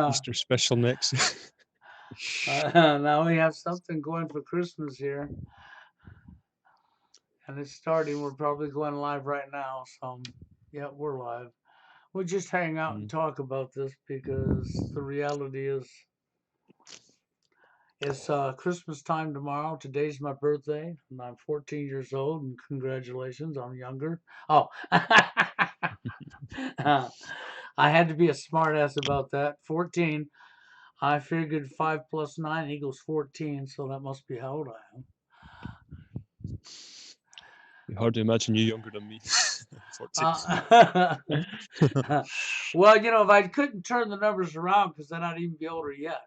Easter special next. Now we have something going for Christmas here, and it's starting. We're probably going live right now, so yeah, we're live. We'll just hang out and Mm. talk about this because the reality is it's Christmas time tomorrow. Today's my birthday, and I'm 14 years old. And congratulations, I'm younger. Oh, I had to be a smartass about that. 14. I figured 5 plus 9 equals 14, so that must be how old I am. Hard to imagine you younger than me. 14. Uh, well, if I couldn't turn the numbers around, because then I'd even be older yet.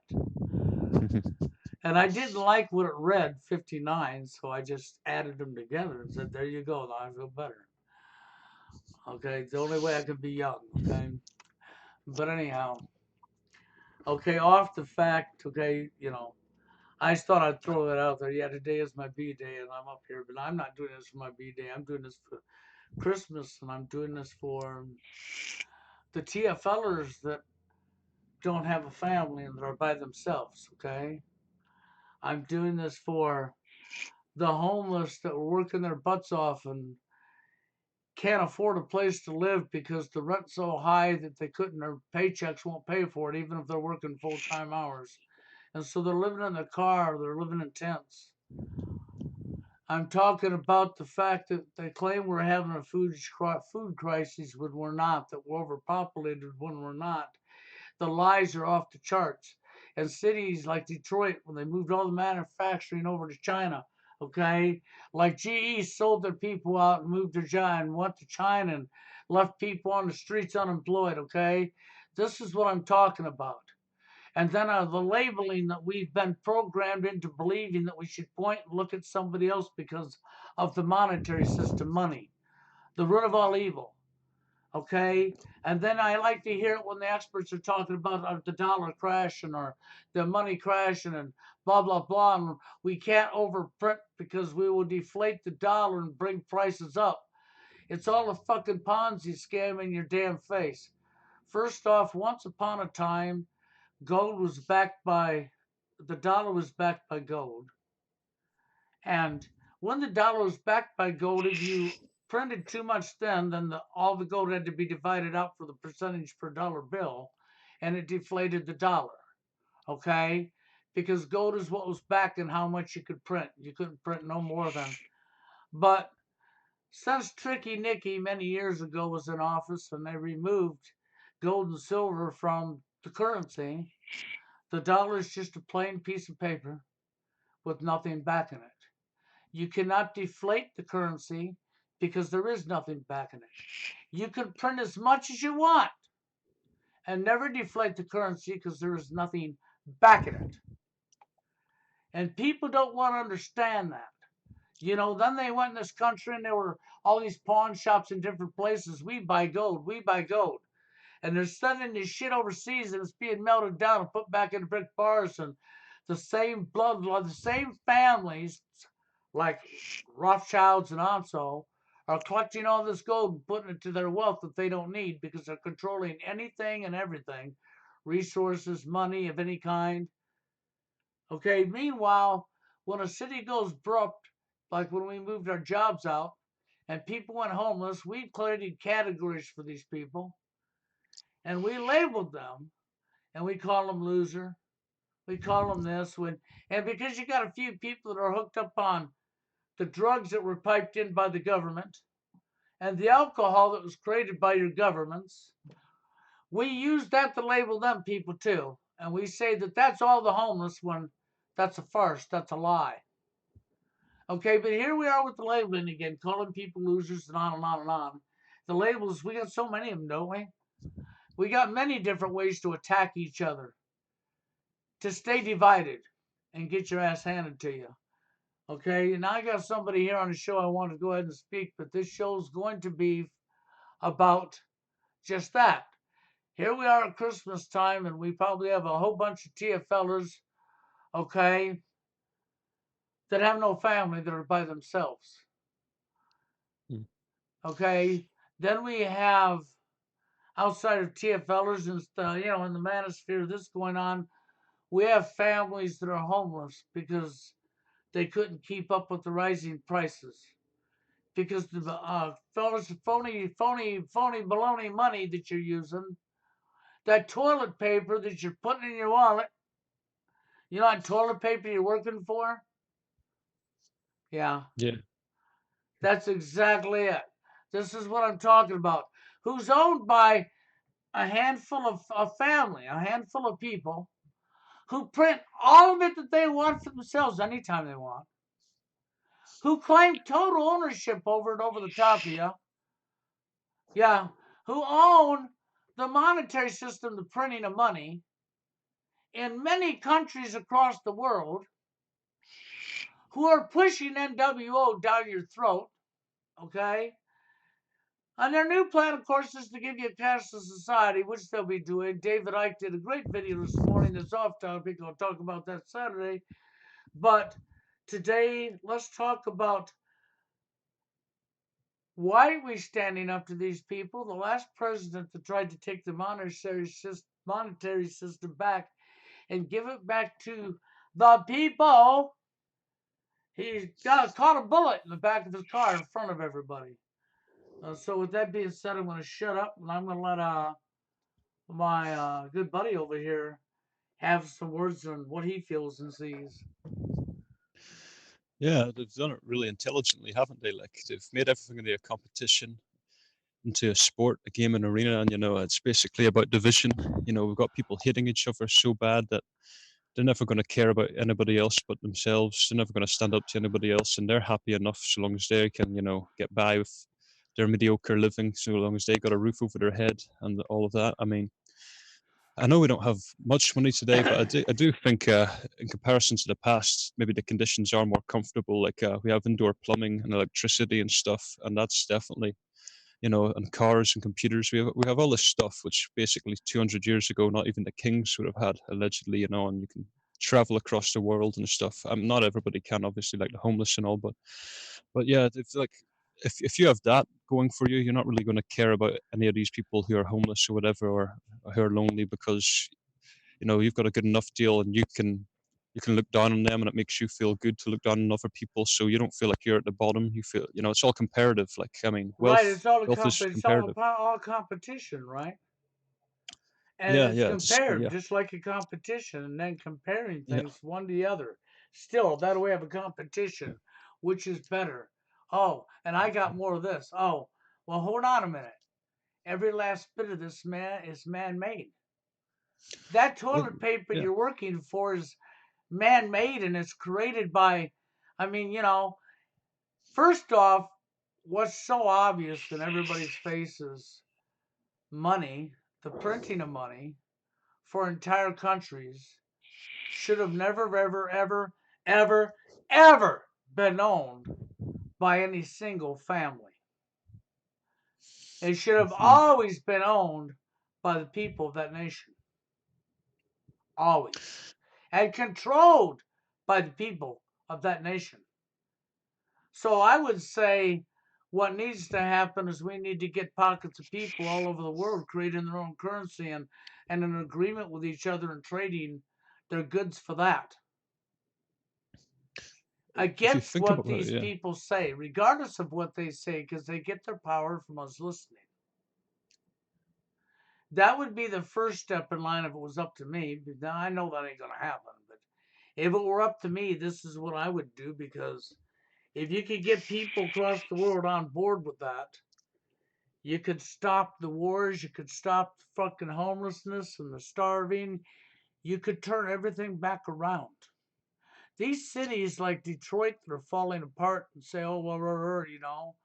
And I didn't like what it read, 59, so I just added them together and said, there you go, now I feel better. Okay, it's the only way I could be young, okay? But anyhow, okay, off the fact, okay, I just thought I'd throw that out there. Yeah, today is my B day and I'm up here, but I'm not doing this for my B day. I'm doing this for Christmas and I'm doing this for the TFLers that don't have a family and that are by themselves, okay? I'm doing this for the homeless that were working their butts off and can't afford a place to live because the rent's so high that they couldn't, their paychecks won't pay for it, even if they're working full time hours. And so they're living in the car, they're living in tents. I'm talking about the fact that they claim we're having a food crisis when we're not, that we're overpopulated when we're not. The lies are off the charts. And cities like Detroit, when they moved all the manufacturing over to China, okay, like GE sold their people out and moved to China and went to China and left people on the streets unemployed, okay? This is what I'm talking about. And then the labeling that we've been programmed into believing that we should point and look at somebody else because of the monetary system, money, the root of all evil. Okay. And then I like to hear it when the experts are talking about the dollar crashing or the money crashing and blah, blah, blah. And we can't overprint because we will deflate the dollar and bring prices up. It's all a fucking Ponzi scam in your damn face. First off, once upon a time, gold was backed by the dollar was backed by gold. And when the dollar was backed by gold, if you printed too much then all the gold had to be divided out for the percentage per dollar bill, and it deflated the dollar. Okay? Because gold is what was backed and how much you could print. You couldn't print no more than. But since Tricky Nicky many years ago was in office and they removed gold and silver from the currency, the dollar is just a plain piece of paper with nothing backing it. You cannot deflate the currency because there is nothing backing it. You can print as much as you want and never deflate the currency because there is nothing backing it. And people don't want to understand that. Then they went in this country and there were all these pawn shops in different places. We buy gold, we buy gold. And they're sending this shit overseas and it's being melted down and put back in brick bars. And the same bloodline, the same families like Rothschilds and Onso are collecting all this gold and putting it to their wealth that they don't need because they're controlling anything and everything, resources, money of any kind. Okay, meanwhile, when a city goes broke, like when we moved our jobs out and people went homeless, we created categories for these people and we labeled them and we call them loser. We call them this and because you got a few people that are hooked up on the drugs that were piped in by the government and the alcohol that was created by your governments, we use that to label them people too. And we say that that's all the homeless when that's a farce, that's a lie. Okay, but here we are with the labeling again, calling people losers and on and on and on. The labels, we got so many of them, don't we? We got many different ways to attack each other, to stay divided and get your ass handed to you. Okay, and I got somebody here on the show I want to go ahead and speak, but this show's going to be about just that. Here we are at Christmas time, and we probably have a whole bunch of TFLers, okay, that have no family that are by themselves. Mm. Okay, then we have outside of TFLers and stuff, in the manosphere, this going on, we have families that are homeless because they couldn't keep up with the rising prices. Because the phony baloney money that you're using, that toilet paper that you're putting in your wallet, that toilet paper you're working for? Yeah, Yeah. that's exactly it. This is what I'm talking about. Who's owned by a handful of a family, a handful of people who print all of it that they want for themselves anytime they want, who claim total ownership over it over the top of you. Yeah, who own the monetary system, the printing of money in many countries across the world, who are pushing NWO down your throat, okay? And their new plan, of course, is to give you a cashless society, which they'll be doing. David Icke did a great video this morning that's off topic. I'll talk about that Saturday. But today, let's talk about why are we standing up to these people. The last president that tried to take the monetary system back and give it back to the people, he caught a bullet in the back of his car in front of everybody. So with that being said, I'm going to shut up and I'm going to let my good buddy over here have some words on what he feels and sees. Yeah, they've done it really intelligently, haven't they? Like they've made everything into a competition, into a sport, a game, an arena, and it's basically about division. We've got people hating each other so bad that they're never going to care about anybody else but themselves. They're never going to stand up to anybody else, and they're happy enough so long as they can, get by with their mediocre living, so long as they got a roof over their head and all of that. I mean, I know we don't have much money today, but I do think, in comparison to the past, maybe the conditions are more comfortable. Like we have indoor plumbing and electricity and stuff, and that's definitely, and cars and computers. We have all this stuff which basically 200 years ago, not even the kings would have had, allegedly. And you can travel across the world and stuff. Not everybody can, obviously, like the homeless and all, but yeah, it's like if you have that going for you, you're not really going to care about any of these people who are homeless or whatever, or who are lonely, because you've got a good enough deal, and you can look down on them, and it makes you feel good to look down on other people, so you don't feel like you're at the bottom. You feel, it's all comparative. Like, I mean, Right, wealth wealth is it's comparative. all competition, right? And Yeah, it's yeah, compared yeah, just like a competition, and then comparing yeah. things one to the other. Still, that way of a competition, which is better? Oh, and I got more of this. Oh, well, hold on a minute. Every last bit of this man is man-made. That Well, toilet paper yeah. you're working for is man-made, and it's created by, I mean, first off, what's so obvious in everybody's face is money, the printing of money for entire countries should have never, ever, ever, ever, ever been owned by any single family. It should have Mhm. always been owned by the people of that nation. Always. And controlled by the people of that nation. So I would say what needs to happen is we need to get pockets of people all over the world creating their own currency and an agreement with each other and trading their goods for that. If you Against think what about it, these yeah. people say, regardless of what they say, because they get their power from us listening. That would be the first step in line if it was up to me. But now I know that ain't going to happen. But if it were up to me, this is what I would do, because if you could get people across the world on board with that, you could stop the wars, you could stop the fucking homelessness and the starving, you could turn everything back around. These cities like Detroit that are falling apart and say, oh, well,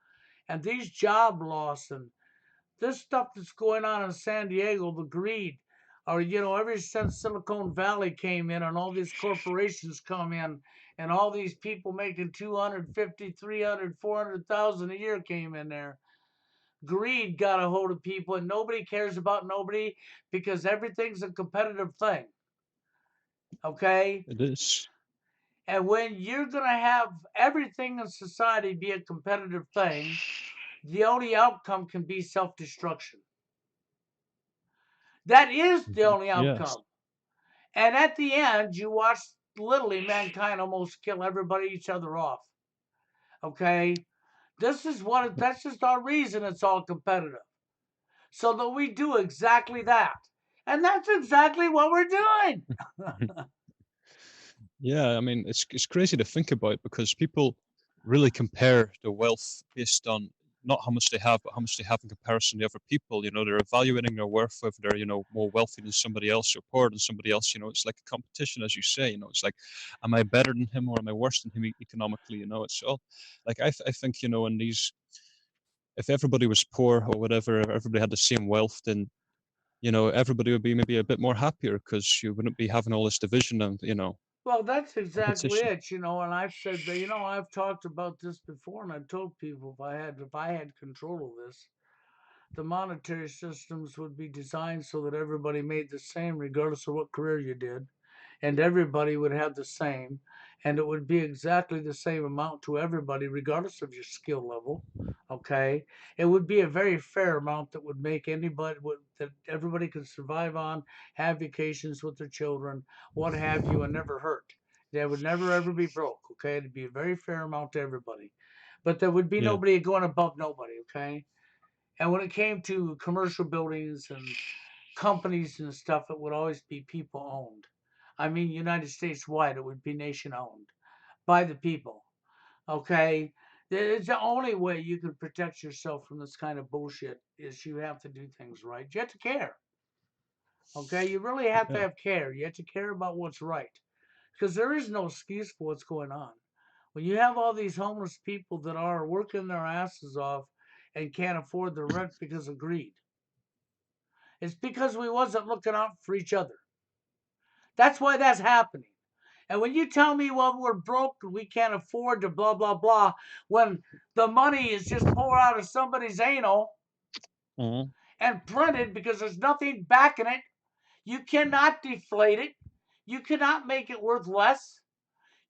and these job loss and this stuff that's going on in San Diego, the greed, or, ever since Silicon Valley came in and all these corporations come in and all these people making 250, 300, 400,000 a year came in there. Greed got a hold of people and nobody cares about nobody because everything's a competitive thing. Okay? It is. And when you're going to have everything in society be a competitive thing, the only outcome can be self destruction. That is the only Yes. outcome. And at the end, you watch literally mankind almost kill everybody, each other off. Okay? That's just our reason it's all competitive. So that we do exactly that. And that's exactly what we're doing. Yeah, I mean, it's crazy to think about because people really compare the wealth based on not how much they have, but how much they have in comparison to other people. You know, they're evaluating their worth whether they're, more wealthy than somebody else or poorer than somebody else. You know, it's like a competition, as you say. You know, it's like, am I better than him or am I worse than him economically? You know, it's all like I think, in these, if everybody was poor or whatever, if everybody had the same wealth, then everybody would be maybe a bit more happier because you wouldn't be having all this division and Well, that's exactly competition. it, and I've said that, I've talked about this before and I've told people if I had control of this, the monetary systems would be designed so that everybody made the same regardless of what career you did, and everybody would have the same, and it would be exactly the same amount to everybody regardless of your skill level. Okay, it would be a very fair amount that would make that everybody could survive on, have vacations with their children, what have you, and never hurt. They would never ever be broke. Okay, it'd be a very fair amount to everybody, but there would be Yeah, nobody going above nobody. Okay, and when it came to commercial buildings and companies and stuff, it would always be people owned. I mean, United States wide, it would be nation owned by the people. Okay? It's the only way you can protect yourself from this kind of bullshit is you have to do things right. You have to care. Okay? You really have to yeah, have care. You have to care about what's right. Because there is no excuse for what's going on. When you have all these homeless people that are working their asses off and can't afford the rent because of greed, it's because we wasn't looking out for each other. That's why that's happening. And when you tell me, well, we're broke and we can't afford to blah, blah, blah, when the money is just poured out of somebody's anal mhm, and printed because there's nothing backing it, you cannot deflate it. You cannot make it worth less.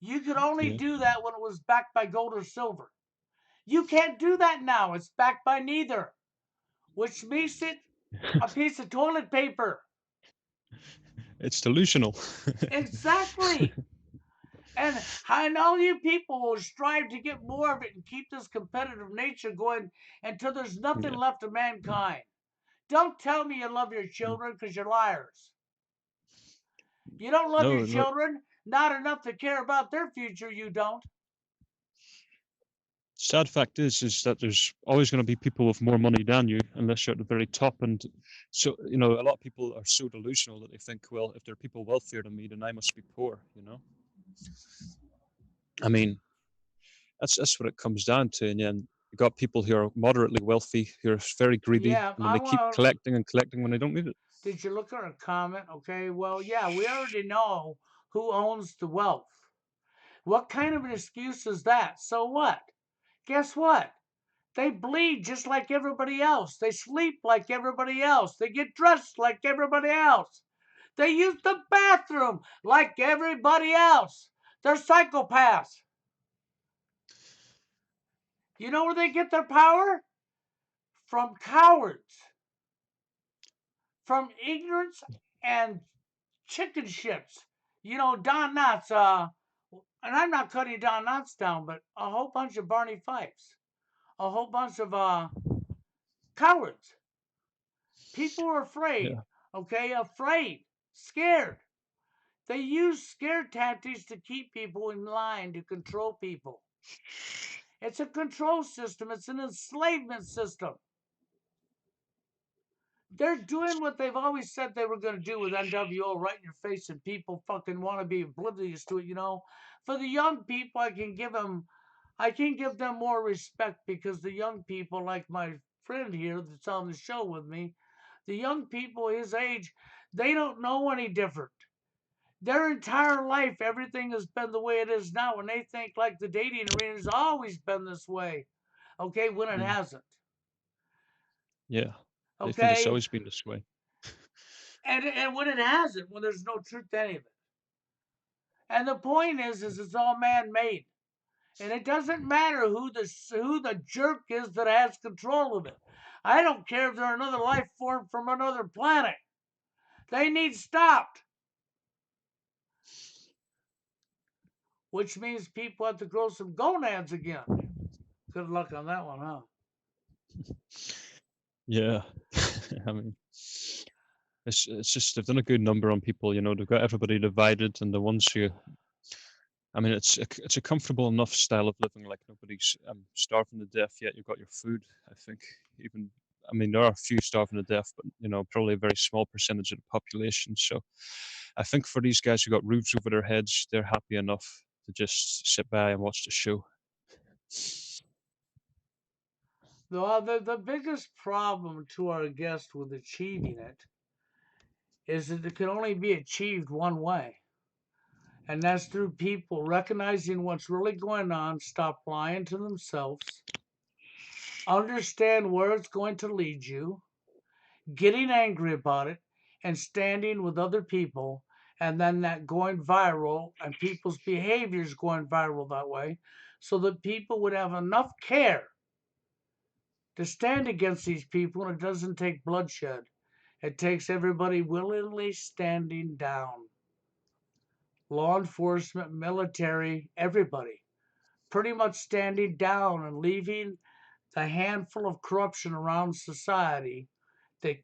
You could only yeah. do that when it was backed by gold or silver. You can't do that now. It's backed by neither, which makes it a piece of toilet paper. It's delusional. Exactly. And I know you people will strive to get more of it and keep this competitive nature going until there's nothing Yeah. left of mankind. Don't tell me you love your Mm. children because you're liars. You don't love your No, no. children, not enough to care about their future, you don't. Sad fact is that there's always going to be people with more money than you, unless you're at the very top. And so, a lot of people are so delusional that they think, well, if there are people wealthier than me, then I must be poor. I mean, that's what it comes down to. And then you got people who are moderately wealthy, who are very greedy, Yeah, and then I they keep want. collecting and collecting when they don't need it. Did you look at a comment? Okay, well, yeah, we already know who owns the wealth. What kind of an excuse is that? So what? Guess what? They bleed just like everybody else. They sleep like everybody else. They get dressed like everybody else. They use the bathroom like everybody else. They're psychopaths. You know where they get their power? From cowards, from ignorance and chicken shits. Don Knotts, and I'm not cutting Don Knotts down, but a whole bunch of Barney Fifes, a whole bunch of cowards. People are afraid, Yeah. okay? Afraid, scared. They use scare tactics to keep people in line, to control people. It's a control system, it's an enslavement system. They're doing what they've always said they were going to do with NWO right in your face, and people fucking want to be oblivious to it. For the young people, I can give them more respect because the young people, like my friend here that's on the show with me, the young people his age, they don't know any different. Their entire life, everything has been the way it is now, and they think like the dating arena has always been this way. Okay, when it Mm. hasn't. Yeah. They think it's Okay, always been this way. and when it hasn't, when there's no truth to any of it. And the point is it's all man-made, and it doesn't matter who the jerk is that has control of it. I don't care if they're another life form from another planet. They need stopped, which means people have to grow some gonads again. Good luck on that one, huh? Yeah. I mean, it's just they've done a good number on people. They've got everybody divided, and the ones who, I mean, it's a comfortable enough style of living. Like nobody's starving to death yet. You've got your food. I think even. I mean, there are a few starving to death, but probably a very small percentage of the population. So, I think for these guys who got roofs over their heads, they're happy enough to just sit by and watch the show. The biggest problem to our guest with achieving it is that it can only be achieved one way. And that's through people recognizing what's really going on, stop lying to themselves, understand where it's going to lead you, getting angry about it, and standing with other people, and then that going viral and people's behaviors going viral that way, so that people would have enough care to stand against these people, and it doesn't take bloodshed. It takes everybody willingly standing down. Law enforcement, military, everybody pretty much standing down and leaving the handful of corruption around society. They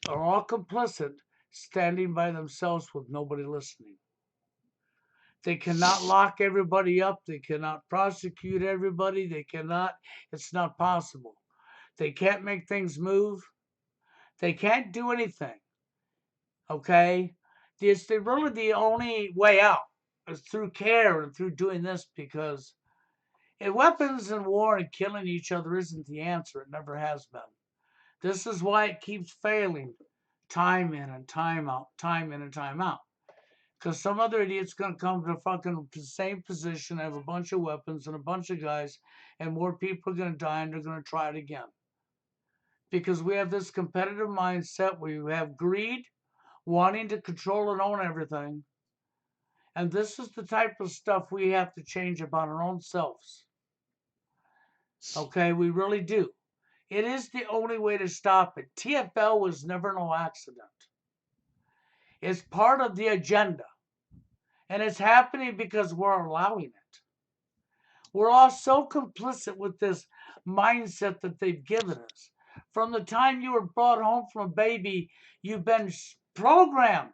are all complicit, standing by themselves with nobody listening. They cannot lock everybody up. They cannot prosecute everybody. It's not possible. They can't make things move. They can't do anything. Okay? It's really the only way out is through care and through doing this, because weapons and war and killing each other isn't the answer. It never has been. This is why it keeps failing time in and time out, time in and time out. Because some other idiot's going to come to fucking the same position, have a bunch of weapons and a bunch of guys, and more people are going to die, and they're going to try it again. Because we have this competitive mindset where we have greed, wanting to control and own everything. And this is the type of stuff we have to change about our own selves. Okay, we really do. It is the only way to stop it. TFL was never no accident. It's part of the agenda. And it's happening because we're allowing it. We're all so complicit with this mindset that they've given us. From the time you were brought home from a baby, you've been programmed.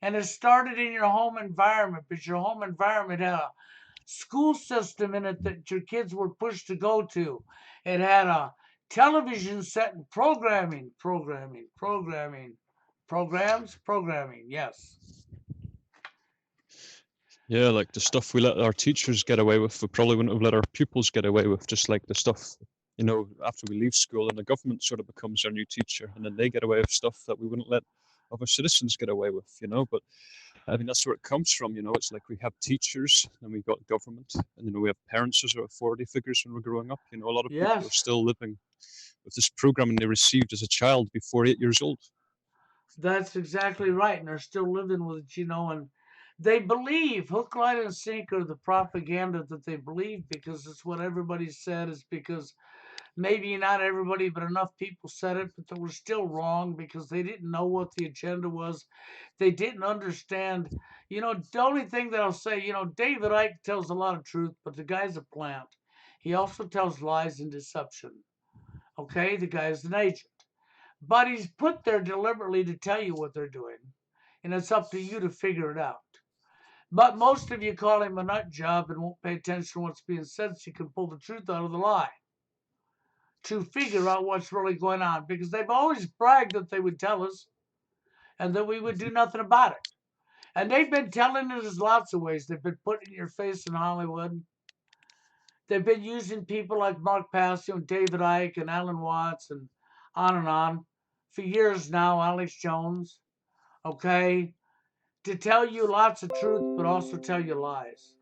And it started in your home environment, but your home environment had a school system in it that your kids were pushed to go to. It had a television set and programming, yes. Yeah, like the stuff we let our teachers get away with, we probably wouldn't have let our pupils get away with. Just like the stuff, after we leave school, and the government sort of becomes our new teacher, and then they get away with stuff that we wouldn't let other citizens get away with. But I mean, that's where it comes from. It's like we have teachers, and we've got government, and we have parents as our authority figures when we're growing up. A lot of people are Yes, still living with this programming they received as a child before 8 years old. that's exactly right. And they're still living with it, and they believe hook, line, and sinker the propaganda that they believe, because it's what everybody said. Is because maybe not everybody, but enough people said it, but they were still wrong because they didn't know what the agenda was. They didn't understand. The only thing that I'll say, David Icke tells a lot of truth, but the guy's a plant. He also tells lies and deception. Okay, the guy's an agent. But he's put there deliberately to tell you what they're doing. And it's up to you to figure it out. But most of you call him a nut job and won't pay attention to what's being said, so you can pull the truth out of the lie to figure out what's really going on, because they've always bragged that they would tell us and that we would do nothing about it. And they've been telling us lots of ways. They've been putting in your face in Hollywood. They've been using people like Mark Passio and David Icke and Alan Watts and on for years now, Alex Jones, okay, to tell you lots of truth, but also tell you lies.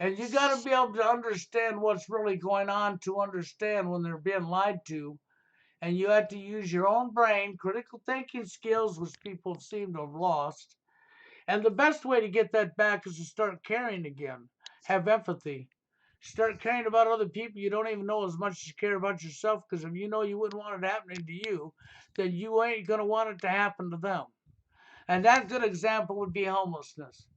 And you got to be able to understand what's really going on to understand when they're being lied to. And you have to use your own brain, critical thinking skills, which people seem to have lost. And the best way to get that back is to start caring again. Have empathy. Start caring about other people you don't even know as much as you care about yourself, because if you know you wouldn't want it happening to you, then you ain't going to want it to happen to them. And that good example would be homelessness.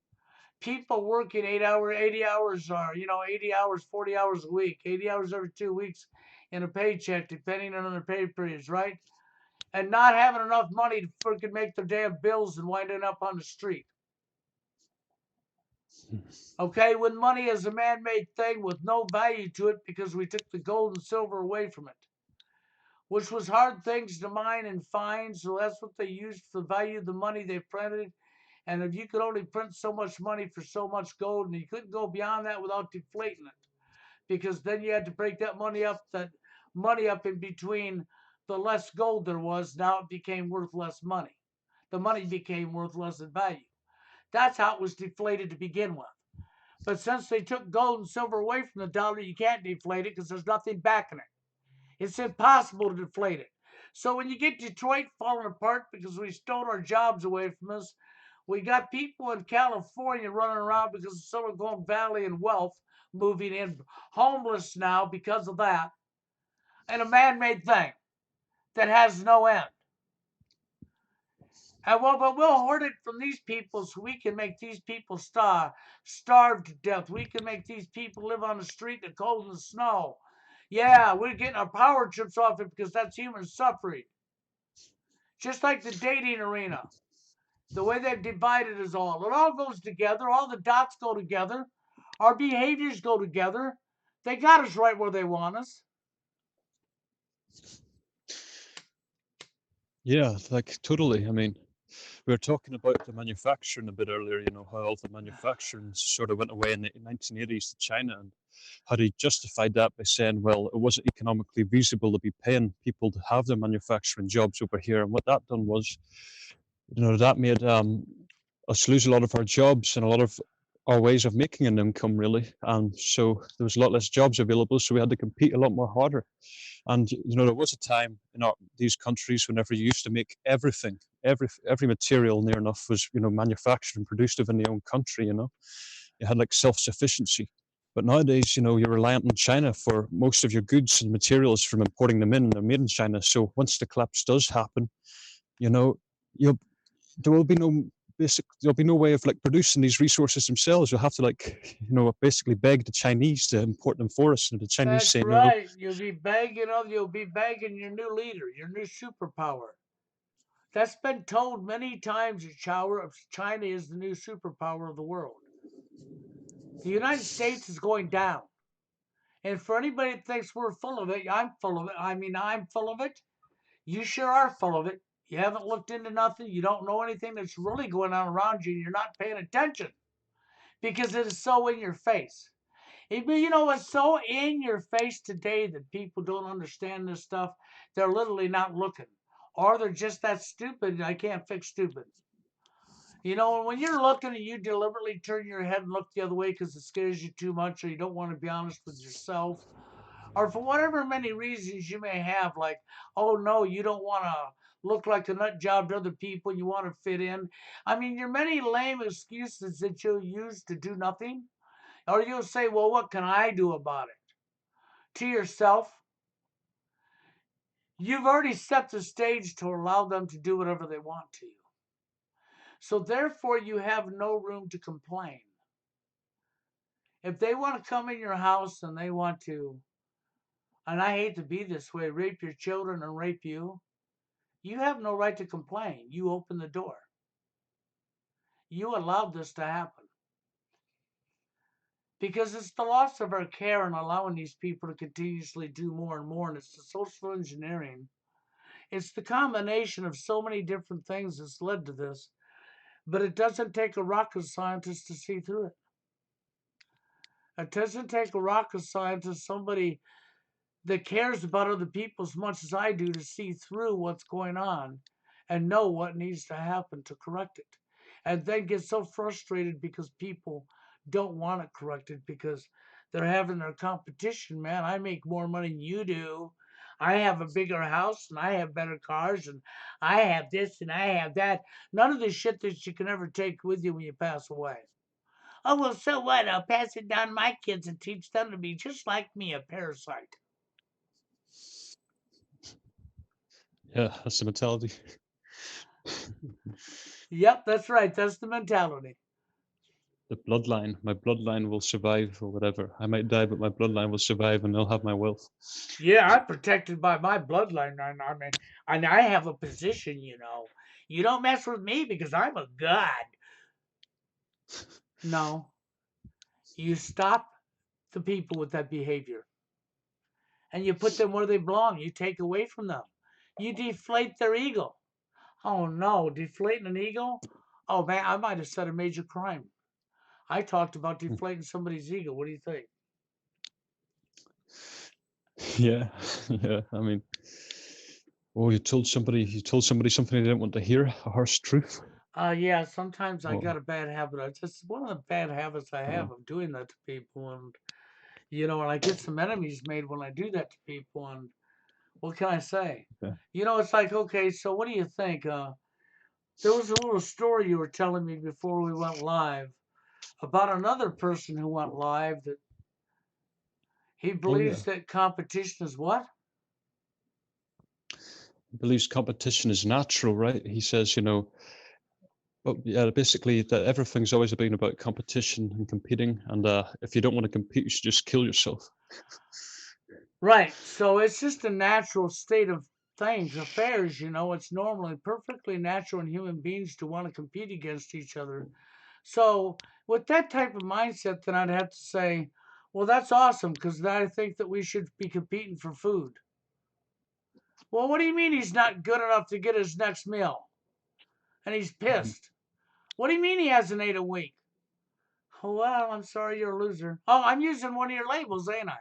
People working 80 hours, or 80 hours, 40 hours a week, 80 hours every 2 weeks in a paycheck, depending on their pay periods, right? And not having enough money to freaking make their damn bills and winding up on the street. Okay, when money is a man-made thing with no value to it because we took the gold and silver away from it, which was hard things to mine and find, so that's what they used for the value of the money they printed. And if you could only print so much money for so much gold, and you couldn't go beyond that without deflating it, because then you had to break that money up in between the less gold there was. Now it became worth less money. The money became worth less in value. That's how it was deflated to begin with. But since they took gold and silver away from the dollar, you can't deflate it because there's nothing backing it. It's impossible to deflate it. So when you get Detroit falling apart because we stole our jobs away from us, we got people in California running around because of Silicon Valley and wealth moving in, homeless now because of that, and a man-made thing that has no end. And but we'll hoard it from these people so we can make these people starve to death. We can make these people live on the street in the cold and the snow. Yeah, we're getting our power trips off it because that's human suffering. Just like the dating arena, the way they've divided us all. It all goes together. All the dots go together. Our behaviors go together. They got us right where they want us. Yeah, like totally. I mean, we were talking about the manufacturing a bit earlier, how all the manufacturing sort of went away in the 1980s to China, and how they justified that by saying, well, it wasn't economically feasible to be paying people to have their manufacturing jobs over here. And what that done was, that made us lose a lot of our jobs and a lot of our ways of making an income, really. And so there was a lot less jobs available, so we had to compete a lot more harder. And there was a time in these countries whenever you used to make everything, every material near enough was manufactured and produced within the own country. You had like self-sufficiency. But nowadays, you're reliant on China for most of your goods and materials from importing them in, and they're made in China. So once the collapse does happen, you know, you'll there will be no there'll be no way of like producing these resources themselves. You'll have to basically beg the Chinese to import them for us, and the Chinese That's say no. right. You'll be begging your new leader, your new superpower. That's been told many times that China is the new superpower of the world. The United States is going down. And for anybody that thinks we're full of it, I'm full of it. I mean, I'm full of it. You sure are full of it. You haven't looked into nothing. You don't know anything that's really going on around you. And you're not paying attention because it is so in your face. It's so in your face today that people don't understand this stuff. They're literally not looking, or they're just that stupid. I can't fix stupid. When you're looking and you deliberately turn your head and look the other way because it scares you too much, or you don't want to be honest with yourself, or for whatever many reasons you may have, like, oh no, you don't want to look like a nut job to other people, you want to fit in. I mean, your many lame excuses that you'll use to do nothing, or you'll say, well, what can I do about it? To yourself, you've already set the stage to allow them to do whatever they want to you. So therefore, you have no room to complain. If they want to come in your house and they want to, and I hate to be this way, rape your children and rape you, you have no right to complain. You open the door. You allowed this to happen. Because it's the loss of our care and allowing these people to continuously do more and more. And it's the social engineering. It's the combination of so many different things that's led to this. But it doesn't take a rocket scientist to see through it. It doesn't take a rocket scientist, somebody that cares about other people as much as I do, to see through what's going on and know what needs to happen to correct it. And then get so frustrated because people don't want it corrected because they're having their competition. Man, I make more money than you do. I have a bigger house and I have better cars and I have this and I have that. None of the shit that you can ever take with you when you pass away. Oh, well, so what? I'll pass it down to my kids and teach them to be just like me, a parasite. Yeah, that's the mentality. Yep, that's right. That's the mentality. The bloodline, my bloodline will survive or whatever. I might die, but my bloodline will survive and they'll have my wealth. Yeah, I'm protected by my bloodline. I mean, and I have a position, you know. You don't mess with me because I'm a god. No, you stop the people with that behavior and you put them where they belong. You take away from them. You deflate their ego. Oh no, deflating an ego? Oh man, I might have said a major crime. I talked about deflating somebody's ego. What do you think? Yeah, yeah. I mean, oh, you told somebody something they didn't want to hear, a harsh truth. Yeah, sometimes I got Oh, a bad habit. I just one of the bad habits I uh, have of doing that to people, and and I get some enemies made when I do that to people. And what can I say? yeah. It's like, okay, so what do you think? There was a little story you were telling me before we went live about another person who went live that he Oh, yeah. believes that competition is what? Believes competition is natural, right? He says, but yeah, basically that everything's always been about competition and competing, and if you don't want to compete, you should just kill yourself. Right. So it's just a natural state of things, affairs, it's normally perfectly natural in human beings to want to compete against each other. So with that type of mindset, then I'd have to say, well, that's awesome because I think that we should be competing for food. Well, what do you mean he's not good enough to get his next meal? And he's Mhm. pissed. What do you mean he hasn't ate a week? Oh, well, I'm sorry you're a loser. Oh, I'm using one of your labels, ain't I?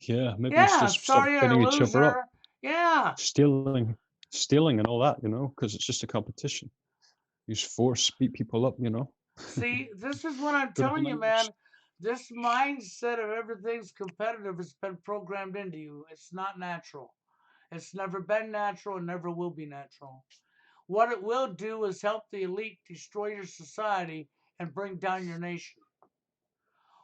Yeah, maybe we should Yeah, just start sorry you're beating a each other up, loser. Yeah. stealing, stealing, and all that, because it's just a competition. Use force, beat people up, See, this is what I'm Beautiful telling you, language. man. This mindset of everything's competitive has been programmed into you. It's not natural. It's never been natural and never will be natural. What it will do is help the elite destroy your society and bring down your nation.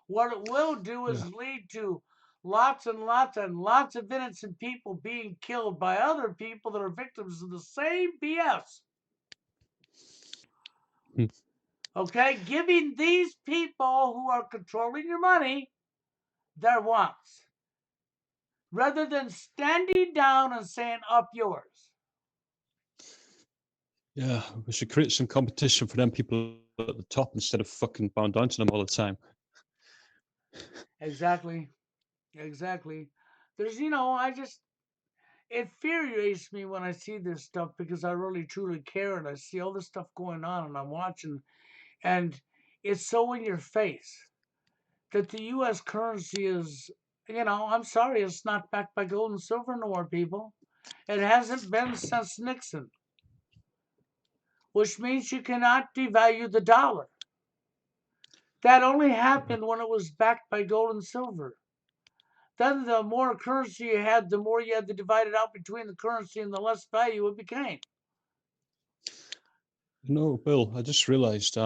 What it will do Yeah. is lead to lots and lots and lots of innocent people being killed by other people that are victims of the same BS. Hmm. Okay? Giving these people who are controlling your money their wants rather than standing down and saying, up yours. Yeah, we should create some competition for them people at the top instead of fucking bowing down to them all the time. Exactly. Exactly. There's, it infuriates me when I see this stuff because I really truly care and I see all this stuff going on and I'm watching and it's so in your face that the US currency is, I'm sorry, it's not backed by gold and silver no more, people. It hasn't been since Nixon, which means you cannot devalue the dollar. That only Yeah. happened when it was backed by gold and silver. Then the more currency you had, the more you had to divide it out between the currency and the less value it became. Bill, I just realized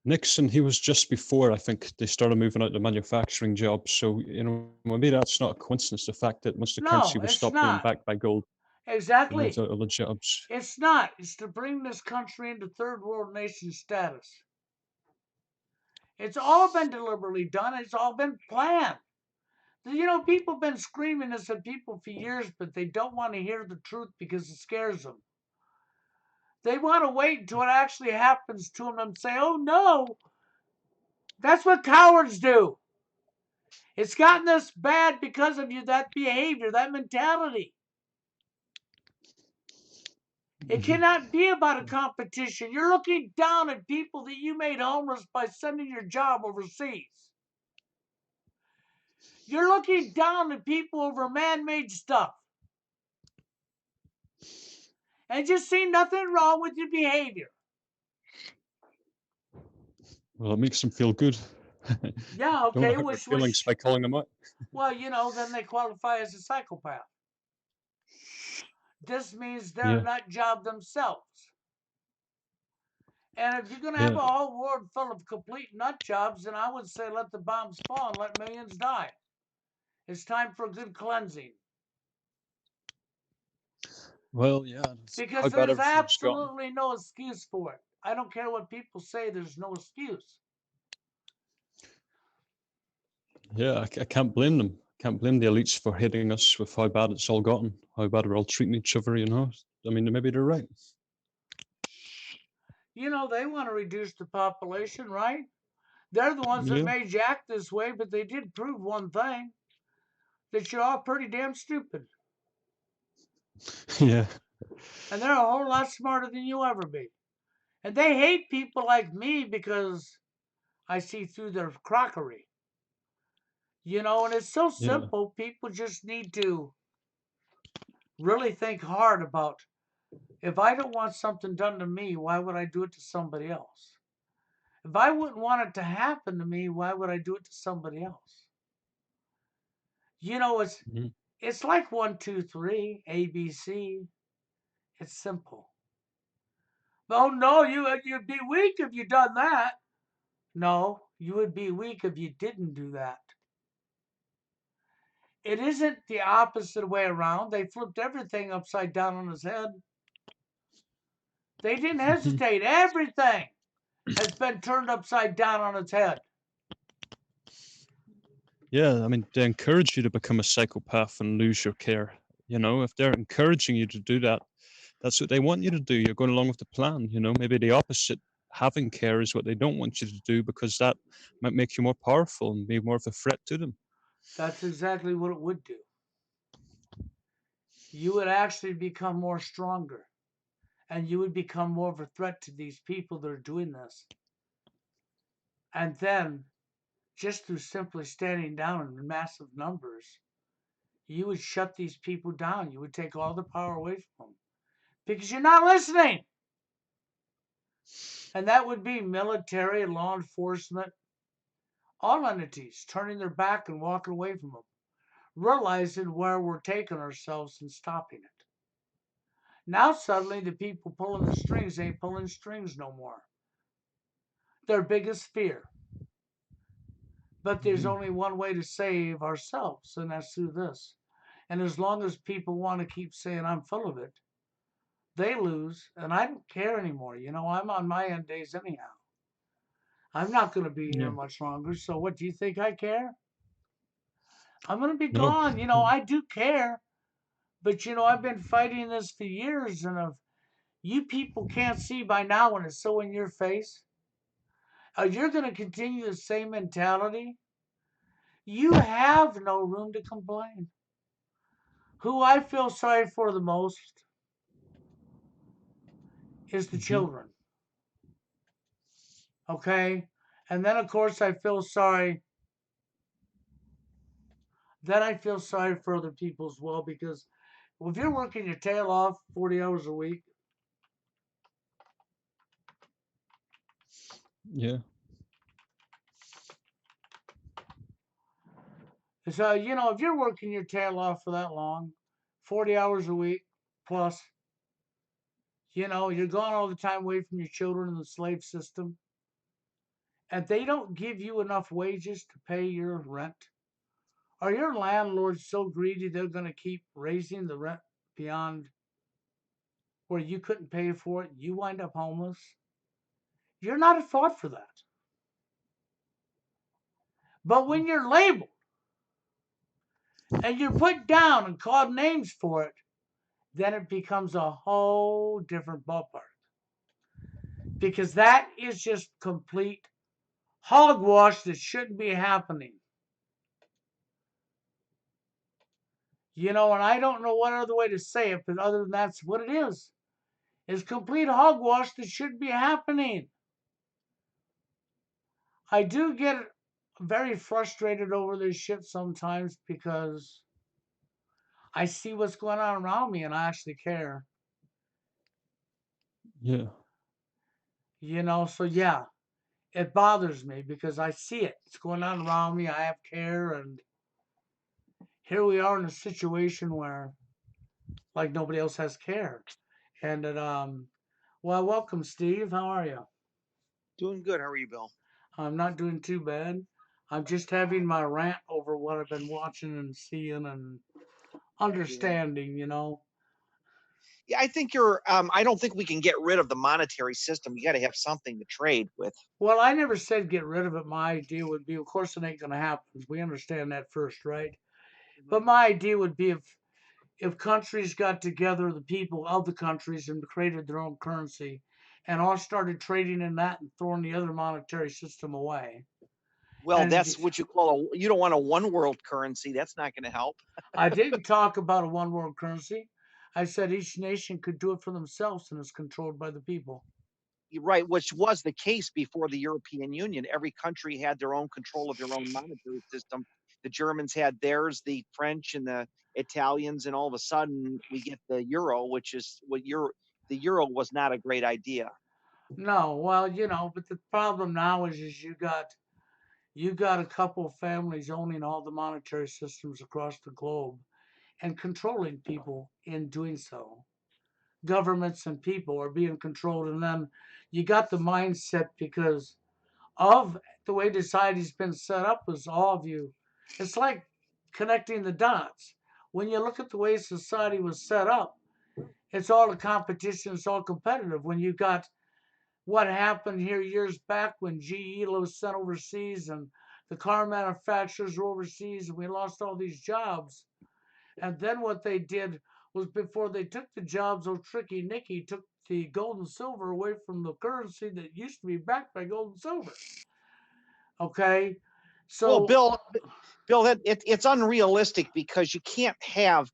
Nixon, he was just before I think they started moving out to manufacturing jobs. So, maybe that's not a coincidence, the fact that once the currency No, was it's stopped being not. backed by gold, they moved Exactly. out of the jobs. It's not. It's to bring this country into third world nation status. It's all been deliberately done. It's all been planned. People have been screaming this at people for years, but they don't want to hear the truth because it scares them. They want to wait until it actually happens to them and say, oh no, that's what cowards do. It's gotten this bad because of that behavior, that mentality. It Mhm. cannot be about a competition. You're looking down at people that you made homeless by sending your job overseas. You're looking down at people over man made stuff and just see nothing wrong with your behavior. Well, it makes them feel good. Yeah, Don't okay, hurt their which, feelings by calling them out. well, then they qualify as a psychopath. This means they're a Yeah. nut job themselves. And if you're going to have Yeah. a whole world full of complete nut jobs, then I would say let the bombs fall and let millions die. It's time for a good cleansing Well, yeah. How because bad there's everything's gotten. absolutely no excuse for it. I don't care what people say, there's no excuse. Yeah, I can't blame them. Can't blame the elites for hitting us with how bad it's all gotten, how bad we're all treating each other. You know, I mean, maybe they're right. You know, they want to reduce the population, right? They're the ones that Yeah. made you act this way, but they did prove one thing that you're all pretty damn stupid. Yeah. And they're a whole lot smarter than you'll ever be. And they hate people like me because I see through their crockery. You know, and it's so Yeah. simple. People just need to really think hard about if I don't want something done to me, why would I do it to somebody else? If I wouldn't want it to happen to me, why would I do it to somebody else? You know, Mhm. it's like 1, 2, 3, ABC. It's simple. Oh no, you'd be weak if you done that. No, you would be weak if you didn't do that. It isn't the opposite way around. They flipped everything upside down on his head. They didn't hesitate. Everything has been turned upside down on its head. Yeah, I mean, they encourage you to become a psychopath and lose your care. You know, if they're encouraging you to do that, that's what they want you to do. You're going along with the plan. You know, maybe the opposite, having care, is what they don't want you to do because that might make you more powerful and be more of a threat to them. That's exactly what it would do. You would actually become more stronger and you would become more of a threat to these people that are doing this. And then, just through simply standing down in massive numbers, you would shut these people down. You would take all the power away from them because you're not listening. And that would be military, law enforcement, all entities turning their back and walking away from them, realizing where we're taking ourselves and stopping it. Now suddenly the people pulling the strings ain't pulling strings no more. Their biggest fear. But there's Mhm. only one way to save ourselves, and that's through this. And as long as people want to keep saying I'm full of it, they lose, and I don't care anymore. You know, I'm on my end days anyhow. I'm not going to be here Yeah. much longer, so what do you think I care? I'm going to be No. gone. You know, I do care, but you know, I've been fighting this for years, and if you people can't see by now when it's so in your face, you're going to continue the same mentality. You have no room to complain. Who I feel sorry for the most is the Mhm. children. Okay? And then of course I feel sorry. Then I feel sorry for other people as well because if you're working your tail off 40 hours a week, Yeah. so you know, if you're working your tail off for that long, 40 hours a week plus, you know, you're gone all the time away from your children in the slave system, and they don't give you enough wages to pay your rent. Are your landlords so greedy they're going to keep raising the rent beyond where you couldn't pay for it? You wind up homeless. You're not at fault for that. But when you're labeled and you're put down and called names for it, then it becomes a whole different ballpark. Because that is just complete hogwash that shouldn't be happening. You know, and I don't know what other way to say it, but other than that's what it is. It's complete hogwash that shouldn't be happening. I do get very frustrated over this shit sometimes because I see what's going on around me and I actually care. Yeah. You know, so yeah, it bothers me because I see it. It's going on around me. I have care, and here we are in a situation where like nobody else has care. And it well, welcome Steve. How are you? Doing good. How are you, Bill? I'm not doing too bad. I'm just having my rant over what I've been watching and seeing and Yeah. understanding. Yeah, I think you're. I don't think we can get rid of the monetary system. You got to have something to trade with. Well, I never said get rid of it. My idea would be, of course, it ain't going to happen. We understand that first, right? But Mhm. my idea would be if countries got together, the people of the countries, and created their own currency, and all started trading in that and throwing the other monetary system away. Well, And that's what you call a. You don't want a one world currency. That's not going to help. I didn't talk about a one world currency. I said each nation could do it for themselves and is controlled by the people. You're right, which was the case before the European Union. Every country had their own control of their own monetary system. The Germans had theirs, the French and the Italians, and all of a sudden we get the euro, which is what euro. The euro was not a great idea. No, well, but the problem now is you got a couple of families owning all the monetary systems across the globe and controlling people in doing so. Governments and people are being controlled, and then you got the mindset because of the way society's been set up is all of you. It's like connecting the dots. When you look at the way society was set up, it's all a competition, it's all competitive. When you got what happened here years back when GE was sent overseas and the car manufacturers were overseas and we lost all these jobs. And then what they did was before they took the jobs, old Tricky Nicky took the gold and silver away from the currency that used to be backed by gold and silver. Okay. Well, So, Bill, it's unrealistic because you can't have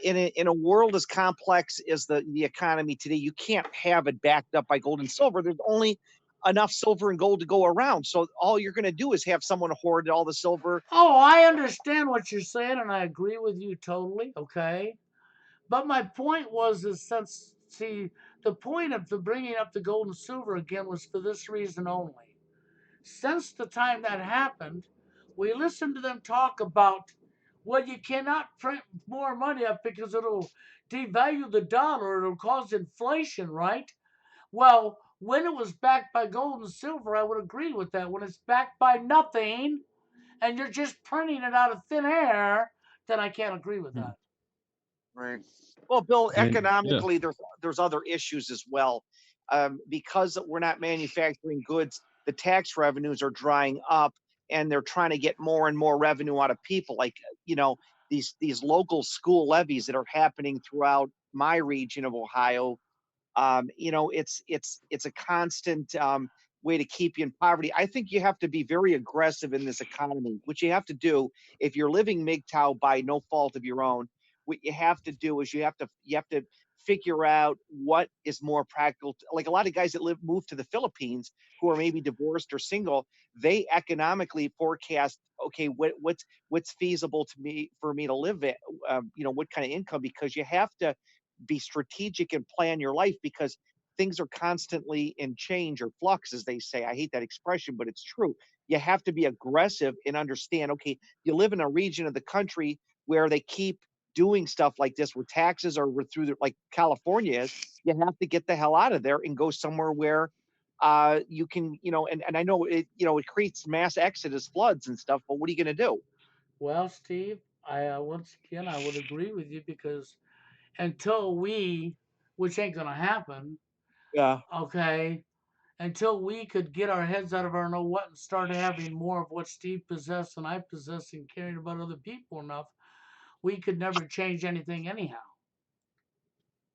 in a world as complex as the economy today, you can't have it backed up by gold and silver. There's only enough silver and gold to go around. So all you're going to do is have someone hoard all the silver. oh, I understand what you're saying and I agree with you totally. Okay. But my point was, is since, see, the point of the bringing up the gold and silver again was for this reason only. Since the time that happened, we listened to them talk about, well, you cannot print more money up because it'll devalue the dollar, it'll cause inflation, right? Well, when it was backed by gold and silver, I would agree with that. When it's backed by nothing and you're just printing it out of thin air, then I can't agree with Hmm. that. Right. Well, Bill, I mean, yeah. economically, there's other issues as well. Because we're not manufacturing goods, the tax revenues are drying up, and they're trying to get more and more revenue out of people. Like you know, these local school levies that are happening throughout my region of Ohio. It's a constant way to keep you in poverty. I think you have to be very aggressive in this economy. What you have to do if you're living MGTOW by no fault of your own, what you have to do is you have to figure out what is more practical. Like a lot of guys that move to the Philippines who are maybe divorced or single, they economically forecast, okay, what's feasible to me for me to live at, what kind of income, because you have to be strategic and plan your life because things are constantly in change or flux, as they say. I hate that expression, but it's true. You have to be aggressive and understand, okay, you live in a region of the country where they keep doing stuff like this, where taxes are through like California is. You have to get the hell out of there and go somewhere where you can, and I know it creates mass exodus, floods and stuff, but what are you going to do? Well, Steve, I once again I would agree with you because until we, which ain't gonna happen, Yeah. okay, until we could get our heads out of our know what and start having more of what Steve possessed and I possess and caring about other people enough, we could never change anything anyhow.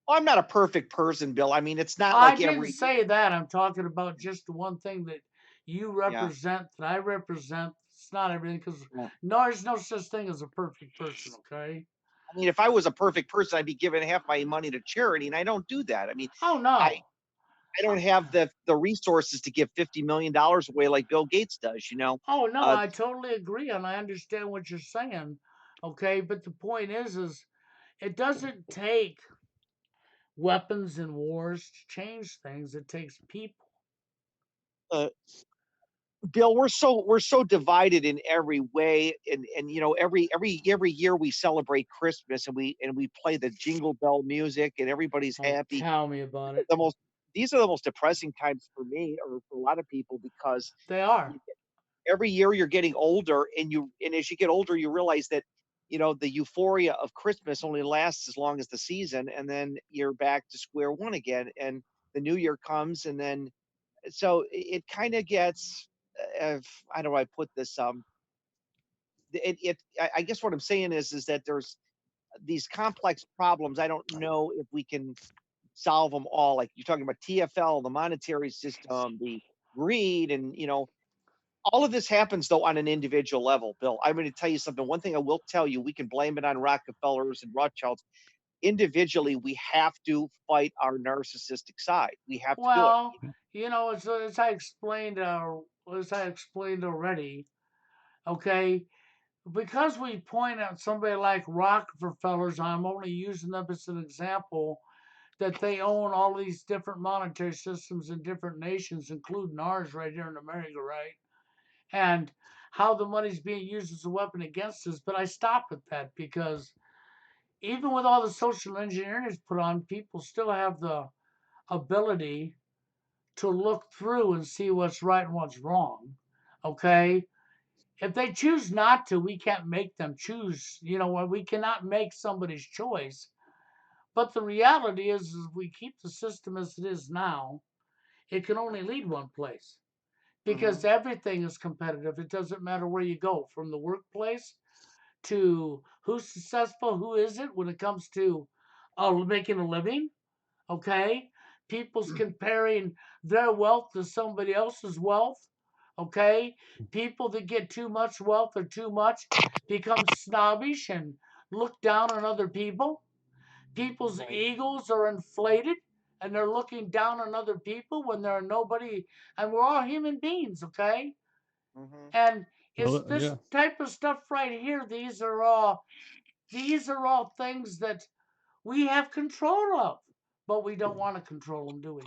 I'm not a perfect person, Bill. I mean, it's not I like didn't every, say that. I'm talking about just the one thing that you yeah. represent, that I represent. It's not everything because Yeah. no, there's no such thing as a perfect person, okay? I mean, if I was a perfect person, I'd be giving half my money to charity, and I don't do that. I mean, Oh I no. I don't have the resources to give $50 million away like Bill Gates does. Oh no, Uh, I totally agree and I understand what you're saying. Okay, but the point is it doesn't take weapons and wars to change things. It takes people. uh, Bill, we're so divided in every way, and every year we celebrate Christmas and we play the Jingle Bell music and everybody's Oh, happy. tell me about it. The most these are the most depressing times for me or for a lot of people because They are. you every year you're getting older and as you get older you realize that the euphoria of Christmas only lasts as long as the season, and then you're back to square one again, and the new year comes, and then so it kind of gets how do I put this I guess what I'm saying is that there's these complex problems. I don't know if we can solve them all. Like you're talking about TFL, the monetary system, the greed, and all of this happens though on an individual level. Bill, I'm going to tell you something. One thing I will tell you, we can blame it on Rockefellers and Rothschilds. Individually, we have to fight our narcissistic side. We have to do it. Well, as I explained, already, okay, because we point at somebody like Rockefellers, I'm only using them as an example, that they own all these different monetary systems in different nations, including ours right here in America, right? And how the money's being used as a weapon against us. But I stop at that because even with all the social engineering is put on, people still have the ability to look through and see what's right and what's wrong. Okay? If they choose not to, we can't make them choose. We cannot make somebody's choice. But the reality is if we keep the system as it is now, it can only lead one place Hmm. because everything is competitive. It doesn't matter where you go, from the workplace to who's successful, who isn't when it comes to making a living. Okay, people's comparing their wealth to somebody else's wealth. Okay, people that get too much wealth or too much become snobbish and look down on other people. People's Right. egos are inflated and they're looking down on other people when they're nobody, and we're all human beings. Okay, Hmm. and it's Well, this yeah, type of stuff right here. These are all things that we have control of, but we don't want to control them, do we?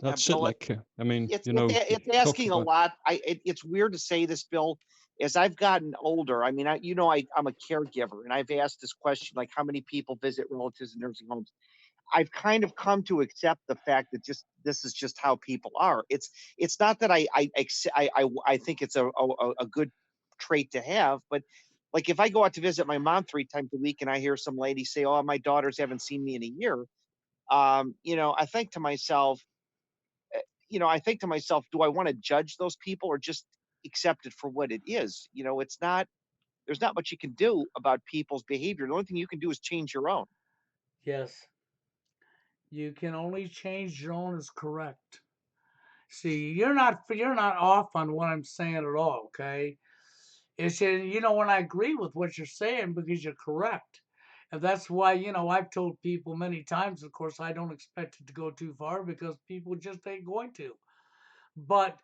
Yeah, that's it. Bill. Like, I mean, It's you talked asking a about. lot. It's weird to say this, Bill. As I've gotten older, I mean, I'm a caregiver, and I've asked this question, like, how many people visit relatives in nursing homes? I've kind of come to accept the fact that just this is just how people are. It's not that I think it's a good trait to have, but like if I go out to visit my mom 3 times a week and I hear some lady say, "Oh, my daughters haven't seen me in a year," I think to myself, I think to myself, do I want to judge those people or just accept it for what it is? It's not. There's not much you can do about people's behavior. The only thing you can do is change your own. Yes. You can only change your own is correct. See, you're not off on what I'm saying at all, okay? It's when I agree with what you're saying because you're correct. And that's why, I've told people many times, of course, I don't expect it to go too far because people just ain't going to. But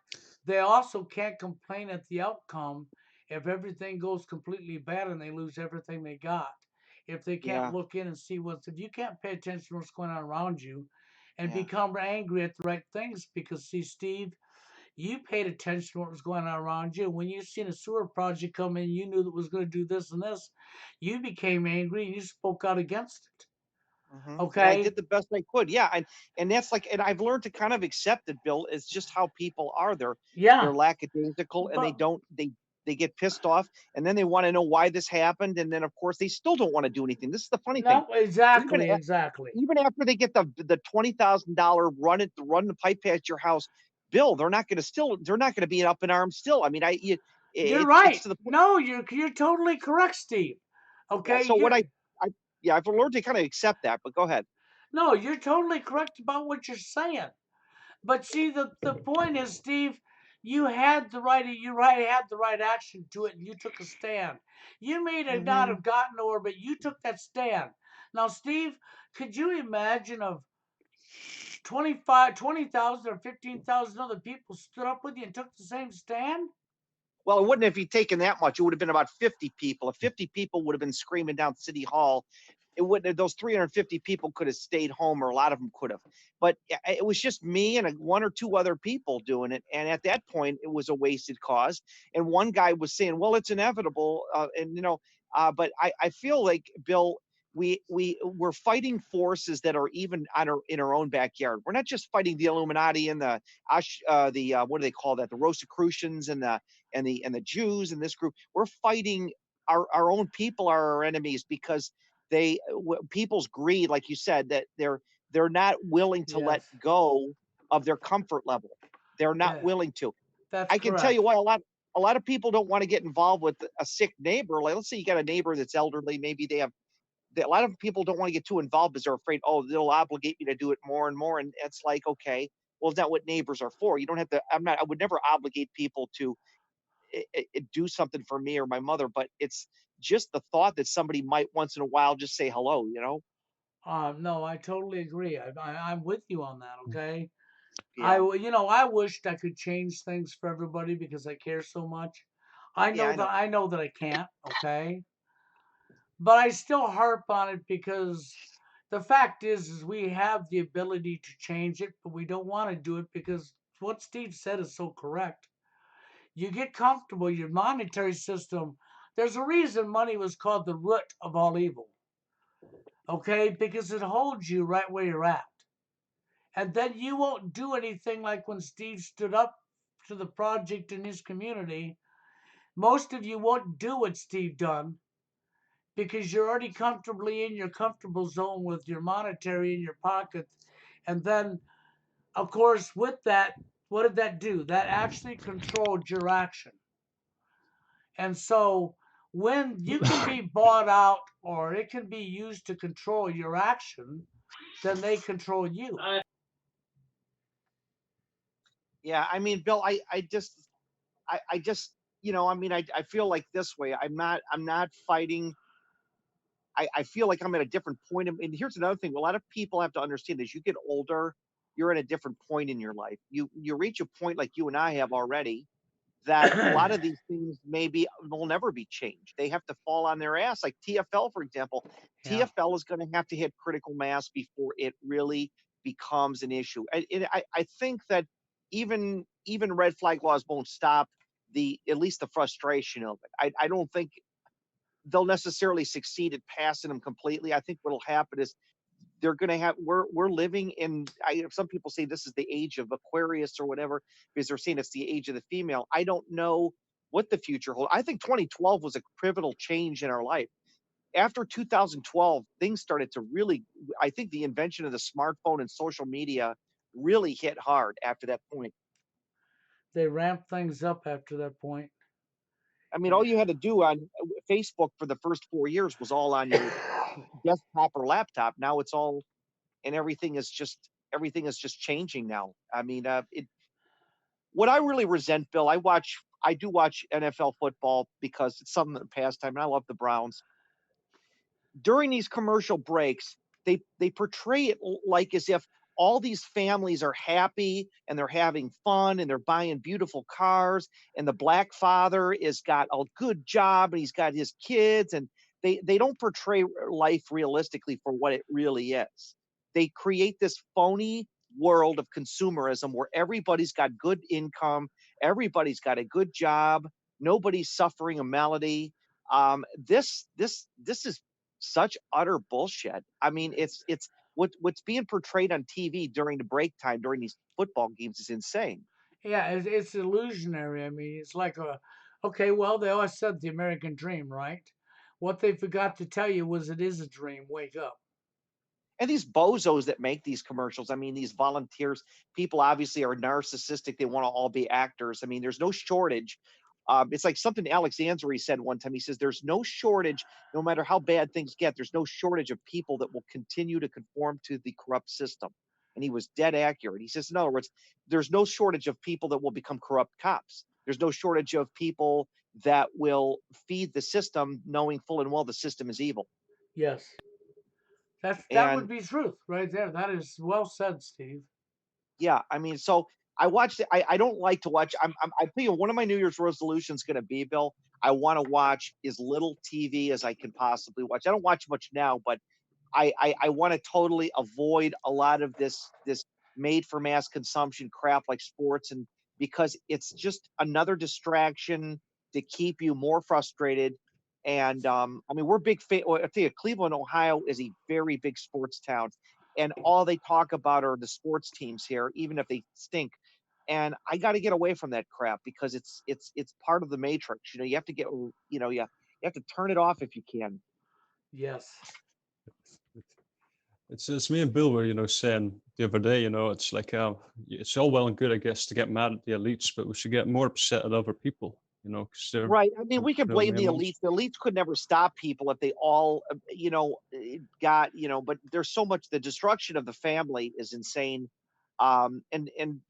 they also can't complain at the outcome if everything goes completely bad and they lose everything they got. If they can't Yeah, look in and see if you can't pay attention to what's going on around you and yeah. become angry at the right things, because see, Steve, you paid attention to what was going on around you. When you seen a sewer project come in, you knew that it was going to do this and this. You became angry and you spoke out against it. And I Okay? did the best I could. Yeah, and that's like, and I've learned to kind of accept it, Bill. It's just how people are. They're Yeah. lackadaisical, and But they get pissed off, and then they want to know why this happened, and then of course they still don't want to do anything. This is the funny thing. no, Even exactly, exactly. even after they get the $20,000 run the pipe past your house, Bill, they're not going to be up in arms still. I mean, You're it's right. to the point. No, you're totally correct, Steve. Yeah. Okay, So I yeah, I've learned to kind of accept that. But go ahead. you're totally correct about what you're saying. But see, the point is, Steve, you had the right action to it, and you took a stand. You may have not Hmm. have gotten nowhere, but you took that stand. Now, Steve, could you imagine of 20,000 or 15,000 other people stood up with you and took the same stand? Well, it wouldn't have taken that much. It would have been about 50 people. If 50 people would have been screaming down City Hall, it wouldn't have, those 350 people could have stayed home, or a lot of them could have. But it was just me and one or two other people doing it. And at that point, it was a wasted cause. And one guy was saying, well, it's inevitable. But I feel like, Bill, we're fighting forces that are even in our own backyard. We're not just fighting the Illuminati and what do they call that? The Rosicrucians and the Jews and this group. We're fighting our own people are our enemies because people's greed, like you said, that they're not willing to let Yes. go of their comfort level. They're not Yeah, willing to. that's I can tell you correct. why a lot of people don't want to get involved with a sick neighbor. Like, let's say you got a neighbor that's elderly, maybe a lot of people don't want to get too involved because they're afraid, oh, they'll obligate me to do it more and more. And it's like, okay, well, is that what neighbors are for? You don't have to. I would never obligate people to do something for me or my mother, but it's just the thought that somebody might once in a while just say hello. No, I totally agree. I'm with you on that. Okay. Yeah, I wished I could change things for everybody because I care so much. I yeah, know I know. that I know that I can't. Okay. But I still harp on it because the fact is we have the ability to change it, but we don't want to do it because what Steve said is so correct. You get comfortable, your monetary system, there's a reason money was called the root of all evil, okay? Because it holds you right where you're at. And then you won't do anything like when Steve stood up to the project in his community. Most of you won't do what Steve done because you're already comfortably in your comfortable zone with your monetary in your pocket. And then, of course, with that, what did that do? That actually controlled your action. And so when you can be bought out or it can be used to control your action, then they control you. Yeah. I mean, Bill, I just, I feel like this way. I'm not fighting. I feel like I'm at a different point. And here's another thing: a lot of people have to understand as you get older, you're at a different point in your life. You reach a point like you and I have already that a lot of these things maybe will never be changed. They have to fall on their ass. Like TFL, for example, Yeah. TFL is going to have to hit critical mass before it really becomes an issue. I think that even red flag laws won't stop the at least the frustration of it. I don't think they'll necessarily succeed at passing them completely. I think what'll happen is they're going to have we're living in some people say this is the age of Aquarius or whatever because they're saying it's the age of the female. I don't know what the future holds. I think 2012 was a pivotal change in our life. After 2012, things started to really, I think the invention of the smartphone and social media really hit hard after that point. They ramp things up after that point. I mean, all you had to do on Facebook for the first 4 years was all on your desktop or laptop. Now it's all and everything is just changing now. I mean, what I really resent, Bill, I do watch NFL football because it's something of pastime, and I love the Browns. During these commercial breaks, they portray it like as if all these families are happy and they're having fun and they're buying beautiful cars and the black father is got a good job and he's got his kids and they don't portray life realistically for what it really is. They create this phony world of consumerism where everybody's got good income, everybody's got a good job, nobody's suffering a malady. This is such utter bullshit. I mean, it's what's being portrayed on TV during the break time during these football games is insane. Yeah, it's illusionary. I mean, it's like okay, well, they always said the American dream, right? What they forgot to tell you was it is a dream. Wake up. And these bozos that make these commercials, I mean, these volunteers, people obviously are narcissistic. They want to all be actors. I mean, there's no shortage. It's like something Alexandri said one time. He says, there's no shortage, no matter how bad things get, there's no shortage of people that will continue to conform to the corrupt system. And he was dead accurate. He says, in other words, there's no shortage of people that will become corrupt cops. There's no shortage of people that will feed the system knowing full and well the system is evil. Yes. That would And be truth right there. That is well said, Steve. yeah, I mean, so I watched it. I don't like to watch. I think one of my New Year's resolutions going to be, Bill. I want to watch as little TV as I can possibly watch. I don't watch much now, but I want to totally avoid a lot of this made for mass consumption crap like sports and because it's just another distraction to keep you more frustrated And I mean, we're big well, I tell you, Cleveland, Ohio is a very big sports town, and all they talk about are the sports teams here, even if they stink. And I got to get away from that crap because it's part of the matrix. You know, you have to get, you have to turn it off if you can. Yes. It's me and Bill were, saying the other day, it's like it's all well and good, I guess, to get mad at the elites, but we should get more upset at other people, because Right. I mean, we could they're the blame the main ones. elites. The elites could never stop people if they all, got, but there's so much, the destruction of the family is insane. And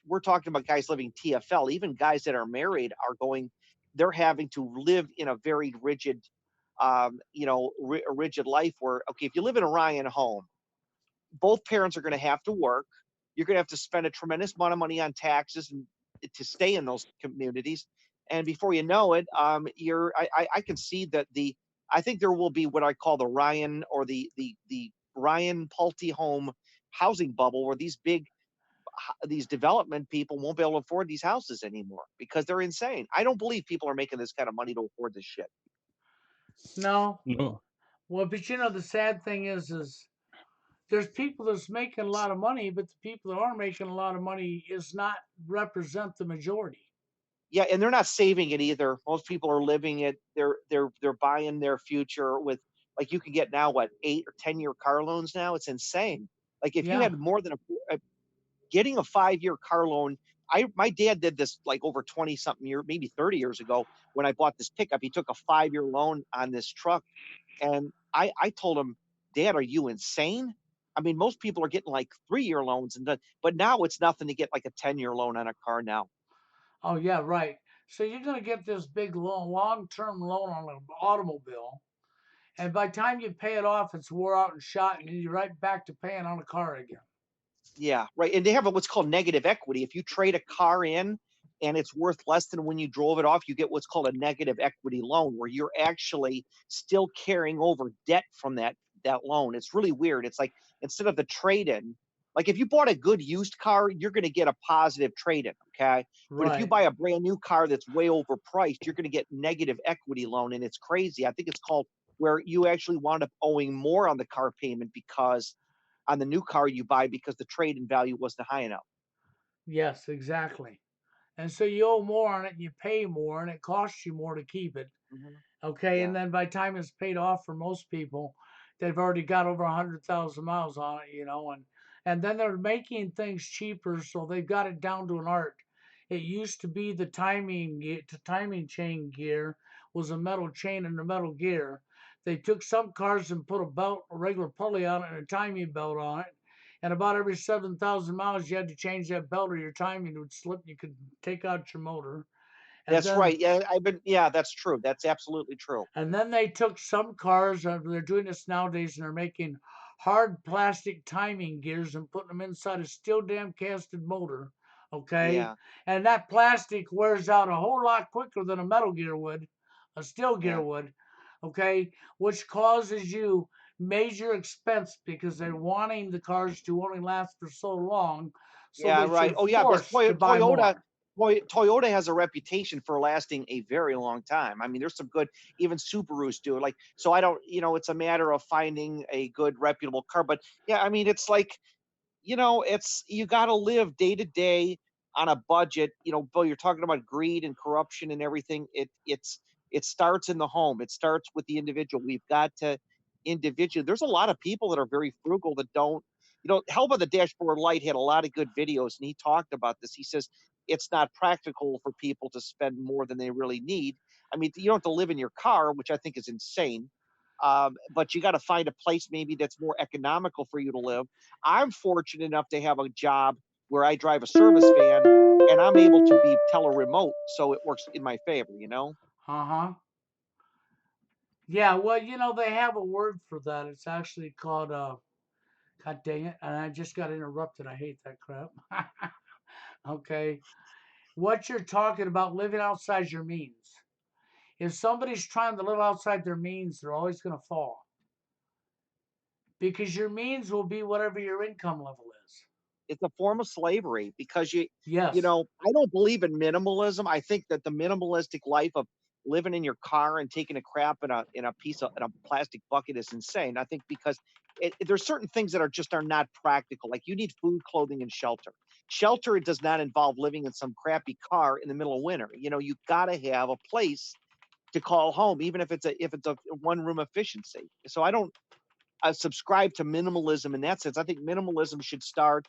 we're talking about guys living TFL, even guys that are married are going, they're having to live in a very rigid, a rigid life where, okay, if you live in a Ryan home, both parents are going to have to work. You're going to have to spend a tremendous amount of money on taxes and to stay in those communities. And before you know it, I can see that I think there will be what I call the Ryan or the Ryan Pulte home housing bubble, where these development people won't be able to afford these houses anymore because they're insane. I don't believe people are making this kind of money to afford this shit. No. No, Well, but the sad thing is there's people that's making a lot of money, but the people that are making a lot of money is not represent the majority. Yeah, and they're not saving it either. Most people are living it. They're buying their future with, like, you can get now what, 8 or 10 year car loans now. It's insane. Like if you Yeah. had more than getting a 5 year car loan. My dad did this like over 20 something years, maybe 30 years ago when I bought this pickup. He took a 5 year loan on this truck, and I told him, Dad, are you insane? I mean, most people are getting like 3 year loans, but now it's nothing to get like a 10 year loan on a car now. Oh yeah, right. So you're gonna get this big loan, long-term loan on an automobile, and by the time you pay it off, it's wore out and shot, and you're right back to paying on a car again. Yeah, right. And they have what's called negative equity. If you trade a car in and it's worth less than when you drove it off, you get what's called a negative equity loan, where you're actually still carrying over debt from that loan. It's really weird. It's like, instead of the trade in, like if you bought a good used car, you're going to get a positive trade in, okay? But if you Right. buy a brand new car that's way overpriced, you're going to get negative equity loan, and it's crazy. I think it's called, where you actually wound up owing more on the car payment because on the new car you buy, because the trade in value wasn't high enough. Yes, exactly. And so you owe more on it, and you pay more, and it costs you more to keep it. Mhm. Okay, and Yeah. then by the time it's paid off for most people, they've already got over 100,000 miles on it, and then they're making things cheaper, so they've got it down to an art. It used to be the timing chain gear was a metal chain and a metal gear. They took some cars and put a regular pulley on it, and a timing belt on it. And about every 7,000 miles, you had to change that belt, or your timing would slip. You could take out your motor. And That's then right. Yeah, yeah, that's true. That's absolutely true. And then they took some cars, they're doing this nowadays, and they're making hard plastic timing gears and putting them inside a steel dam casted motor. Okay. Yeah, And that plastic wears out a whole lot quicker than a metal gear would, a steel gear yeah. would. Okay. Which causes you major expense because they're wanting the cars to only last for so long. So Yeah, that right. you're Oh, yeah, because forced to buy Toyota, more. Toyota has a reputation for lasting a very long time. I mean, there's some good, even Subarus do it. Like, so I don't, it's a matter of finding a good, reputable car. But yeah, I mean, it's like, you got to live day to day on a budget. Bill, you're talking about greed and corruption and everything. It starts in the home. It starts with the individual. We've got to individual. There's a lot of people that are very frugal that don't. Help on the Dashboard Light had a lot of good videos, and he talked about this. He says it's not practical for people to spend more than they really need. I mean, you don't have to live in your car, which I think is insane. But you got to find a place maybe that's more economical for you to live. I'm fortunate enough to have a job where I drive a service van, and I'm able to be tele-remote, so it works in my favor. Uh huh. Yeah, well, they have a word for that. It's actually called God dang it. And I just got interrupted. I hate that crap. Okay. What you're talking about, living outside your means. If somebody's trying to live outside their means, they're always going to fall because your means will be whatever your income level is. It's a form of slavery because Yes. I don't believe in minimalism. I think that the minimalistic life of living in your car and taking a crap in a plastic bucket is insane. I think because there's certain things that are not practical. Like you need food, clothing, and shelter. Shelter does not involve living in some crappy car in the middle of winter. You know, you got to have a place to call home, even if it's a one room efficiency. So I don't subscribe to minimalism in that sense. I think minimalism should start.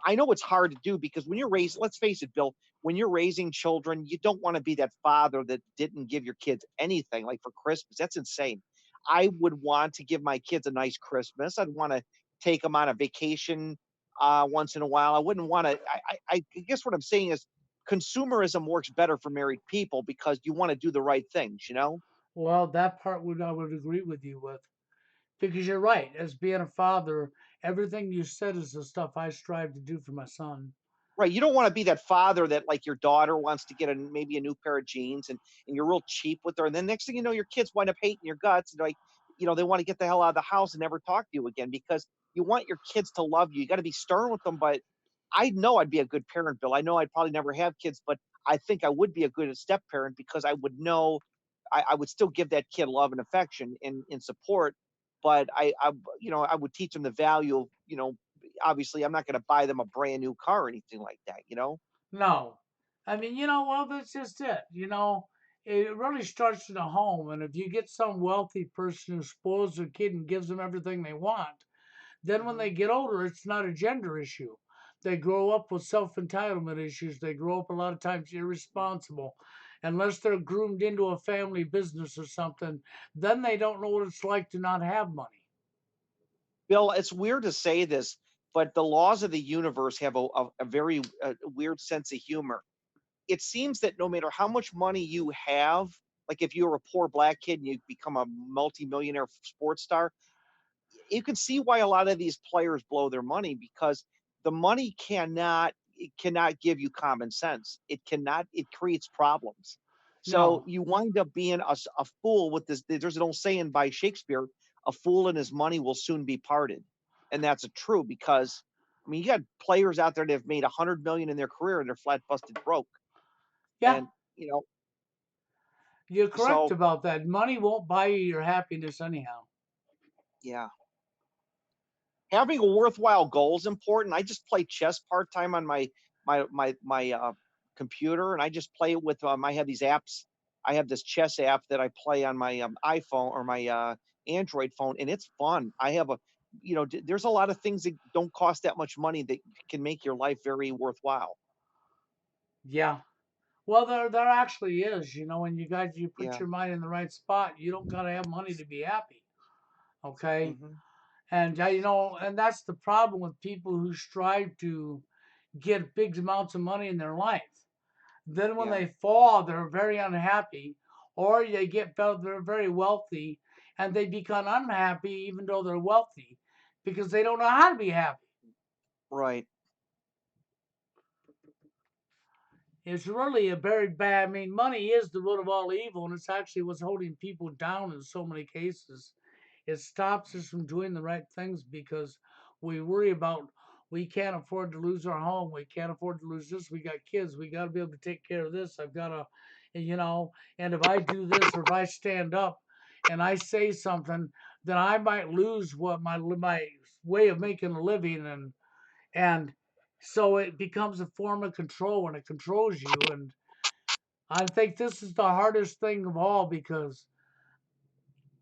I know it's hard to do because when you're raising, let's face it, Bill, when you're raising children, you don't want to be that father that didn't give your kids anything like for Christmas. That's insane. I would want to give my kids a nice Christmas. I'd want to take them on a vacation once in a while. I wouldn't want to. I guess what I'm saying is consumerism works better for married people because you want to do the right things, you know? Well, that part would I would agree with you with. Because you're right. As being a father, everything you said is the stuff I strive to do for my son. Right, you don't wanna be that father that, like, your daughter wants to get maybe a new pair of jeans, and you're real cheap with her, and then next thing you know, your kids wind up hating your guts, and, like, you know, they wanna get the hell out of the house and never talk to you again because you want your kids to love you. You gotta be stern with them, but I know I'd be a good parent, Bill. I know I'd probably never have kids, but I think I would be a good step parent because I would know I would still give that kid love and affection and support, but you know, I would teach them the value of, you know, obviously I'm not going to buy them a brand new car or anything like that, you know? No. I mean, well, that's just it. It really starts in the home. And if you get some wealthy person who spoils their kid and gives them everything they want, then when Hmm. they get older, it's not a gender issue. They grow up with self entitlement issues. They grow up a lot of times irresponsible. Unless they're groomed into a family business or something, then they don't know what it's like to not have money. Bill, it's weird to say this, but the laws of the universe have a very weird sense of humor. It seems that no matter how much money you have, like if you're a poor black kid and you become a multimillionaire sports star, you can see why a lot of these players blow their money because the money cannot give you common sense. It creates problems. So No, you wind up being a fool with this. There's an old saying by Shakespeare, a fool and his money will soon be parted. And that's a true because I mean you got players out there that have made 100 million in their career and they're flat busted broke. yeah, And you know, you're correct so about that. Money won't buy you your happiness anyhow. yeah. Having a worthwhile goal is important. I just play chess part time on my computer, and I just play it with. I have these apps. I have this chess app that I play on my iPhone or my Android phone, and it's fun. I have a, you know, there's a lot of things that don't cost that much money that can make your life very worthwhile. Yeah. Well, there actually is. When you put Yeah. your mind in the right spot, you don't gotta have money to be happy. Okay. Hmm. And and that's the problem with people who strive to get big amounts of money in their life. Then when Yeah. they fall, they're very unhappy, or they get felt they're very wealthy and they become unhappy even though they're wealthy because they don't know how to be happy. Right. It's really a very bad. I mean, money is the root of all evil, and it's actually what's holding people down in so many cases. It stops us from doing the right things because we worry about we can't afford to lose our home. We can't afford to lose this. We got kids. We got to be able to take care of this. I've got to, and if I do this or if I stand up and I say something, then I might lose what my way of making a living and so it becomes a form of control and it controls you. And I think this is the hardest thing of all because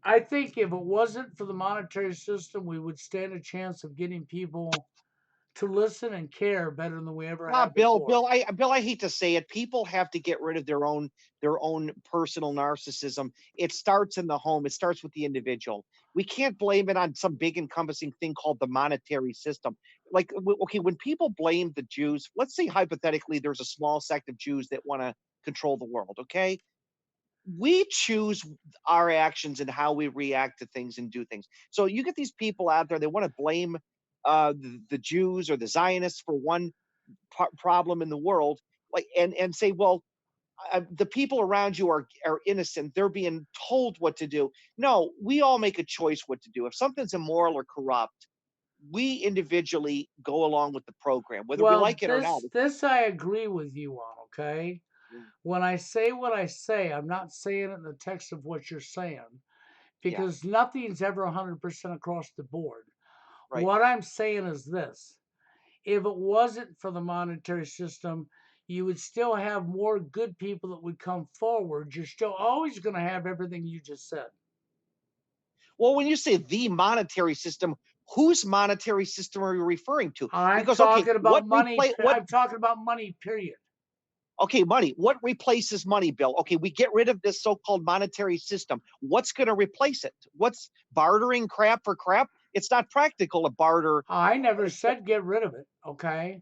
I think if it wasn't for the monetary system, we would stand a chance of getting people to listen and care better than we ever Ah, have before. Bill, I hate to say it. People have to get rid of their own personal narcissism. It starts in the home. It starts with the individual. We can't blame it on some big encompassing thing called the monetary system. Like, okay, when people blame the Jews, let's say hypothetically there's a small sect of Jews that want to control the world. Okay, we choose our actions and how we react to things and do things. So you get these people out there, they want to blame the Jews or the Zionists for one problem in the world, like and say, well, the people around you are innocent. They're being told what to do. No, we all make a choice what to do. If something's immoral or corrupt, we individually go along with the program, whether we Well, like it or not. this I agree with you on, okay? When I say what I say, I'm not saying it in the text of what you're saying Yeah, because nothing's ever 100% across the board. right. What I'm saying is this: if it wasn't for the monetary system, you would still have more good people that would come forward. You're still always going to have everything you just said. Well, when you say the monetary system, whose monetary system are you referring to? I'm Because okay, talking what about money. replace what I'm talking about money, period. okay, money. What replaces money, Bill? Okay, we get rid of this so-called monetary system. What's going to replace it? What's bartering crap for crap? It's not practical to barter. I never said get rid of it, okay?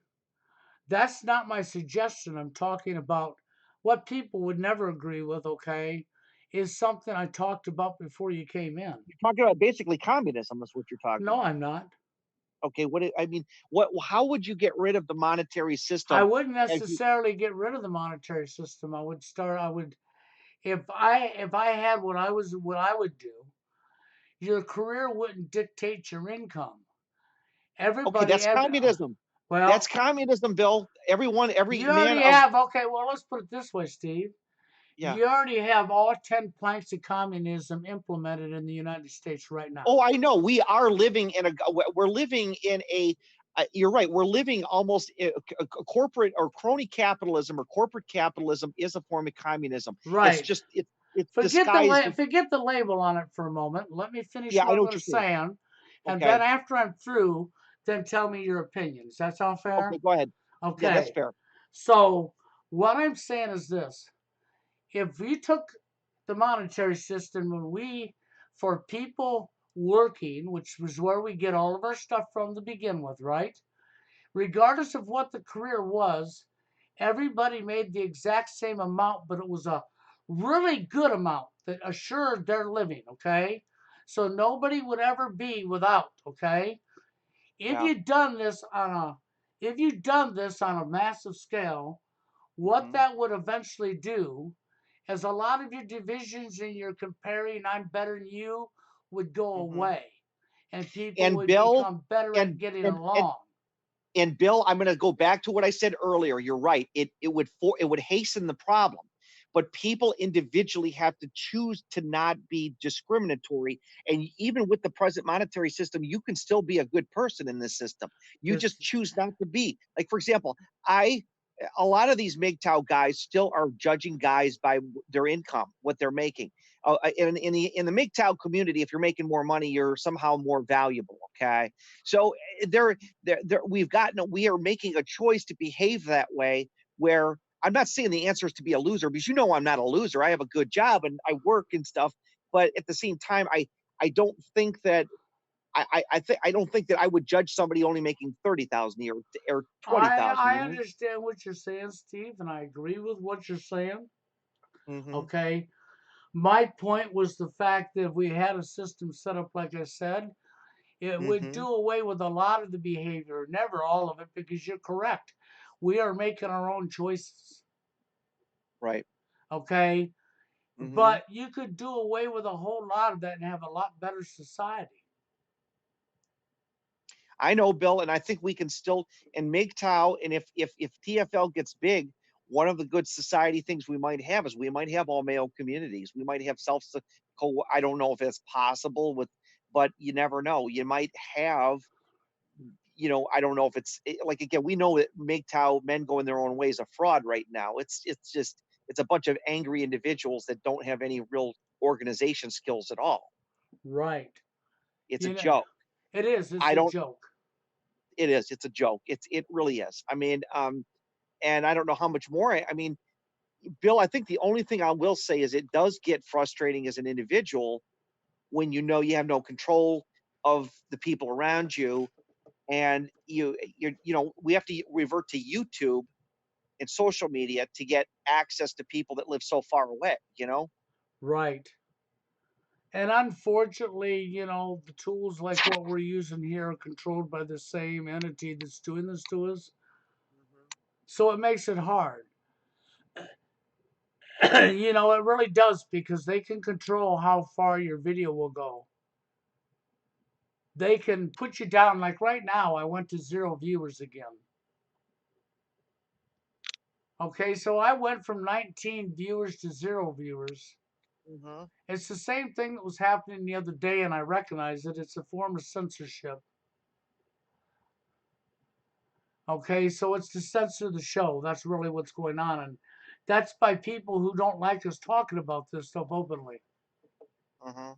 That's not my suggestion. I'm talking about what people would never agree with, okay? Is something I talked about before you came in. You're talking about basically communism. Is what you're talking No, about. I'm not. Okay, I mean, what? How would you get rid of the monetary I system? wouldn't As you, necessarily get rid of the monetary system. I would if I had what I would do, your career wouldn't dictate your income. okay, Everybody that's every communism. That's well, communism, Bill. Everyone, every you man already of have okay, well let's put it this way, Steve. yeah. You already have all 10 planks of communism implemented in the United States right now. Oh, I know. We are living in a. We're living in a. You're right. We're living almost a corporate or crony capitalism or corporate capitalism is a form of communism. It's Right. just it's disguised. Forget the label on it for a moment. Let me finish Yeah, I what I'm know going what to you're saying. say, and then Okay. after I'm through, then tell me your opinions. That sound fair? Okay. Go ahead. Yeah, that's Okay. fair. So what I'm saying is this: if we took the monetary system and for people working, which was where we get all of our stuff from to begin with, right? Regardless of what the career was, everybody made the exact same amount, but it was a really good amount that assured their living, okay? So nobody would ever be without, okay? If Yeah. you'd done this on a if you'd done this on a massive scale, what Mhm. that would eventually do is a lot of your divisions and your comparing I'm better than you would go Mhm. away and people And would Bill, become better at and getting and and along. and Bill, I'm going to go back to what I said earlier. You're right. It would hasten the problem, but people individually have to choose to not be discriminatory. And even with the present monetary system, you can still be a good person in this system. You This just choose not to be. Like for example, I a lot of these MGTOW guys still are judging guys by their income, what they're making. In the MGTOW community, if you're making more money, you're somehow more valuable. Okay, so we are making a choice to behave that way. Where I'm not saying the answer is to be a loser because I'm not a loser. I have a good job and I work and stuff. But at the same time, I don't think that I don't think that I would judge somebody only making 30,000 a year or 20,000. I understand what you're saying, Steve, and I agree with what you're saying. Hmm. Okay. My point was the fact that if we had a system set up like I said, it would Hmm. do away with a lot of the behavior, never all of it, because you're correct. We are making our own choices. Right. Okay. Hmm. But you could do away with a whole lot of that and have a lot better society. I know, Bill, and I think we can still and MGTOW, and if TFL gets big, one of the good society things we might have is we might have all male communities. We might have I don't know if it's possible with, but you never know. You might have, I don't know if like again, we know that MGTOW men going their own ways a fraud right now. It's just it's a bunch of angry individuals that don't have any real organization skills at all. Right. It's a You know, joke. it is. It's I a don't. joke. It is. It's a joke. It really is. I mean, and I don't know how much more. I mean, Bill, I think the only thing I will say is it does get frustrating as an individual when you have no control of the people around you, and we have to revert to YouTube and social media to get access to people that live so far away. Right. And unfortunately, the tools like what we're using here are controlled by the same entity that's doing this to us. So it makes it hard. It really does because they can control how far your video will go. They can put you down. Like right now, I went to 0 viewers again. Okay, so I went from 19 viewers to 0 viewers. Hmm. It's the same thing that was happening the other day, and I recognize it. It's a form of censorship. Okay, so it's to censor the show. That's really what's going on. And that's by people who don't like us talking about this stuff openly. Hmm.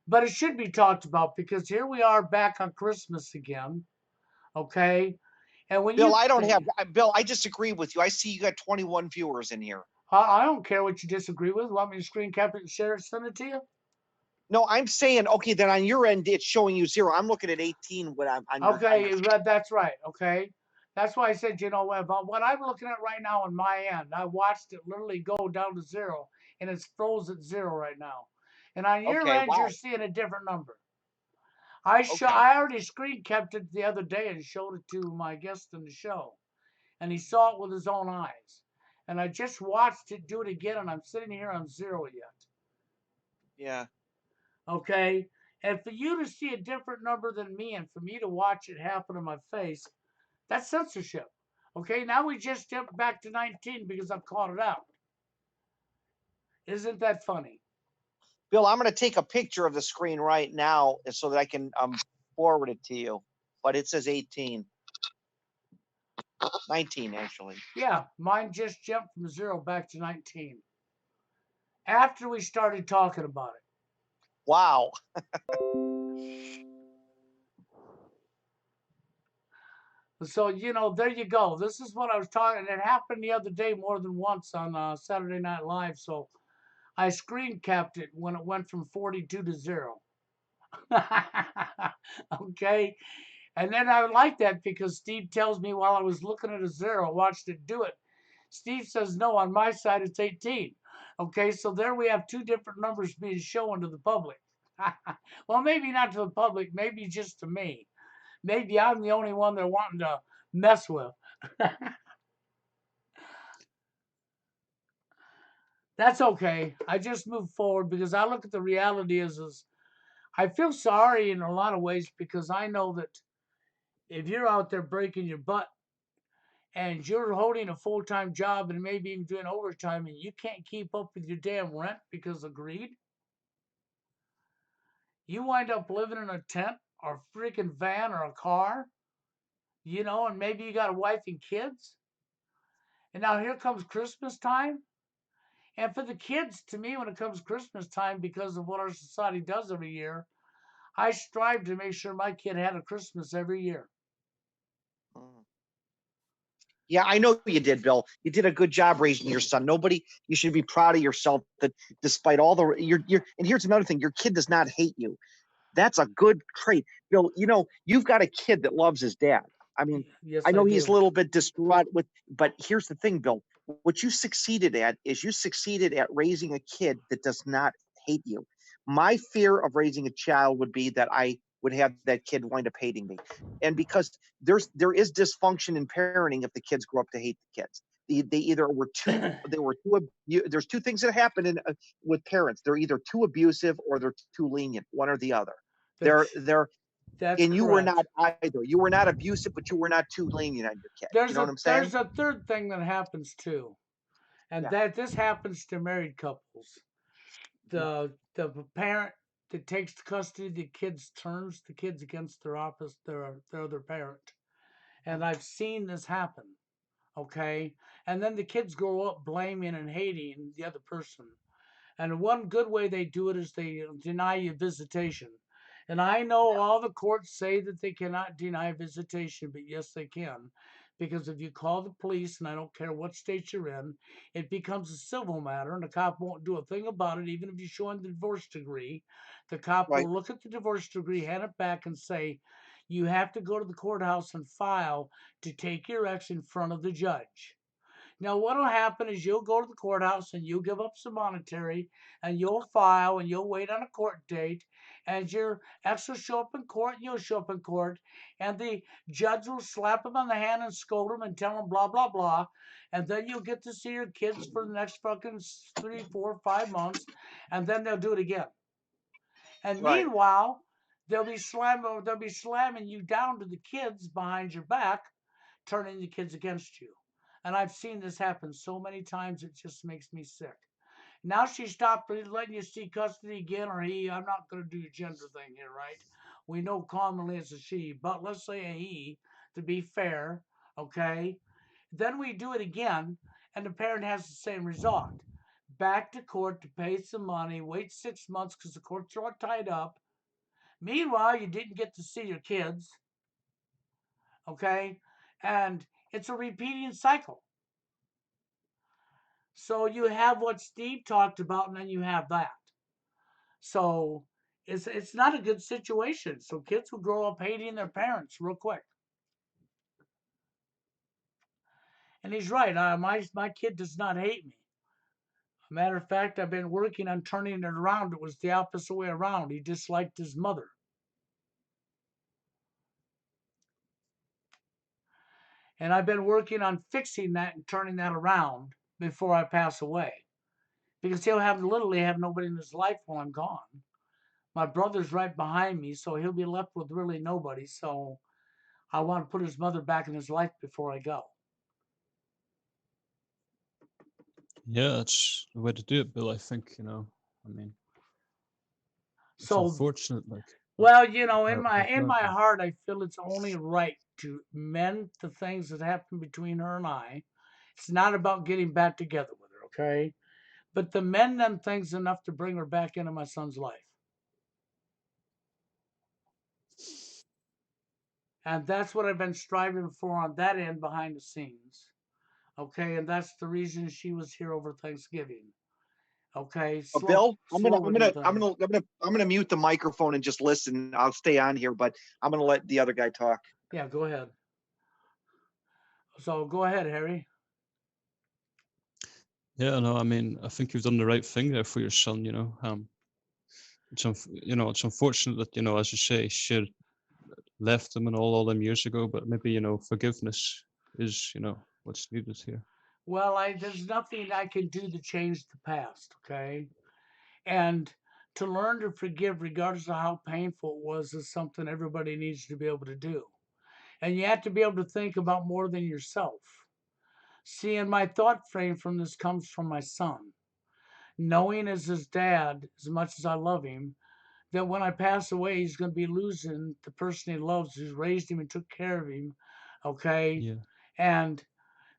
But it should be talked about because here we are back on Christmas again. Okay. And when Bill, you I don't think, have Bill. I disagree with you. I see you got 21 viewers in here. I don't care what you disagree with. Want me to screen cap it and share it, send it to you? No, I'm saying okay. Then on your end, it's showing you 0. I'm looking at 18 when I'm on your. Okay, that's right. Okay. That's why I said, you know what, about what I'm looking at right now on my end, I watched it literally go down to 0 and it's froze at 0 right now. And on your Okay. end, you're Wow. seeing a different number. Okay. I already screen kept it the other day and showed it to my guest in the show. And he saw it with his own eyes. And I just watched it do it again and I'm sitting here on 0 yet. Yeah. Okay. And for you to see a different number than me and for me to watch it happen in my face, that's censorship. Okay, now we just jumped back to 19 because I've called it out. Isn't that funny? Bill, I'm going to take a picture of the screen right now so that I can forward it to you. But it says 18, 19 actually. Yeah, mine just jumped from 0 back to 19 after we started talking about it. Wow. So, there you go. This is what I was talking. It happened the other day more than once on Saturday Night Live. So I screen capped it when it went from 42 to 0. Okay. And then I like that because Steve tells me while I was looking at a 0, watched it do it. Steve says, no, on my side, it's 18. Okay, so there we have two different numbers being shown to the public. Well, maybe not to the public, maybe just to me. Maybe I'm the only one they're wanting to mess with. That's okay. I just move forward because I look at the reality is I feel sorry in a lot of ways because I know that if you're out there breaking your butt and you're holding a full-time job and maybe even doing overtime and you can't keep up with your damn rent because of greed, you wind up living in a tent or a freaking van or a car, and maybe you got a wife and kids. And now here comes Christmas time. And for the kids, to me, when it comes Christmas time, because of what our society does every year, I strive to make sure my kid had a Christmas every year. Mm. Yeah, I know you did, Bill. You did a good job raising your son. You should be proud of yourself that despite all the and here's another thing, your kid does not hate you. That's a good trait. Bill, you've got a kid that loves his dad. I mean, Yes, I I know he's a do. little bit distraught but here's the thing, Bill. What you succeeded at is you succeeded at raising a kid that does not hate you. My fear of raising a child would be that I would have that kid wind up hating me. And because there is dysfunction in parenting if the kids grow up to hate the kids. They either were too they were too there's two things that happen with parents. They're either too abusive or they're too lenient, one or the other. That's They're that's and you were not correct. either. You were not abusive, but you were not too lenient on your kid. You know what I'm saying? There's a third thing that happens too, and Yeah. that this happens to married couples. Yeah. The parent that takes custody of the kids turns the kids against their other parent. And I've seen this happen. Okay. And then the kids grow up blaming and hating the other person. And one good way they do it is they deny you visitation. And I know all the courts say that they cannot deny visitation, but yes, they can. Because if you call the police, and I don't care what state you're in, it becomes a civil matter, and the cop won't do a thing about it, even if you show him the divorce degree. The cop Right. will look at the divorce degree, hand it back, and say, you have to go to the courthouse and file to take your ex in front of the judge. Now, what will happen is you'll go to the courthouse and you'll give up some monetary and you'll file and you'll wait on a court date and your ex will show up in court and you'll show up in court and the judge will slap him on the hand and scold him and tell him blah, blah, blah. And then you'll get to see your kids for the next fucking 3, 4, 5 months and then they'll do it again. And Right. meanwhile, they'll be slamming you down to the kids behind your back, turning the kids against you. And I've seen this happen so many times, it just makes me sick. Now she stopped letting you see custody again, or he. I'm not going to do a gender thing here, right? We know commonly it's a she, but let's say a he to be fair, okay? Then we do it again, and the parent has the same result. Back to court to pay some money, wait 6 months because the courts are all tied up. Meanwhile, you didn't get to see your kids, okay? And it's a repeating cycle. So you have what Steve talked about, and then you have that. So it's not a good situation. So kids will grow up hating their parents real quick. And he's right. My kid does not hate me. Matter of fact, I've been working on turning it around. It was the opposite way around. He disliked his mother. And I've been working on fixing that and turning that around before I pass away. Because he'll have literally have nobody in his life while I'm gone. My brother's right behind me, so he'll be left with really nobody. So I want to put his mother back in his life before I go. Yeah, that's the way to do it, Bill. I think, I mean, it's So, unfortunate, like, but well, you know, in how, my how can in I my be? heart, I feel it's only right to mend the things that happened between her and I. It's not about getting back together with her, okay? But to mend them things enough to bring her back into my son's life. And that's what I've been striving for on that end behind the scenes. Okay, and that's the reason she was here over Thanksgiving. Okay, Bill, slow to do things. I'm gonna mute the microphone and just listen. I'll stay on here, but I'm gonna let the other guy talk. Yeah, go ahead. So go ahead, Harry. Yeah, no, I mean, I think you've done the right thing there for your son. It's unfortunate that as you say, she left him and all them years ago, but maybe forgiveness is what's needed here. Well, there's nothing I can do to change the past, okay? And to learn to forgive, regardless of how painful it was, is something everybody needs to be able to do. And you have to be able to think about more than yourself. See, and my thought frame from this comes from my son. Knowing as his dad, as much as I love him, that when I pass away, he's going to be losing the person he loves who's raised him and took care of him. Okay. Yeah, And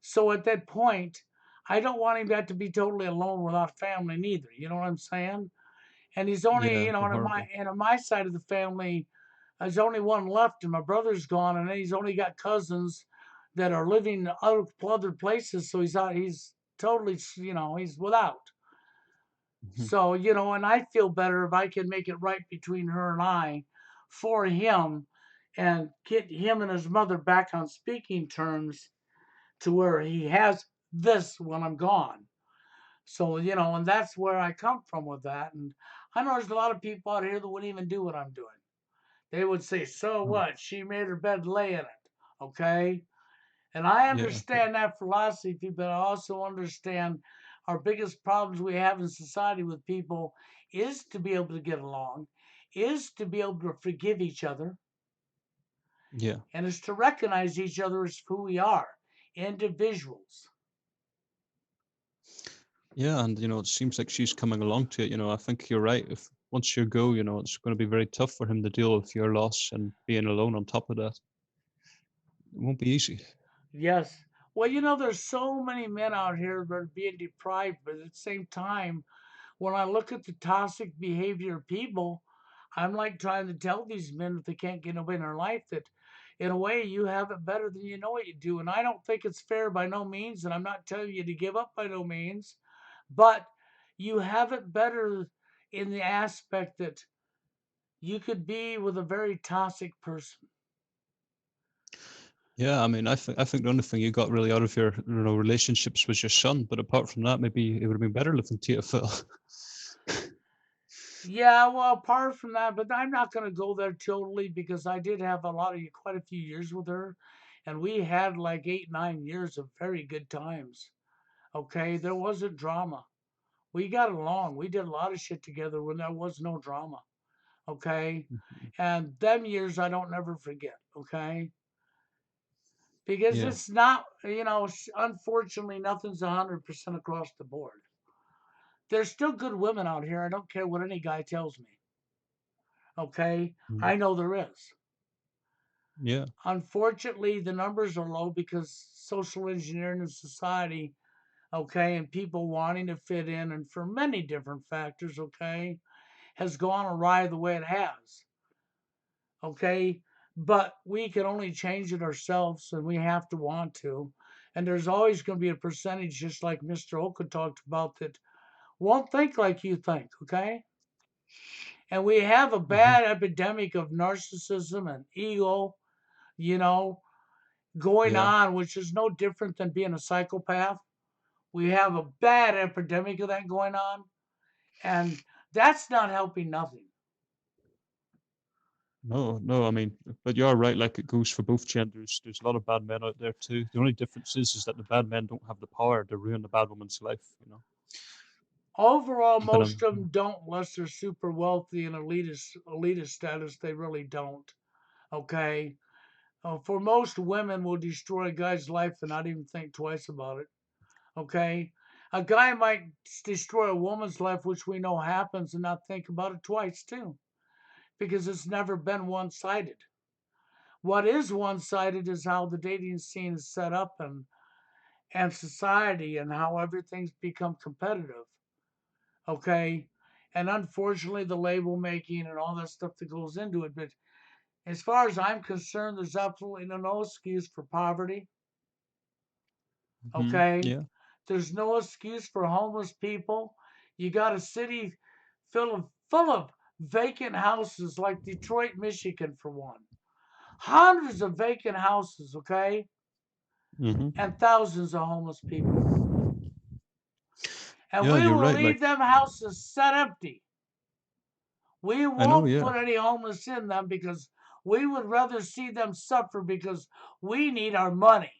so at that point, I don't want him to have to be totally alone without family neither. You know what I'm saying? And he's only, yeah, it'd be horrible. and on my side of the family, there's only one left, and my brother's gone, and then he's only got cousins that are living other places. So he's totally, he's without. Mhm. So, and I feel better if I can make it right between her and I for him and get him and his mother back on speaking terms to where he has this when I'm gone. So, and that's where I come from with that. And I know there's a lot of people out here that wouldn't even do what I'm doing. They would say, so Oh, what? She made her bed, lay in it. Okay. And I yeah, understand that philosophy, but I also understand our biggest problems we have in society with people is to be able to get along, is to be able to forgive each other, yeah, and is to recognize each other as who we are, individuals. yeah, and it seems like she's coming along to it. I think you're right. If once you go, it's going to be very tough for him to deal with your loss and being alone on top of that. It won't be easy. Yes. Well, there's so many men out here that are being deprived, but at the same time, when I look at the toxic behavior of people, I'm like trying to tell these men if they can't get nobody in their life that in a way you have it better than you know what you do. And I don't think it's fair by no means, and I'm not telling you to give up by no means, but you have it better in the aspect that you could be with a very toxic person. Yeah, I mean, I think the only thing you got really out of your relationships was your son, but apart from that, maybe it would have been better living Tita Phil. Yeah, well, apart from that, but I'm not going to go there totally because I did have quite a few years with her, and we had like 8, 9 years of very good times. Okay, there wasn't drama. We got along. We did a lot of shit together when there was no drama. Okay, Mhm. and them years I don't never forget. Okay, because Yeah. it's not, unfortunately, nothing's 100% across the board. There's still good women out here. I don't care what any guy tells me. Okay, Mm. I know there is. Yeah. Unfortunately, the numbers are low because social engineering in society, okay, and people wanting to fit in, and for many different factors, okay, has gone awry the way it has. Okay, but we can only change it ourselves, and we have to want to. And there's always going to be a percentage, just like Mr. Oka talked about, that won't think like you think. Okay, and we have a Hmm. bad epidemic of narcissism and ego, you know, going Yeah. on, which is no different than being a psychopath. We have a bad epidemic of that going on, and that's not helping nothing. No, no, I mean, but you're right, like it goes for both genders. There's a lot of bad men out there too. The only difference is that the bad men don't have the power to ruin the bad woman's life, you know. Overall, But most of them don't, unless they're super wealthy and elitist status. They really don't. Okay, for most women, will destroy a guy's life and not even think twice about it. Okay, a guy might destroy a woman's life, which we know happens, and not think about it twice too, because it's never been one-sided. What is one-sided is how the dating scene is set up, and society, and how everything's become competitive. Okay, and unfortunately, the label making and all that stuff that goes into it. But as far as I'm concerned, there's absolutely no excuse for poverty. Okay, yeah. there's no excuse for homeless people. You got a city full of vacant houses like Detroit, Michigan, for one. Hundreds of vacant houses, okay? Hmm. And thousands of homeless people. And Yeah, we you're will right. Like leave them houses set empty. We I know, won't yeah. put any homeless in them because we would rather see them suffer because we need our money.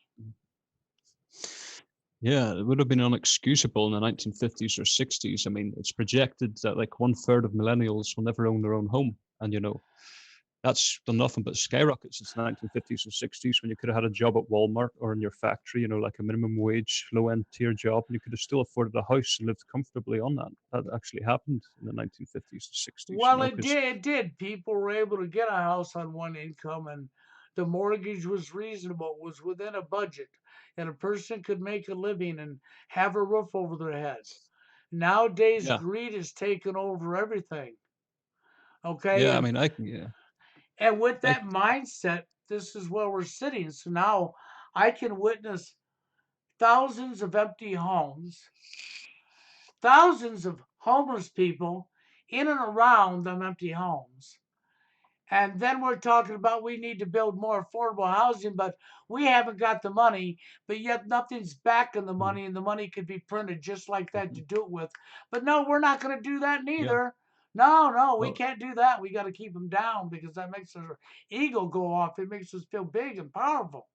Yeah, it would have been unexcusable in the 1950s or 60s. I mean, it's projected that like one third of millennials will never own their own home. And, you know, that's done nothing but skyrocket since the 1950s and 60s when you could have had a job at Walmart or in your factory, you know, like a minimum wage, low end tier job, and you could have still afforded a house and lived comfortably on that. That actually happened in the 1950s and 60s, you Well, know, it because, did. It did. People were able to get a house on one income, and the mortgage was reasonable, was within a budget, and a person could make a living and have a roof over their head. Nowadays, yeah, greed has taken over everything. Okay, yeah, I and mean, yeah, and with I, that mindset, this is where we're sitting. So now I can witness thousands of empty homes, thousands of homeless people in and around them empty homes. And then we're talking about we need to build more affordable housing, but we haven't got the money, but yet nothing's backing the mm, money, and the money could be printed just like that mhm, to do it with. But no, we're not going to do that yeah, neither. No, no, we well, can't do that. We got to keep them down because that makes our ego go off. It makes us feel big and powerful.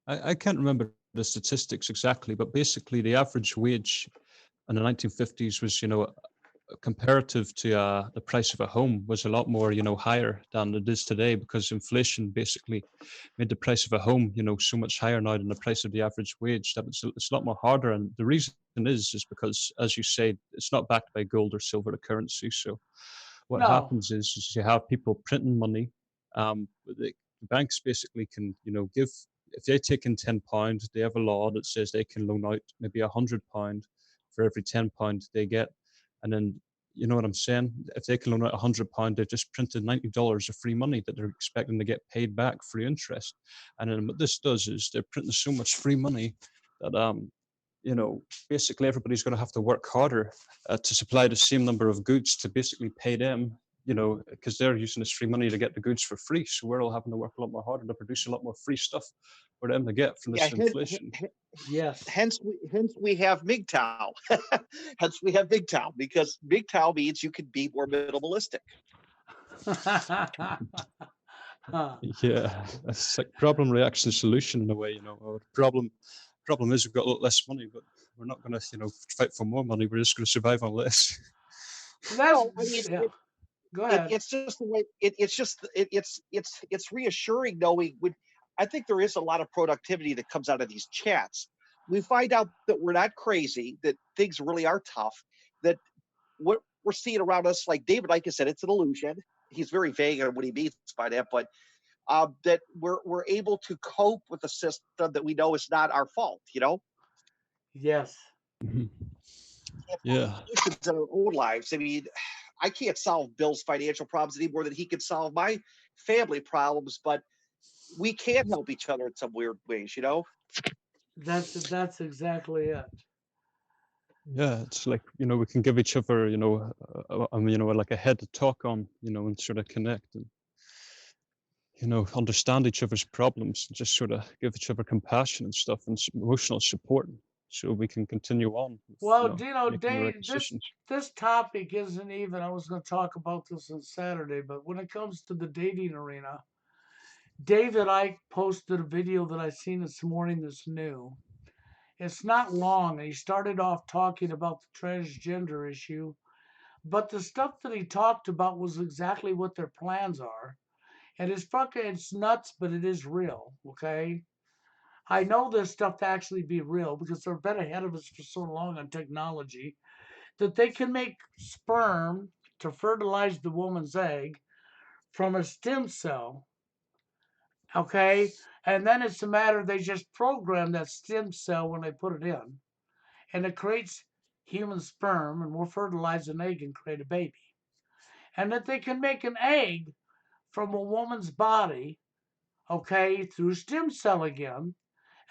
I can't remember the statistics exactly, but basically the average wage in the 1950s was, you know, comparative to the price of a home was a lot more, you know, higher than it is today because inflation basically made the price of a home, you know, so much higher now than the price of the average wage that it's a lot more harder. And the reason is because, as you say, it's not backed by gold or silver, the currency. So what No, happens is you have people printing money. The banks basically can, you know, give if they take in £10, they have a law that says they can loan out maybe £100 for every £10 they get, and then you know what I'm saying? If they can loan out £100, they've just printed $90 of free money that they're expecting to get paid back free interest. And then what this does is they're printing so much free money that you know, basically everybody's going to have to work harder to supply the same number of goods to basically pay them, you know, because they're using this free money to get the goods for free. So we're all having to work a lot more harder to produce a lot more free stuff for them to get from Yeah, this inflation. yes. hence we have MGTOW. Hence we have MGTOW because MGTOW means you can be more minimalistic. Yeah, it's like problem reaction solution in a way, you know. Or problem is we've got a lot less money, but we're not going to, you know, fight for more money. We're just going to survive on less. That's, No, I mean yeah. Go it, ahead. it's just the way it's just it's reassuring knowing when I think there is a lot of productivity that comes out of these chats. We find out that we're not crazy, that things really are tough, that what we're seeing around us, like David Icke said, it's an illusion. He's very vague on what he means by that, but that we're able to cope with a system that we know is not our fault. You know, Yes. Mhm. can't find Yeah. solutions in our own lives. I mean, I can't solve Bill's financial problems any more than he can solve my family problems, but we can help each other in some weird ways. You know. That's exactly it. Yeah, it's like, we can give each other, like a head to talk on, and sort of connect and, understand each other's problems and just sort of give each other compassion and stuff and emotional support so we can continue on with, Well, you know, making the right Dave, this decisions. this topic isn't even. I was going to talk about this on Saturday, but when it comes to the dating arena, David Icke posted a video that I seen this morning that's new. It's not long, and he started off talking about the transgender issue, but the stuff that he talked about was exactly what their plans are. And it's nuts, but it is real, okay? I know this stuff to actually be real because they've been ahead of us for so long on technology that they can make sperm to fertilize the woman's egg from a stem cell, okay? And then it's a matter they just program that stem cell when they put it in, and it creates human sperm and will fertilize an egg and create a baby. And that they can make an egg from a woman's body, okay, through stem cell again,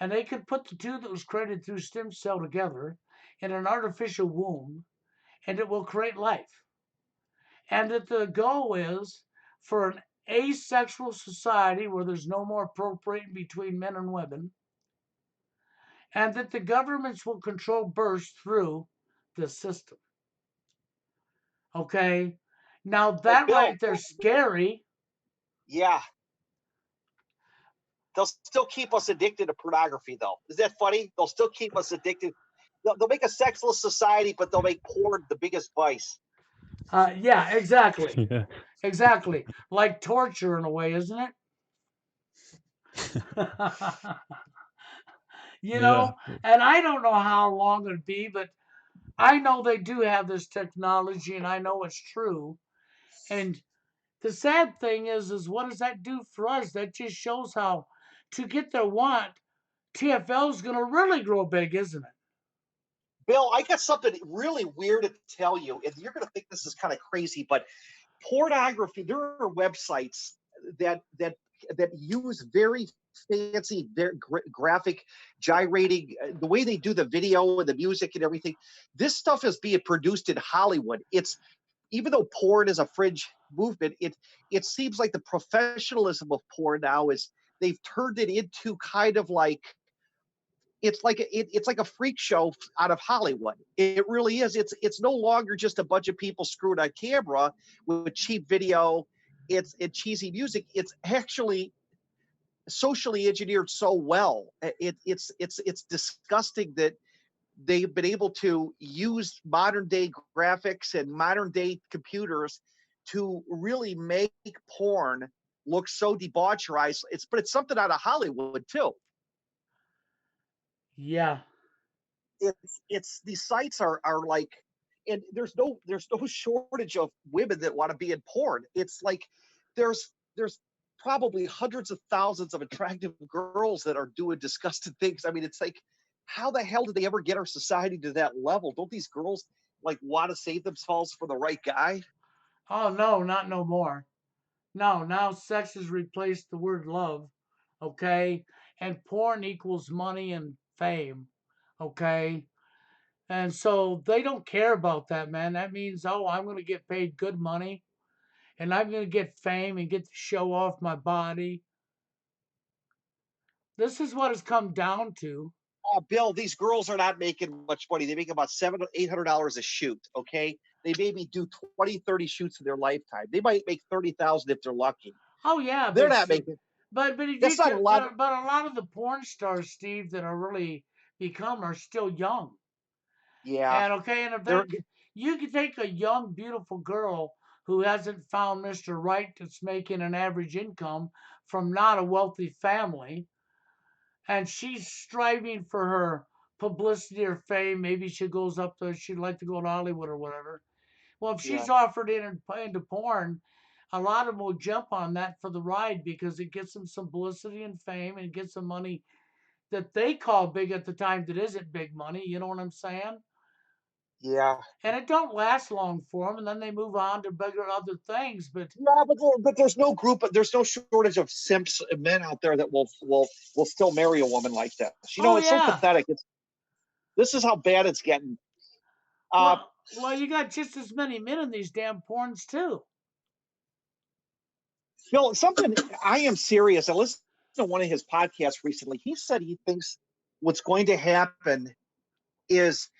and they could put the two that was created through stem cell together in an artificial womb, and it will create life. And that the goal is for an asexual society where there's no more procreating between men and women, and that the governments will control births through the system. Okay? Now But that Bill, right there's scary. yeah, they'll still keep us addicted to pornography, though. Is that funny? They'll still keep us addicted. They'll make a sexless society, but they'll make porn the biggest vice. Yeah, exactly. Yeah. Exactly. Like torture in a way, isn't it? You Yeah. know, and I don't know how long it'll be, but I know they do have this technology and I know it's true. And the sad thing is what does that do for us? That just shows how to get their want, TFL is going to really grow big, isn't it? Bill, I got something really weird to tell you, and you're going to think this is kind of crazy, but pornography. There are websites that use very fancy, very graphic, gyrating. The way they do the video and the music and everything. This stuff is being produced in Hollywood. It's even though porn is a fringe movement, it seems like the professionalism of porn now is they've turned it into kind of like it's like a freak show out of Hollywood. It really is. It's no longer just a bunch of people screwed on camera with cheap video. It's cheesy music. It's actually socially engineered so well. It's disgusting that they've been able to use modern day graphics and modern day computers to really make porn look so debaucherized. It's something out of Hollywood too. Yeah. It's these sites are like, and there's no shortage of women that want to be in porn. It's like there's probably hundreds of thousands of attractive girls that are doing disgusting things. I mean, it's like, how the hell did they ever get our society to that level? Don't these girls like want to save themselves for the right guy? Oh, no, not no more. No, now sex has replaced the word love, okay? And porn equals money and fame, okay? And so they don't care about that, man. That means, oh, I'm going to get paid good money and I'm going to get fame and get to show off my body. This is what it's come down to. Bill, these girls are not making much money. They make about $700-800 a shoot. Okay, they maybe do 20, 30 shoots in their lifetime. They might make 30,000 if they're lucky. Oh yeah, They're not making. but if That's you not a lot. but a lot of the porn stars, Steve, that are really become are still young. Yeah, And okay, and if they're that you could take a young, beautiful girl who hasn't found Mr. Right that's making an average income from not a wealthy family, and she's striving for her publicity or fame. Maybe she goes up to, she'd like to go to Hollywood or whatever. Well, if Yeah. she's offered into porn, a lot of them will jump on that for the ride because it gets them some publicity and fame and gets them money that they call big at the time that isn't big money. You know what I'm saying? Yeah. And it don't last long for them, and then they move on to bigger other things. But Yeah, but there's no group, there's no shortage of simps men out there that will still marry a woman like that. You know, oh it's so yeah, pathetic. This is how bad it's getting. Uh, well, you got just as many men in these damn porns too. Phil, something I am serious. I listened to one of his podcasts recently. He said he thinks what's going to happen is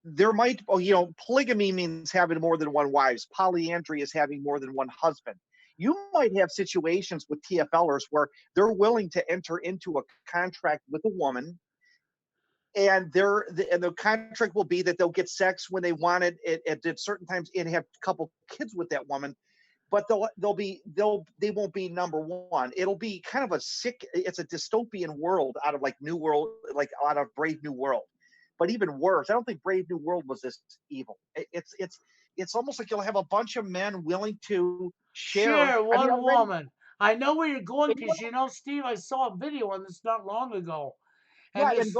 there might, polygamy means having more than one wives. Polyandry is having more than one husband. You might have situations with TFLers where they're willing to enter into a contract with a woman, and the contract will be that they'll get sex when they want it at certain times and have a couple kids with that woman, but they won't be number one. It'll be kind of it's a dystopian world out of like New World, like out of Brave New World. But even worse, I don't think Brave New World was this evil. It's almost like you'll have a bunch of men willing to share. Share I mean, one already, woman. I know where you're going because Steve, I saw a video on this not long ago, yeah, and and this.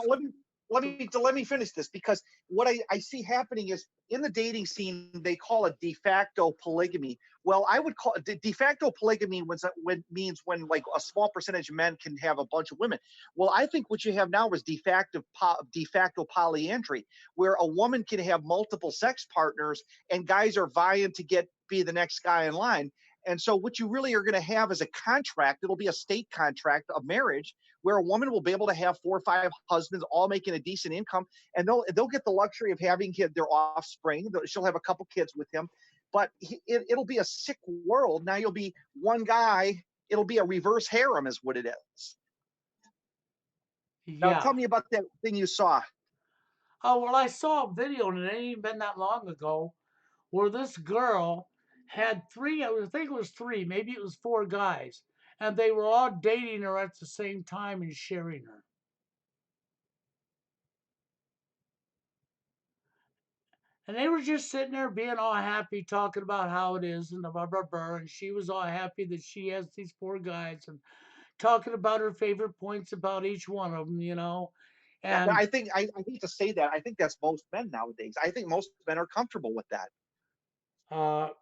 let me finish this, because what I see happening is in the dating scene they call it de facto polygamy. Well, I would call it de facto polygamy means when like a small percentage of men can have a bunch of women. Well, I think what you have now is de facto polyandry, where a woman can have multiple sex partners and guys are vying to be the next guy in line. And so what you really are going to have is a contract. It'll be a state contract of marriage where a woman will be able to have 4 or 5 husbands, all making a decent income, and they'll get the luxury of having their offspring. She'll have a couple kids with him, but it'll be a sick world. Now you'll be one guy. It'll be a reverse harem, is what it is. Now Yeah. tell me about that thing you saw. Oh well, I saw a video, and it ain't even been that long ago, where this girl had three. I think it was three, maybe it was four guys, and they were all dating her at the same time and sharing her. And they were just sitting there being all happy, talking about how it is and blah, blah, blah. And she was all happy that she has these four guys and talking about her favorite points about each one of them. Yeah, but And, I think I hate to say that. I think that's most men nowadays. I think most men are comfortable with that.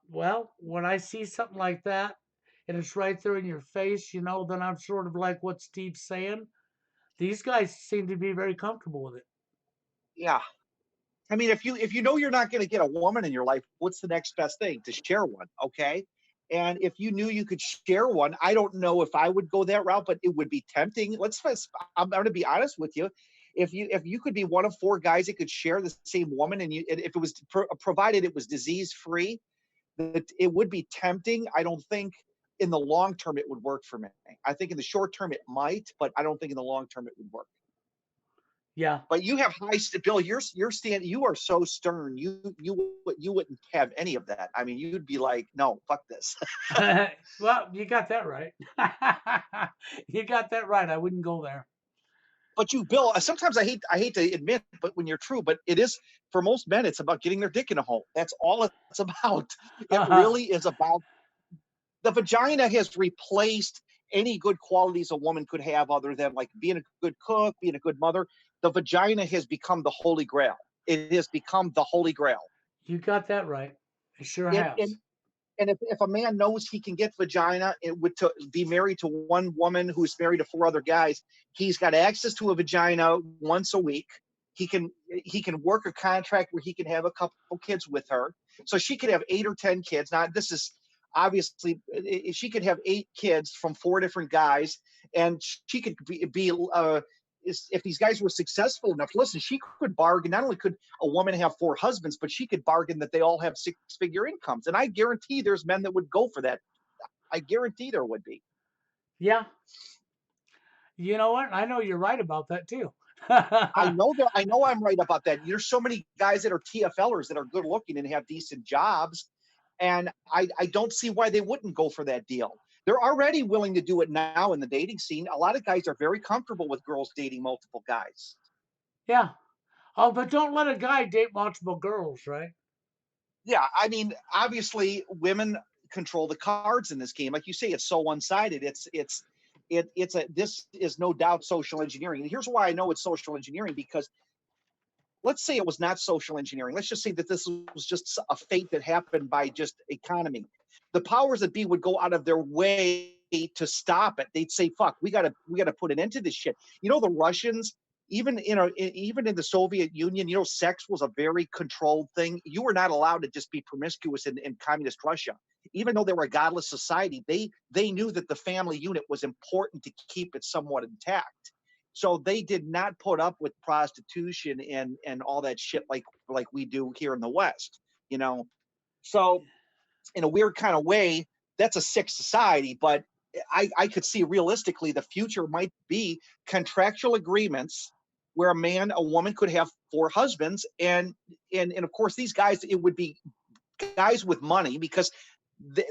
well, when I see something like that and it's right there in your face, then I'm sort of like what Steve's saying. These guys seem to be very comfortable with it. Yeah. I mean, if you know you're not going to get a woman in your life, what's the next best thing? To share one, okay? And if you knew you could share one, I don't know if I would go that route, but it would be tempting. I'm going to be honest with you. If you could be one of 4 guys that could share the same woman, and if it was provided it was disease free, that it would be tempting. I don't think in the long term it would work for me. I think in the short term it might, but I don't think in the long term it would work. Yeah. But you have Bill. You are so stern. You wouldn't have any of that. I mean, you'd be like, no, fuck this. Well, you got that right. You got that right. I wouldn't go there. But Bill, sometimes I hate to admit, but when you're true, but it is for most men, it's about getting their dick in a hole. That's all it's about. It really is about the vagina has replaced any good qualities a woman could have other than like being a good cook, being a good mother. The vagina has become the holy grail. It has become the holy grail. You got that right. It sure And has. and and if a man knows he can get vagina, it would to be married to one woman who's married to 4 other guys, he's got access to a vagina once a week. He can work a contract where he can have a couple kids with her, so she could have 8 or 10 kids. Now this is obviously she could have 8 kids from 4 different guys, and she could be if these guys were successful enough, listen, she could bargain. Not only could a woman have 4 husbands, but she could bargain that they all have 6-figure incomes. And I guarantee there's men that would go for that. I guarantee there would be. Yeah. You know what? I know you're right about that too. I know that. I know I'm right about that. There's so many guys that are TFLers that are good looking and have decent jobs, And I don't see why they wouldn't go for that deal. They're already willing to do it now in the dating scene. A lot of guys are very comfortable with girls dating multiple guys. Yeah. Oh, but don't let a guy date multiple girls, right? Yeah, I mean, obviously, women control the cards in this game. Like you say, it's so one-sided. This is no doubt social engineering. And here's why I know it's social engineering, because let's say it was not social engineering. Let's just say that this was just a fate that happened by just economy. The powers that be would go out of their way to stop it. They'd say, "Fuck, we gotta put an end to this shit." You know, the Russians, even in the Soviet Union, sex was a very controlled thing. You were not allowed to just be promiscuous in communist Russia. Even though they were a godless society, they knew that the family unit was important to keep it somewhat intact. So they did not put up with prostitution and all that shit like we do here in the West, you know. So in a weird kind of way, that's a sick society. But I could see realistically the future might be contractual agreements where a woman could have four husbands, and of course these guys, it would be guys with money, because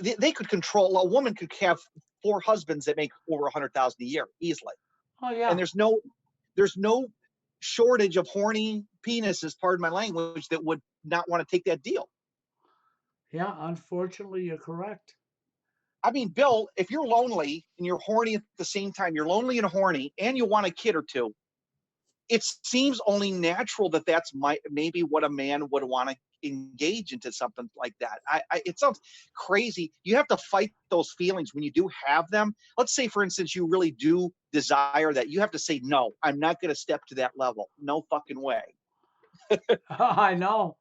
they could control. A woman could have four husbands that make over 100,000 a year easily, Oh, and yeah. there's no shortage of horny penises, pardon my language, that would not want to take that deal. Yeah. Unfortunately, you're correct. I mean, Bill, if you're lonely and you're horny at the same time, you're lonely and horny, and you want a kid or two, it seems only natural that that's maybe what a man would want to engage into something like that. It sounds crazy. You have to fight those feelings when you do have them. Let's say, for instance, you really do desire that. You have to say, no, I'm not going to step to that level. No fucking way. I know.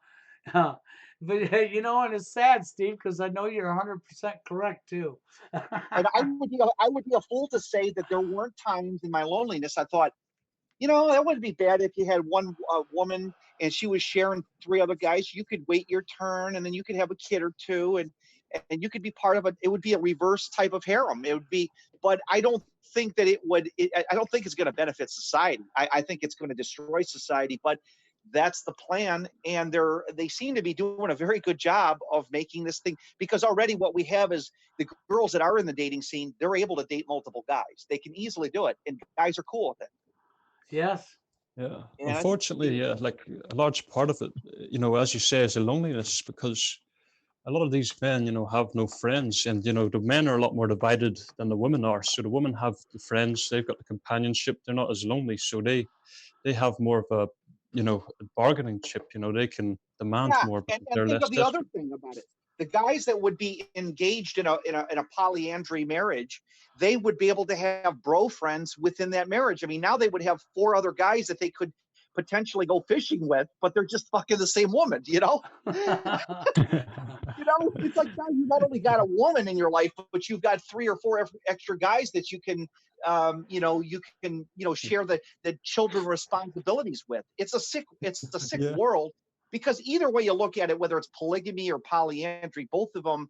But and it's sad, Steve, because I know you're 100% correct too. And I would be a fool to say that there weren't times in my loneliness I thought, that wouldn't be bad if you had one woman and she was sharing three other guys. You could wait your turn, and then you could have a kid or two, and you could be part of it. It would be a reverse type of harem. It would be, but I don't think that it would. I don't think it's going to benefit society. I think it's going to destroy society. But that's the plan, and they seem to be doing a very good job of making this thing, because already what we have is the girls that are in the dating scene. They're able to date multiple guys. They can easily do it, and guys are cool with it. Yes. Yeah, And I think unfortunately, yeah, like a large part of it, as you say, is the loneliness, because a lot of these men, have no friends, and the men are a lot more divided than the women are. So the women have the friends, they've got the companionship, they're not as lonely, so they have more of a bargaining chip. They can demand Yeah, more and, because and they're think less of the other desperate. thing about it. The guys that would be engaged in a polyandry marriage, they would be able to have bro friends within that marriage. I mean, now they would have four other guys that they could potentially go fishing with, but they're just fucking the same woman, you know? It's like now you not only got a woman in your life, but you've got three or four extra guys that you can share the children responsibilities with. It's a sick Yeah. world, because either way you look at it, whether it's polygamy or polyandry, both of them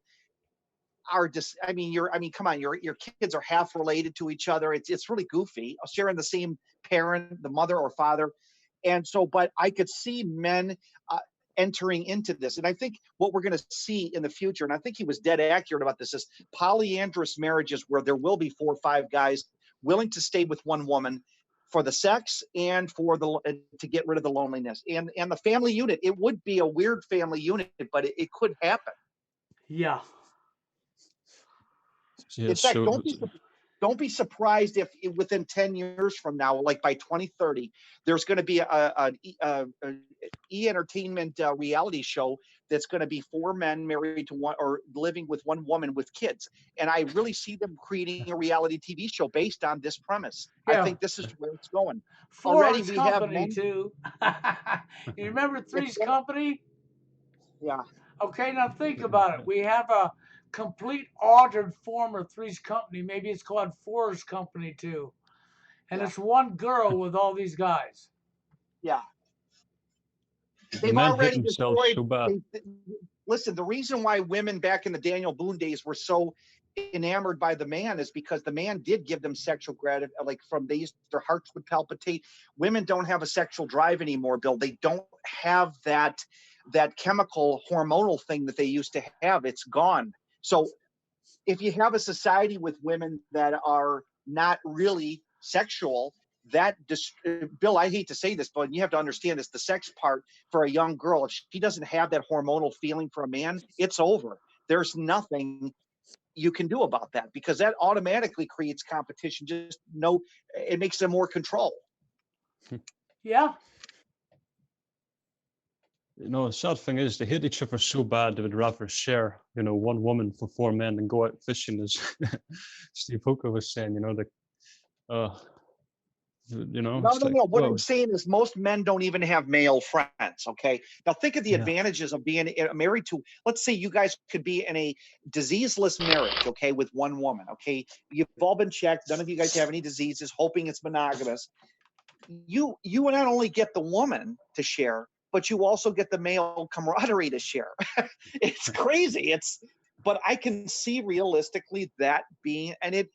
are just, come on, your kids are half related to each other. It's really goofy, sharing the same parent, the mother or father. And so, but I could see men entering into this. And I think what we're going to see in the future, and I think he was dead accurate about this, is polyandrous marriages where there will be 4 or 5 guys willing to stay with one woman for the sex and to get rid of the loneliness and the family unit. It would be a weird family unit, but it could happen. Yeah. Yeah, In fact, so don't be surprised if within 10 years from now, like by 2030, there's going to be a entertainment reality show that's going to be 4 men married to one, or living with one woman with kids. And I really see them creating a reality TV show based on this premise. I Yeah. think this is where it's going. Already Four's we have Company men. too. You remember It's Three's Company? yeah, Okay, now think about it. We have a complete altered form of Three's Company. Maybe it's called Four's Company too. And yeah, it's one girl with all these guys. yeah. the They've men hate already themselves destroyed. so bad. Listen, the reason why women back in the Daniel Boone days were so enamored by the man is because the man did give them sexual gratification. Like their hearts would palpitate. Women don't have a sexual drive anymore, Bill. They don't have that that chemical hormonal thing that they used to have, it's gone. So if you have a society with women that are not really sexual, Bill, I hate to say this, but you have to understand this, the sex part for a young girl, if she doesn't have that hormonal feeling for a man, it's over. There's nothing you can do about that, because that automatically creates competition. It makes them more control. Yeah. The sad thing is they hate each other so bad they would rather share, one woman for 4 men than go out fishing, as Steve Hooker was saying. No, it's no, like, no. What well, I'm saying is most men don't even have male friends. Okay. Now think of the yeah, advantages of being married to, let's say you guys could be in a diseaseless marriage, okay, with one woman. Okay. You've all been checked. None of you guys have any diseases, hoping it's monogamous. You not only get the woman to share, but you also get the male camaraderie to share. It's crazy. But I can see realistically that being, and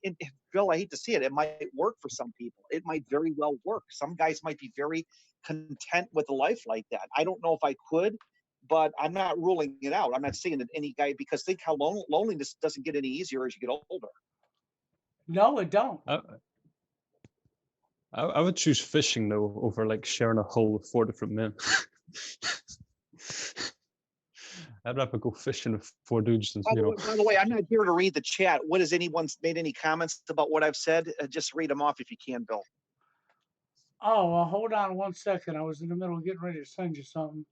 Bill, I hate to see it. It might work for some people. It might very well work. Some guys might be very content with a life like that. I don't know if I could, but I'm not ruling it out. I'm not saying that any guy, because think how loneliness doesn't get any easier as you get older. No, it don't. I would choose fishing though over like sharing a hole with 4 different men. I'd rather go fishing with 4 dudes than, By the way, I'm not here to read the chat. What has anyone made any comments about what I've said? Just read them off if you can, Bill. Oh, well, hold on 1 second. I was in the middle of getting ready to send you something.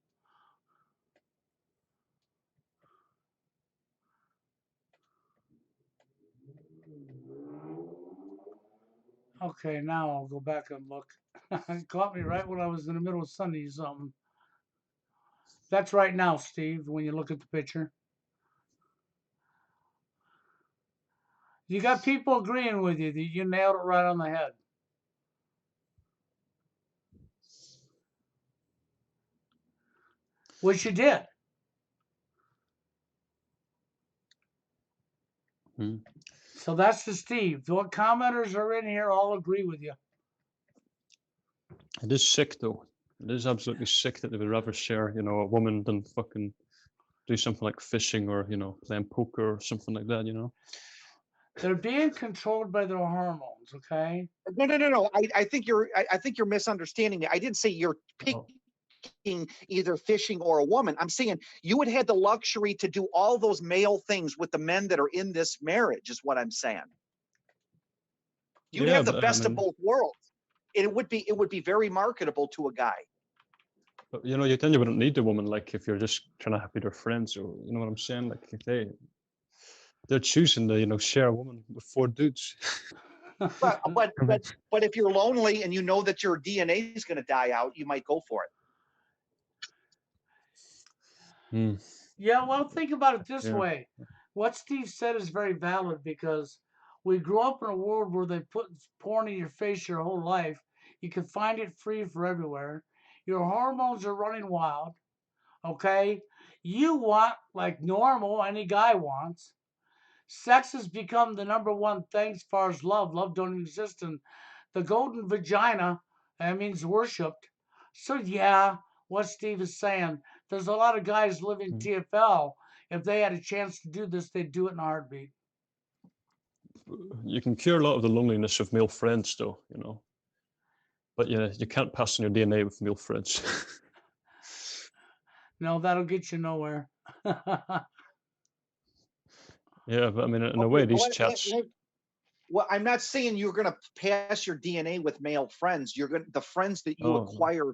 Okay, now I'll go back and look. It caught me right when I was in the middle of sending you something. That's right now, Steve, when you look at the picture. You got people agreeing with you that you nailed it right on the head. Which you did. So that's the Steve. What commenters are in here all agree with you. It is sick though. It is absolutely sick that they would rather share, a woman than fucking do something like fishing or, playing poker or something like that. They're being controlled by their hormones, okay? No. I think you're misunderstanding me. I didn't say you're picking either fishing or a woman. I'm saying you would have the luxury to do all those male things with the men that are in this marriage, is what I'm saying. You'd have the best of both worlds. It would be very marketable to a guy. But you wouldn't need a woman, like if you're just trying to happy their friends, or you know what I'm saying? Like if they're choosing to, share a woman with 4 dudes. But if you're lonely and you know that your DNA is going to die out, you might go for it. Yeah, well, think about it this way. What Steve said is very valid, because we grew up in a world where they put porn in your face your whole life. You can find it free for everywhere. Your hormones are running wild, okay? You want, like normal, any guy wants. Sex has become the number one thing as far as love. Love don't exist in the golden vagina. That means worshipped. So yeah, what Steve is saying, there's a lot of guys living TFL. If they had a chance to do this, they'd do it in a heartbeat. You can cure a lot of the loneliness of male friends, though, But yeah, you can't pass on your DNA with male friends. No, that'll get you nowhere. Yeah, but I mean, in a way, these chats. Well, I'm not saying you're going to pass your DNA with male friends. The friends that you acquire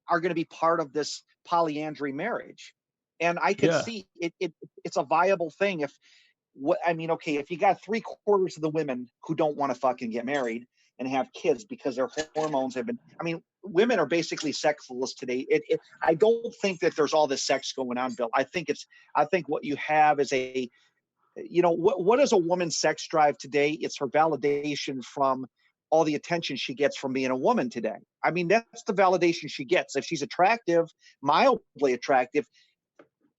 are going to be part of this polyandry marriage, and I could see it's a viable thing. If you got 3/4 of the women who don't want to fucking get married and have kids because their hormones have been. I mean, women are basically sexless today. I don't think that there's all this sex going on, Bill. I think what you have is what is a woman's sex drive today? It's her validation from all the attention she gets from being a woman today. I mean, that's the validation she gets. If she's attractive, mildly attractive,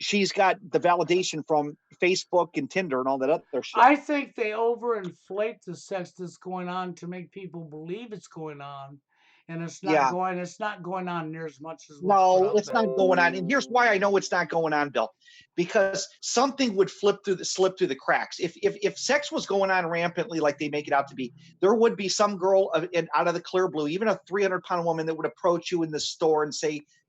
she's got the validation from Facebook and Tinder and all that other shit. I think they overinflate the sex that's going on to make people believe it's going on and it's not Yeah. going on near as much as what's put No, out it's there. not going on. And here's why I know it's not going on, Bill. Because something would slip through the cracks. If sex was going on rampantly like they make it out to be, there would be some girl out of the clear blue, even a 300-pound woman that would approach you in the store and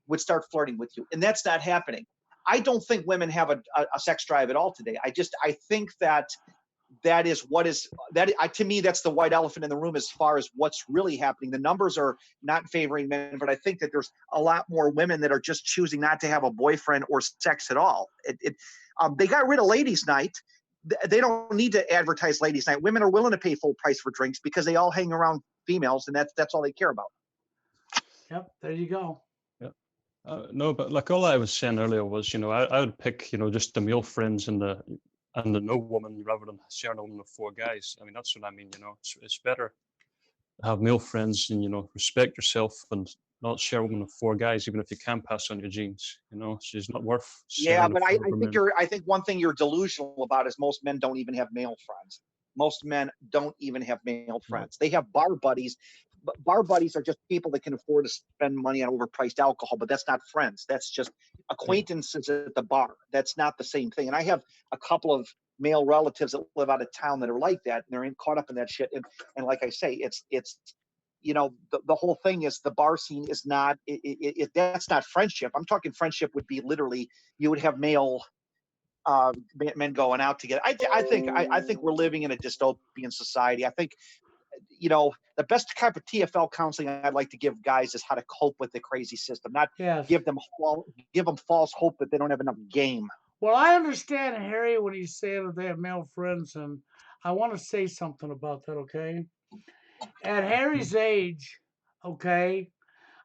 would start flirting with you. And that's not happening. I don't think women have a sex drive at all today. I think that is what is that to me, that's the white elephant in the room as far as what's really happening. The numbers are not favoring men, but I think that there's a lot more women that are just choosing not to have a boyfriend or sex at all. They got rid of ladies night. They don't need to advertise ladies night. Women are willing to pay full price for drinks because they all hang around females, and that's all they care about. Yep, there you go. Yeah. No, but like all I was saying earlier was, I would pick, just the male friends and the no woman rather than sharing a woman with four guys. I mean, that's what I mean. It's better to have male friends and respect yourself and not share a woman with four guys, even if you can pass on your genes. She's not worth Yeah, sharing a but I, friend I with think men. I think one thing you're delusional about is most men don't even have male friends. Most men don't even have male No. friends. They have bar buddies. Bar buddies are just people that can afford to spend money on overpriced alcohol, but that's not friends. That's just acquaintances at the bar. That's not the same thing. And I have a couple of male relatives that live out of town that are like that, and they're caught up in that shit. And like I say, it's the whole thing is the bar scene is not that's not friendship. I'm talking friendship would be literally you would have male men going out together. I think we're living in a dystopian society. I think the best type of TFL counseling I'd like to give guys is how to cope with the crazy system, not Yes. give them false hope that they don't have enough game. Well, I understand Harry when he's saying that they have male friends, and I want to say something about that, okay? At Harry's age, okay,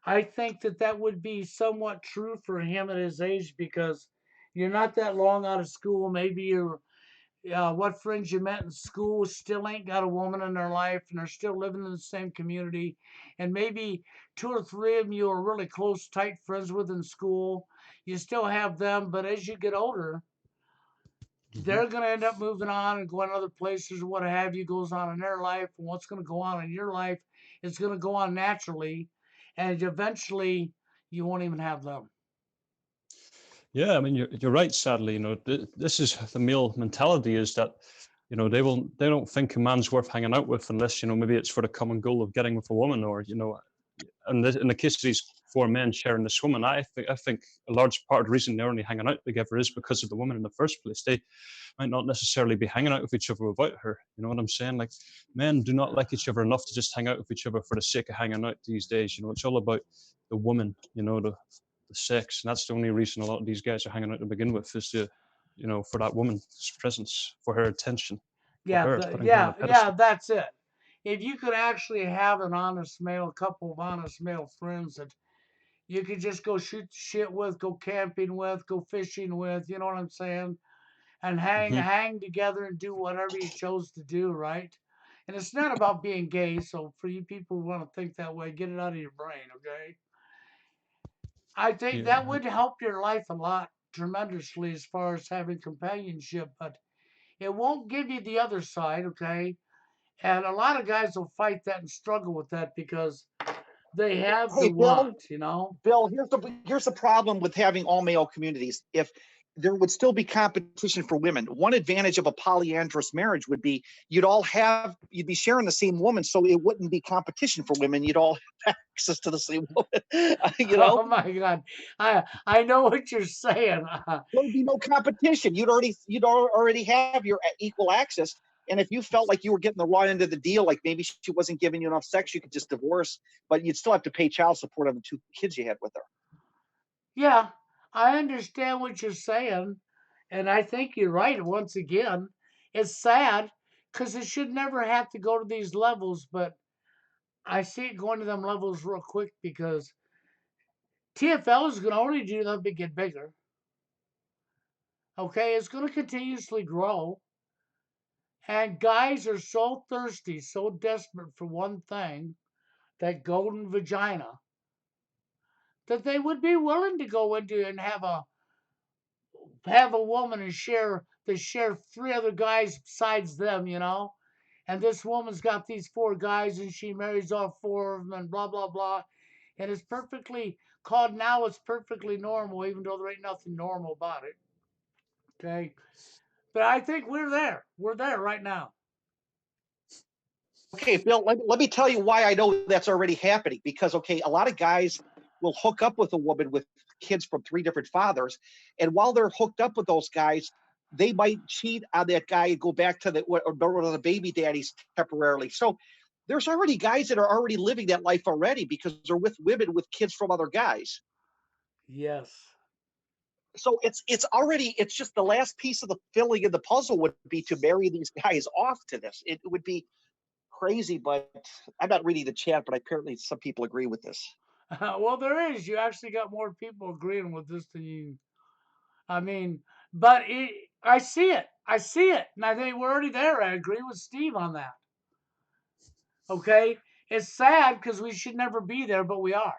I think that would be somewhat true for him at his age because you're not that long out of school. Maybe what friends you met in school still ain't got a woman in their life and they're still living in the same community. And maybe two or three of them you are really close, tight friends with in school. You still have them, but as you get older, they're going to end up moving on and going other places or what have you goes on in their life. And what's going to go on in your life is going to go on naturally. And eventually, you won't even have them. Yeah, I mean, you're right. Sadly, this is the male mentality is that, they don't think a man's worth hanging out with unless, maybe it's for the common goal of getting with a woman or, and in the case of these four men sharing this woman, I think a large part of the reason they're only hanging out together is because of the woman in the first place. They might not necessarily be hanging out with each other without her. You know what I'm saying? Like, men do not like each other enough to just hang out with each other for the sake of hanging out these days. It's all about the woman, the sex, and that's the only reason a lot of these guys are hanging out to begin with is to, for that woman's presence, for her attention, for her, putting her on a pedestal. That's it. If you could actually have a couple of honest male friends that you could just go shoot the shit with, go camping with, go fishing with, you know what I'm saying? And Hmm. hang together and do whatever you chose to do, right? And it's not about being gay, so for you people who want to think that way, get it out of your brain, okay? I think Yeah. that would help your life a lot tremendously as far as having companionship, but it won't give you the other side, okay? And a lot of guys will fight that and struggle with that because they have the Hey, Bill, want. Bill, here's the problem with having all male communities. If there would still be competition for women, one advantage of a polyandrous marriage would be you'd be sharing the same woman, so it wouldn't be competition for women. You'd all have access to the same woman. Oh my God. I know what you're saying. There would be no competition. You'd already have your equal access. And if you felt like you were getting the raw end of the deal, like maybe she wasn't giving you enough sex, you could just divorce, but you'd still have to pay child support on the two kids you had with her. Yeah, I understand what you're saying. And I think you're right once again. It's sad because it should never have to go to these levels, but I see it going to them levels real quick because TFL is going to only do them to get bigger. Okay, it's going to continuously grow. And guys are so thirsty, so desperate for one thing, that golden vagina, that they would be willing to go into and have a woman and share three other guys besides them, and this woman's got these 4 guys and she marries all 4 of them and blah blah blah, and it's perfectly called now. It's perfectly normal, even though there ain't nothing normal about it. Okay, but I think we're there. We're there right now. Okay, Bill, let me tell you why I know that's already happening. Because, okay, a lot of guys will hook up with a woman with kids from 3 different fathers. And while they're hooked up with those guys, they might cheat on that guy and go back to one of the baby daddies temporarily. So there's already guys that are already living that life already because they're with women with kids from other guys. Yes. So it's just the last piece of the filling in the puzzle would be to marry these guys off to this. It would be crazy, but I'm not reading the chat, but apparently some people agree with this. Well, there is. You actually got more people agreeing with this than you. I mean, but I see it. I see it. And I think we're already there. I agree with Steve on that. Okay. It's sad because we should never be there, but we are.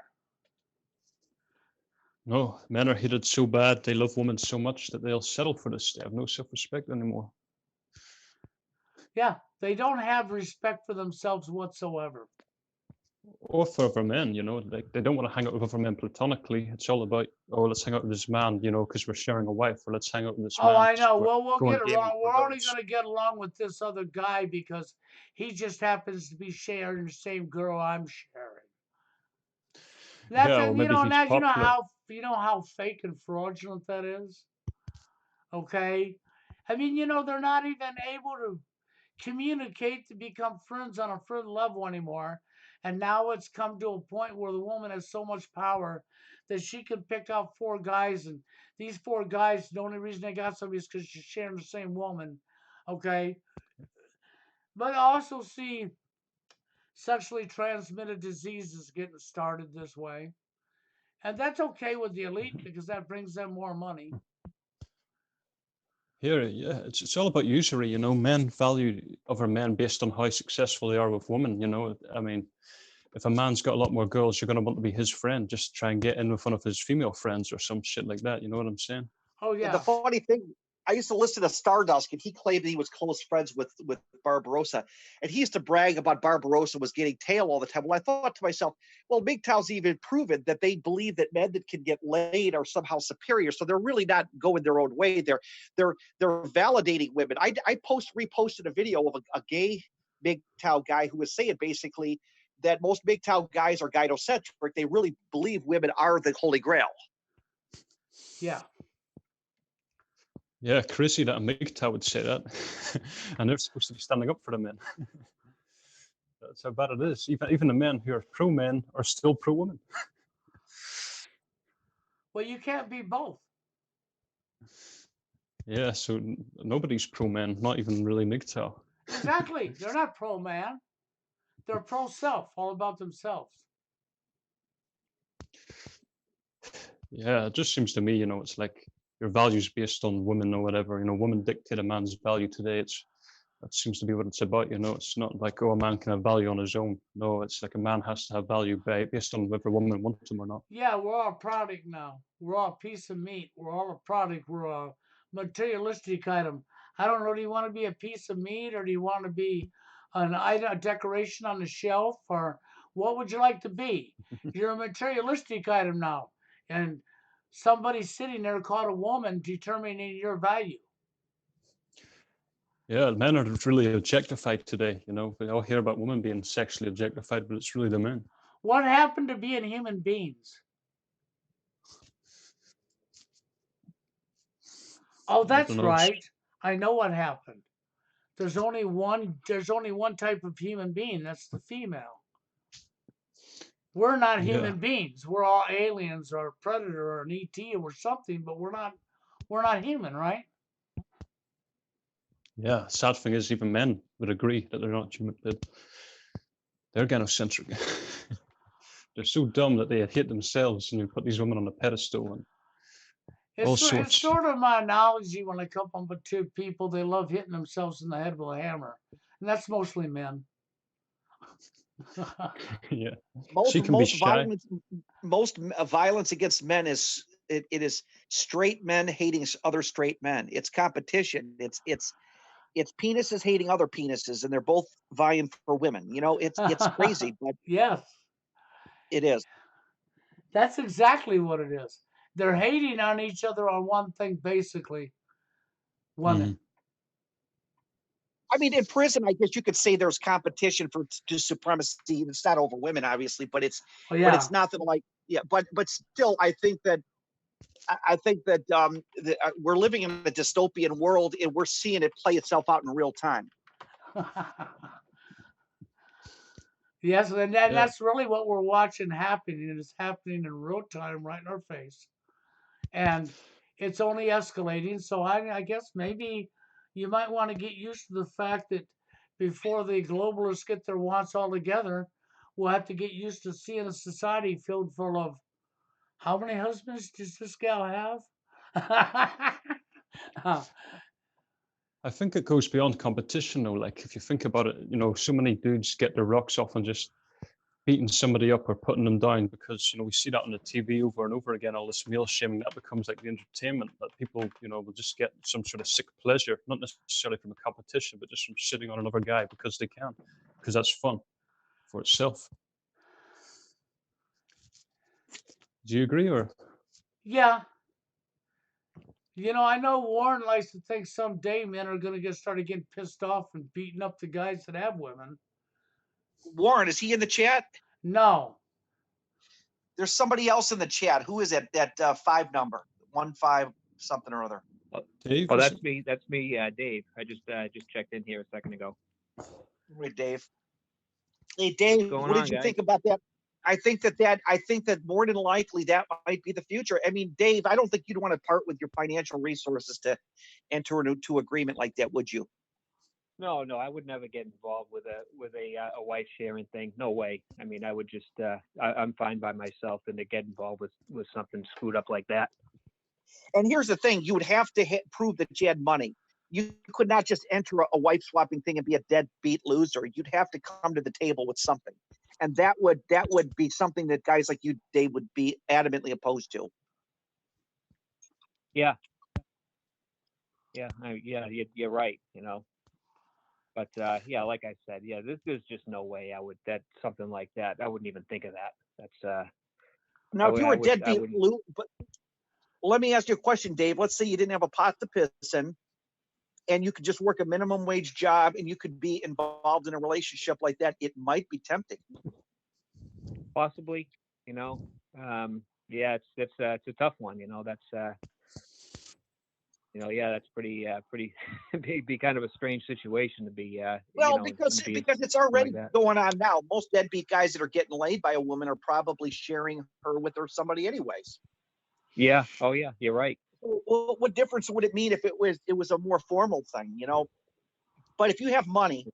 No, men are hated so bad. They love women so much that they'll settle for this. They have no self-respect anymore. Yeah. They don't have respect for themselves whatsoever. Or for other men, like they don't want to hang out with other men platonically. It's all about, oh, let's hang out with this man, because we're sharing a wife, or let's hang out with this Oh, man. I know. We're Well, we'll going get gaming along. for We're only guns. going to get along with this other guy because he just happens to be sharing the same girl I'm sharing. That's Yeah, or maybe he's popular. you know how fake and fraudulent that is. Okay, I mean, they're not even able to communicate to become friends on a friend level anymore. And now it's come to a point where the woman has so much power that she can pick out 4 guys, and these 4 guys, the only reason they got somebody is because she's sharing the same woman. Okay, but I also see sexually transmitted diseases getting started this way. And that's okay with the elite because that brings them more money. Here, yeah, it's all about usury. Men value other men based on how successful they are with women. I mean, if a man's got a lot more girls, you're going to want to be his friend, just try and get in with one of his female friends or some shit like that. You know what I'm saying? Oh, The yeah. funny thing, I used to listen to Stardust, and he claimed that he was close friends with Barbarossa, and he used to brag about Barbarossa was getting tail all the time. Well, I thought to myself, well, MGTOW's even proven that they believe that men that can get laid are somehow superior, so they're really not going their own way. They're validating women. I reposted a video of a gay MGTOW guy who was saying basically that most MGTOW guys are gynocentric. They really believe women are the holy grail. Yeah. Yeah, crazy that a MGTOW would say that. And they're supposed to be standing up for the men. That's how bad it is. Even the men who are pro-men are still pro-women. Well, you can't be both. Yeah, so nobody's pro-men, not even really MGTOW. Exactly. They're not pro-man. They're pro-self, all about themselves. Yeah, it just seems to me, it's like your values based on women or whatever. Women dictate a man's value today. That seems to be what it's about. It's not like, oh, a man can have value on his own. No, it's like a man has to have value based on whether a woman wants him or not. Yeah, we're all a product now. We're all a piece of meat. We're all a product. We're a materialistic item. I don't know. Do you want to be a piece of meat, or do you want to be an item, a decoration on the shelf, or what would you like to be? You're a materialistic item now, and somebody's sitting there called a woman determining your value. Yeah, men are really objectified today. We all hear about women being sexually objectified, but it's really the men. What happened to being human beings? Oh, that's right. I know what happened. There's only one type of human being. That's the female. We're not human beings. We're all aliens or a predator or an ET or something, but we're not human, right? Yeah, sad thing is even men would agree that they're not human. They're gynocentric. They're so dumb that they hate themselves and you put these women on a pedestal and all sorts. It's sort of my analogy when I come up with 2 people, they love hitting themselves in the head with a hammer. And that's mostly men. Yeah. Most violence against men is it is straight men hating other straight men. It's competition. It's it's penises hating other penises, and they're both vying for women. It's crazy, but Yes, it is. that's exactly what it is. They're hating on each other on one thing, basically, Mhm. women. I mean, in prison, I guess you could say there's competition for to supremacy. It's not over women, obviously, but it's Oh but yeah. it's nothing like, yeah. But still, I think that we're living in a dystopian world, and we're seeing it play itself out in real time. Yes, and Yeah. that's really what we're watching happening. It's happening in real time, right in our face, and it's only escalating. So I guess maybe you might want to get used to the fact that before the globalists get their wants all together, we'll have to get used to seeing a society filled full of how many husbands does this gal have? I think it goes beyond competition though. Like if you think about it, so many dudes get their rocks off and just beating somebody up or putting them down because we see that on the TV over and over again. All this male shaming that becomes like the entertainment that people will just get some sort of sick pleasure, not necessarily from a competition, but just from sitting on another guy because they can, because that's fun for itself. Do you agree or? Yeah, I know Warren likes to think someday men are going to get started getting pissed off and beating up the guys that have women. Warren, is he in the chat? No. There's somebody else in the chat. Who is it? That 5 number, 15 something or other. Dave, Oh, is that's it? me. That's me, Dave. I just checked in here a second ago. Right, Dave. Hey, What's Dave, going what did on, you guys? think about that? I think that more than likely that might be the future. I mean, Dave, I don't think you'd want to part with your financial resources to enter into agreement like that, would you? No, I would never get involved with a wife sharing thing. No way. I mean, I would just I'm fine by myself, and to get involved with something screwed up like that. And here's the thing: you would have to prove that you had money. You could not just enter a wife swapping thing and be a deadbeat loser. You'd have to come to the table with something, and that would be something that guys like you, Dave, would be adamantly opposed to. Yeah, you're right. But yeah, like I said, yeah, there's just no way that something like that. I wouldn't even think of that. That's Now, if you were a I deadbeat wouldn't. but let me ask you a question, Dave. Let's say you didn't have a pot to piss in, and you could just work a minimum wage job, and you could be involved in a relationship like that. It might be tempting. Possibly, yeah, it's a tough one. That's yeah, that's pretty be kind of a strange situation to be Well, be because it's something like already that. going on now. Most deadbeat guys that are getting laid by a woman are probably sharing her with her somebody anyways. Yeah. Oh yeah, you're right. Well, what difference would it mean if it was a more formal thing, But if you have money,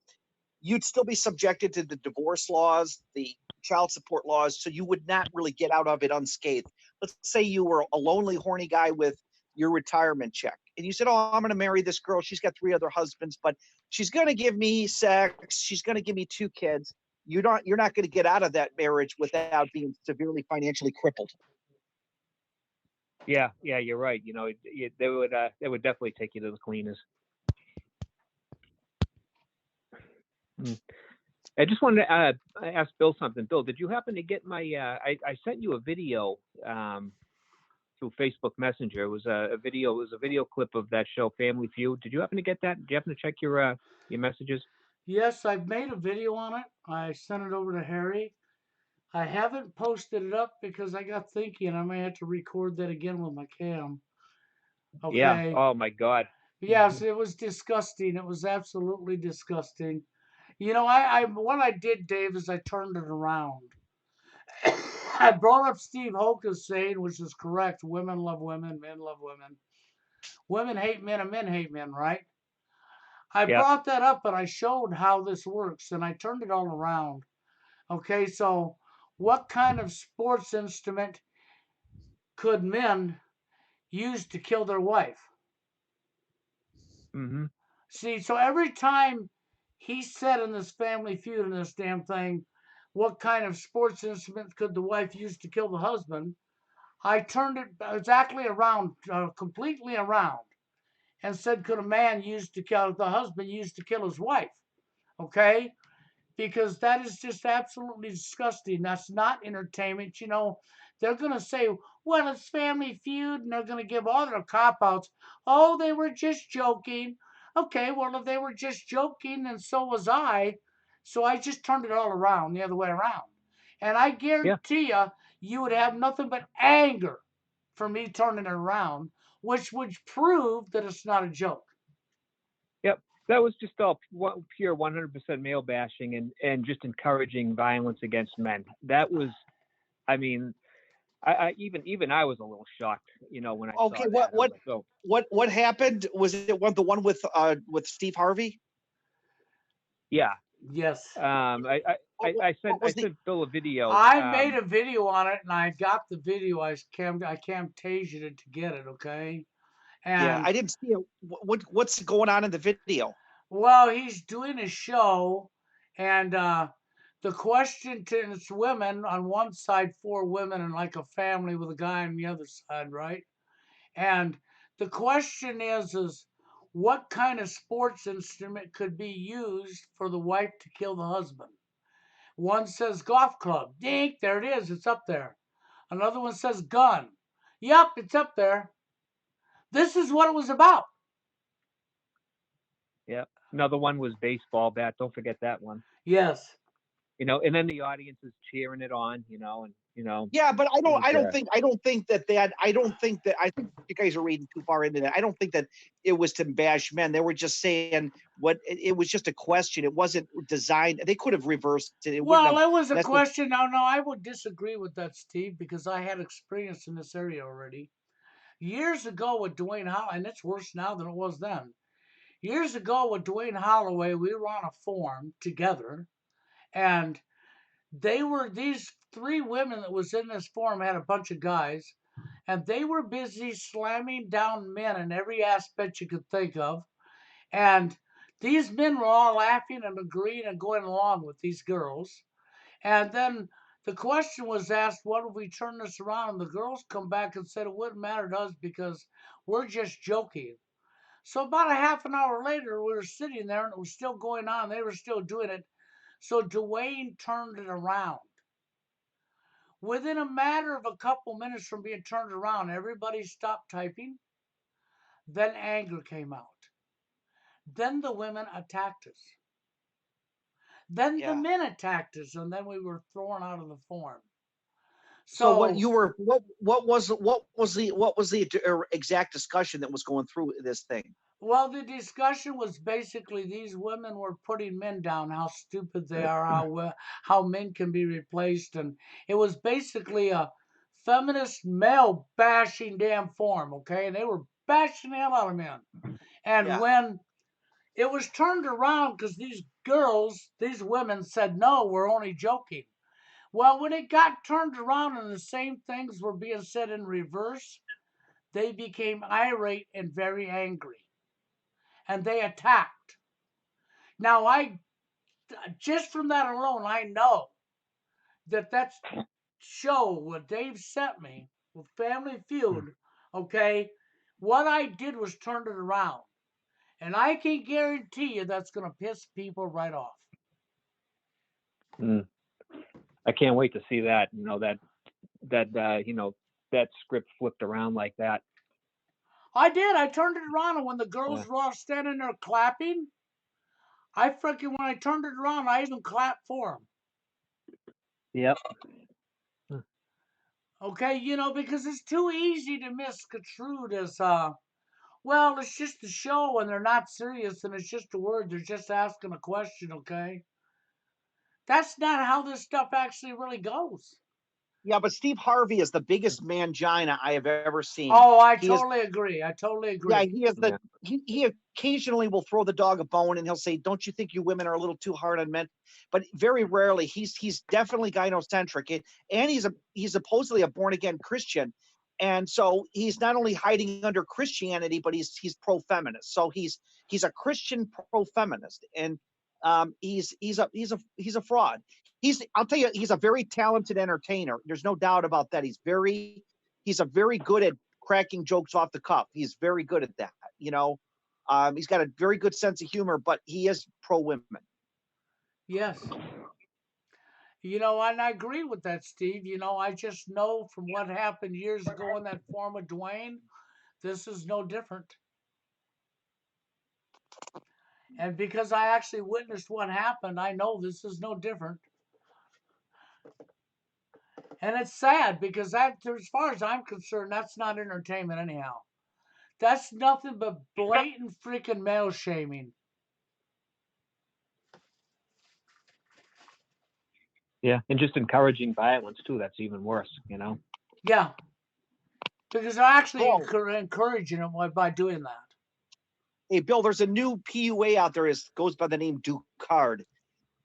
you'd still be subjected to the divorce laws, the child support laws, so you would not really get out of it unscathed. Let's say you were a lonely, horny guy with your retirement check, and you said, "Oh, I'm going to marry this girl. She's got 3 other husbands, but she's going to give me sex. She's going to give me 2 kids." You're not going to get out of that marriage without being severely financially crippled. Yeah, you're right. They would definitely take you to the cleaners. Hmm. I just wanted to ask Bill something. Bill, did you happen to get my? I sent you a video through Facebook Messenger. It was a video. It was a video clip of that show, Family Feud. Did you happen to get that? Did you happen to check your messages? Yes, I've made a video on it. I sent it over to Harry. I haven't posted it up because I got thinking I may have to record that again with my cam. Yeah. Okay. Oh my God. Yes, it was disgusting. It was absolutely disgusting. I what I did, Dave, is I turned it around. I brought up Steve Hoka's saying, which is correct: women love women, men love women. Women hate men, and men hate men, right? I Yeah. brought that up and I showed how this works, and I turned it all around. Okay, so what kind of sports instrument could men use to kill their wife? Mm-hmm. See, so every time he said in this Family Feud in this damn thing, what kind of sports instrument could the wife use to kill the husband? I turned it exactly around, completely around. and said, could a man use to kill the husband used to kill his wife? Okay, because that is just absolutely disgusting. That's not entertainment. You know, they're going to say, well, it's Family Feud, and they're going to give all their cop outs. Oh, they were just joking. Okay, well, if they were just joking, and so was I. So I just turned it all around, the other way around. And I Yeah. guarantee you would have nothing but anger for me turning it around, which would prove that it's not a joke. Yep. That was just all pure 100% male bashing and just encouraging violence against men. That was, I mean, I even I was a little shocked, you know, when I saw Okay, that. what I was like, oh, what happened? Was it the one with Steve Harvey? yeah. Yes. I What was the? sent Bill a video. I made a video on it, and I got the video. I Camtasia'd it to get it, okay? Yeah, And I didn't see it. What's going on in the video? well, he's doing a show, and the question to it's women on one side, 4 women, and like a family with a guy on the other side, right? And the question is what kind of sports instrument could be used for the wife to kill the husband? One says golf club. Dink, there it is. It's up there. Another one says gun. Yep, it's up there. This is what it was about. Yeah. Another one was baseball bat. Don't forget that one. Yes. You know, and then the audience is cheering it on, you know, and you know, Yeah, but I it was, don't think I don't think that I think you guys are reading too far into that. I don't think that it was to bash men. They were just saying it was just a question. It wasn't designed. They could have reversed it. It wouldn't Well, have it was a necessarily. question. No, I would disagree with that, Steve, because I had experience in this area already. Years ago with Dwayne Holloway, and it's worse now than it was then. Years ago with Dwayne Holloway, we were on a forum together, and these 3 women that was in this forum had a bunch of guys, and they were busy slamming down men in every aspect you could think of. And these men were all laughing and agreeing and going along with these girls. And then the question was asked, what if we turn this around? And the girls come back and said it wouldn't matter to us because we're just joking. So about a half an hour later, we were sitting there and it was still going on. They were still doing it. So Dwayne turned it around. Within a matter of a couple minutes from being turned around, everybody stopped typing. Then anger came out. Then the women attacked us. Then the Yeah. men attacked us, and then we were thrown out of the forum. So So what was the exact discussion that was going through this thing? well, the discussion was basically these women were putting men down, how stupid they are, how men can be replaced, and it was basically a feminist male bashing damn forum, okay? And they were bashing the hell out of men. And Yeah. when it was turned around, because these women said, no, we're only joking. Well, when it got turned around and the same things were being said in reverse, they became irate and very angry. And they attacked. Now, just from that alone, I know that show what Dave sent me with Family Feud, okay, what I did was turned it around. And I can guarantee you that's going to piss people right off. I can't wait to see that, you know, you know, that script flipped around like that. I did. I turned it around, and when the girls Yeah. were all standing there clapping, when I turned it around, I even clapped for them. Yep. Okay, you know, because it's too easy to misconstrue as, well, it's just a show and they're not serious and it's just a word. They're just asking a question, okay? That's not how this stuff actually really goes. Yeah, but Steve Harvey is the biggest mangina I have ever seen. Oh, I He is totally agree. I totally agree. Yeah, he is Yeah. he occasionally will throw the dog a bone and he'll say, "Don't you think you women are a little too hard on men?" But very rarely. He's definitely gynocentric, and he's supposedly a born again Christian, and so he's not only hiding under Christianity, but he's pro feminist. So he's a Christian pro feminist, and he's a fraud. I'll tell you, he's a very talented entertainer. There's no doubt about that. He's a very good at cracking jokes off the cuff. He's very good at that, you know. He's got a very good sense of humor, but he is pro women. Yes. And I agree with that, Steve. I just know from what happened years ago in that form of Dwayne, this is no different. And because I actually witnessed what happened, I know this is no different. And it's sad because that, as far as I'm concerned, that's not entertainment anyhow. That's nothing but blatant freaking male shaming. Yeah, and just encouraging violence too. That's even worse, Yeah. Because they're actually Bill, encouraging it by doing that. hey Bill, there's a new PUA out there. Goes by the name Ducard,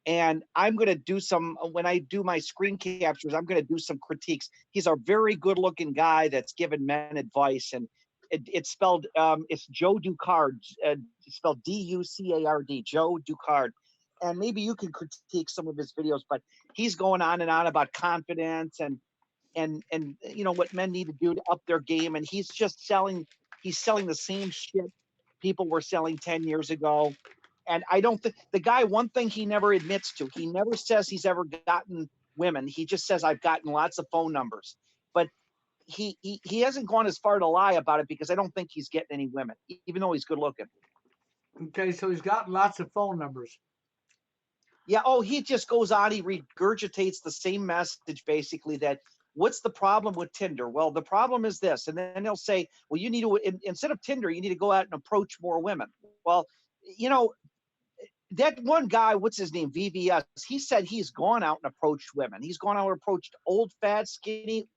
and I'm going to do some when I do my screen captures. I'm going to do some critiques. He's a very good-looking guy that's giving men advice, and it's spelled it's Joe Ducard. It's spelled Ducard. Joe Ducard. And maybe you can critique some of his videos, but he's going on and on about confidence and what men need to do to up their game, and he's selling the same shit people were selling 10 years ago. And I don't think the guy, one thing he never admits to, he never says he's ever gotten women. He just says, I've gotten lots of phone numbers. But he hasn't gone as far to lie about it, because I don't think he's getting any women, even though he's good looking. Okay, so he's got lots of phone numbers. Yeah. Oh, he just goes on. He regurgitates the same message, basically, that what's the problem with Tinder? Well, the problem is this. And then he'll say, well, you need to, instead of Tinder, you need to go out and approach more women. Well, that one guy, what's his name? VVS. He said he's gone out and approached women. He's gone out and approached old, fat, skinny,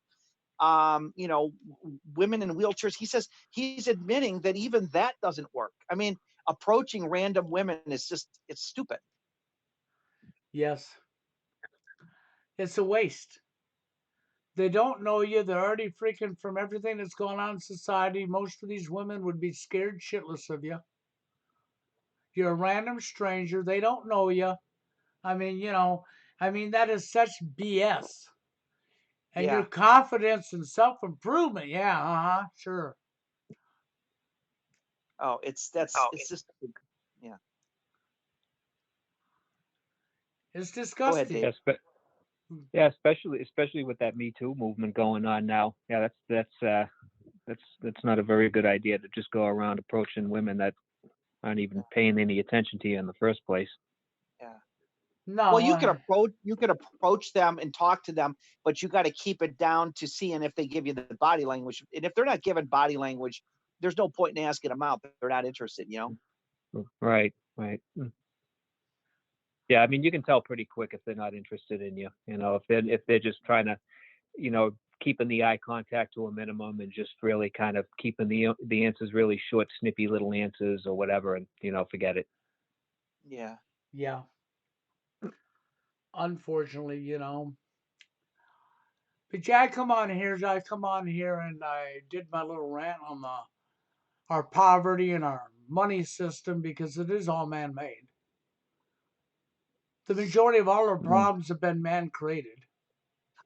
women in wheelchairs. He says he's admitting that even that doesn't work. I mean, approaching random women is it's stupid. Yes. It's a waste. They don't know you. They're already freaking from everything that's going on in society. Most of these women would be scared shitless of you. You're a random stranger. They don't know you. I mean, that is such BS. And your Yeah. confidence and self-improvement. Yeah, sure. Oh, it's just, yeah. It's Go ahead, disgusting. Dave. Yeah, especially with that Me Too movement going on now. Yeah, that's not a very good idea to just go around approaching women that aren't even paying any attention to you in the first place. Yeah. No. Well, you can approach them and talk to them, but you got to keep it down to seeing if they give you the body language. And if they're not giving body language, there's no point in asking them out. They're not interested, Right. Yeah, I mean, you can tell pretty quick if they're not interested in you. If they're just trying to, keeping the eye contact to a minimum and just really kind of keeping the answers really short, snippy little answers or whatever, and forget it. Yeah. Yeah. Unfortunately. But yeah, I come on here and I did my little rant on our poverty and our money system, because it is all man-made. The majority of all our problems have been man-created.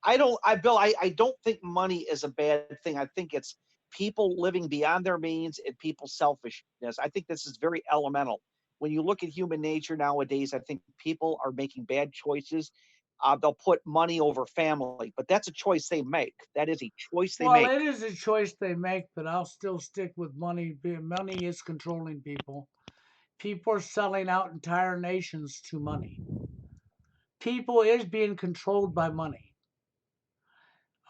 Bill, I don't think money is a bad thing. I think it's people living beyond their means and people's selfishness. I think this is very elemental. When you look at human nature nowadays, I think people are making bad choices. They'll put money over family, but that's a choice they make. That is a choice they Well, make. it is a choice they make, but I'll still stick with money. Money is controlling people. People are selling out entire nations to money. People is being controlled by money.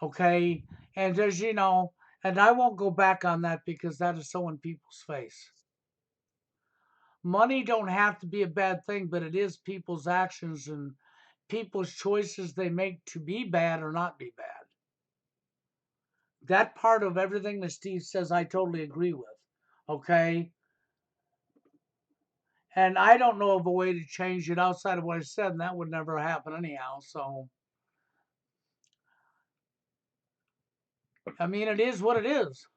Okay? And there's, and I won't go back on that because that is so in people's face. Money don't have to be a bad thing, but it is people's actions and people's choices they make to be bad or not be bad. That part of everything that Steve says, I totally agree with. Okay? And I don't know of a way to change it outside of what I said, and that would never happen anyhow. So, I mean, it is what it is.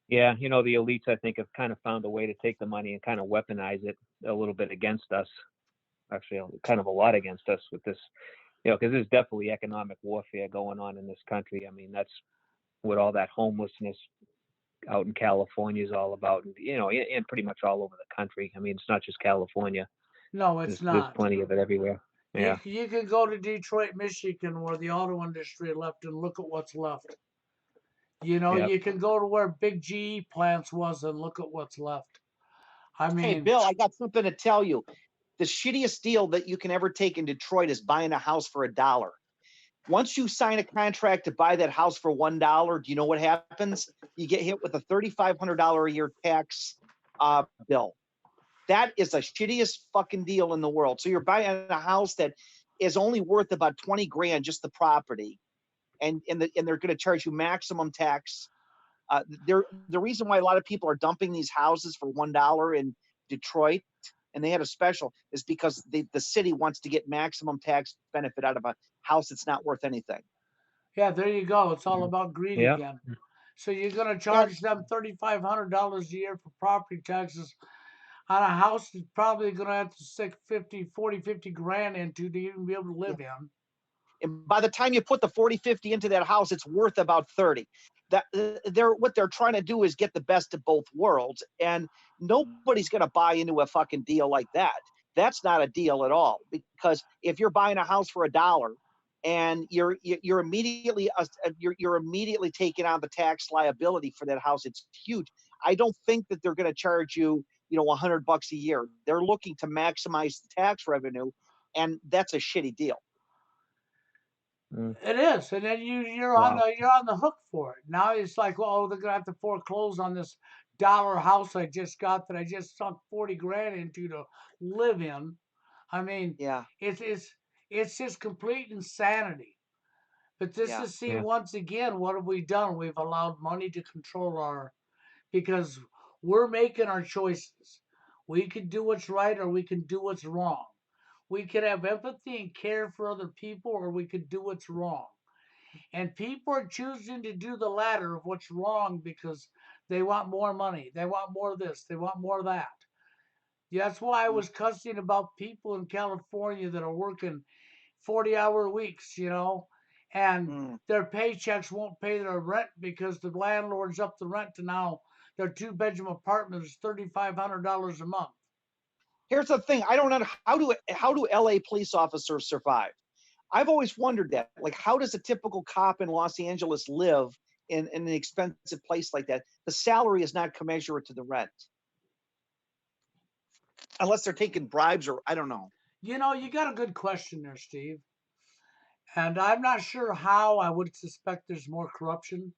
Yeah, the elites, I think, have kind of found a way to take the money and kind of weaponize it a little bit against us. Actually, kind of a lot against us with this, because there's definitely economic warfare going on in this country. I mean, that's with all that homelessness out in California is all about, and, you know, and pretty much all over the country. I mean, it's not just California. No, it's There's not. plenty of it everywhere. Yeah. You can go to Detroit, Michigan, where the auto industry left, and look at what's left. You know, Yeah. you can go to where big GE plants was and look at what's left. I Hey, mean, Bill, I got something to tell you. The shittiest deal that you can ever take in Detroit is buying a house for $1. Once you sign a contract to buy that house for $1, do you know what happens? You get hit with a $3,500 a year tax bill. That is the shittiest fucking deal in the world. So you're buying a house that is only worth about 20 grand, just the property, and they're going to charge you maximum tax. The reason why a lot of people are dumping these houses for $1 in Detroit, and they had a special, is because the city wants to get maximum tax benefit out of a house that's not worth anything. yeah, there you go. It's all about greed Yeah. again. So you're going to Yeah, charge them $3,500 a year for property taxes on a house that's probably going to have to stick 50 grand into to even be able to yeah. live in. And by the time you put the 40, 50 into that house, it's worth about 30. That what they're trying to do is get the best of both worlds, and nobody's going to buy into a fucking deal like that. That's not a deal at all, because if you're buying a house for $1 and you're immediately you're immediately taking on the tax liability for that house, it's huge. I don't think that they're going to charge you, you know, $100 a year. They're looking to maximize the tax revenue, and that's a shitty deal. Mm. It is, and then you're Wow. on the hook for it. Now it's like, oh, they're gonna have to foreclose on this dollar house I just got that I just sunk 40 grand into to live in. I mean, Yeah, it's just complete insanity. But this yeah. is, see, Yeah. once again, what have we done? We've allowed money to control because we're making our choices. We can do what's right or we can do what's wrong. We could have empathy and care for other people, or we could do what's wrong. And people are choosing to do the latter of what's wrong because they want more money. They want more of this. They want more of that. That's why I Mm, was cussing about people in California that are working 40-hour weeks, you know, and mm. their paychecks won't pay their rent because the landlord's up the rent to now their 2-bedroom apartment is $3,500 a month. Here's the thing. I don't know how do LA police officers survive? I've always wondered that. Like, how does a typical cop in Los Angeles live in an expensive place like that? The salary is not commensurate to the rent, unless they're taking bribes, or I don't know. You know, you got a good question there, Steve. And I'm not sure how. I would suspect there's more corruption,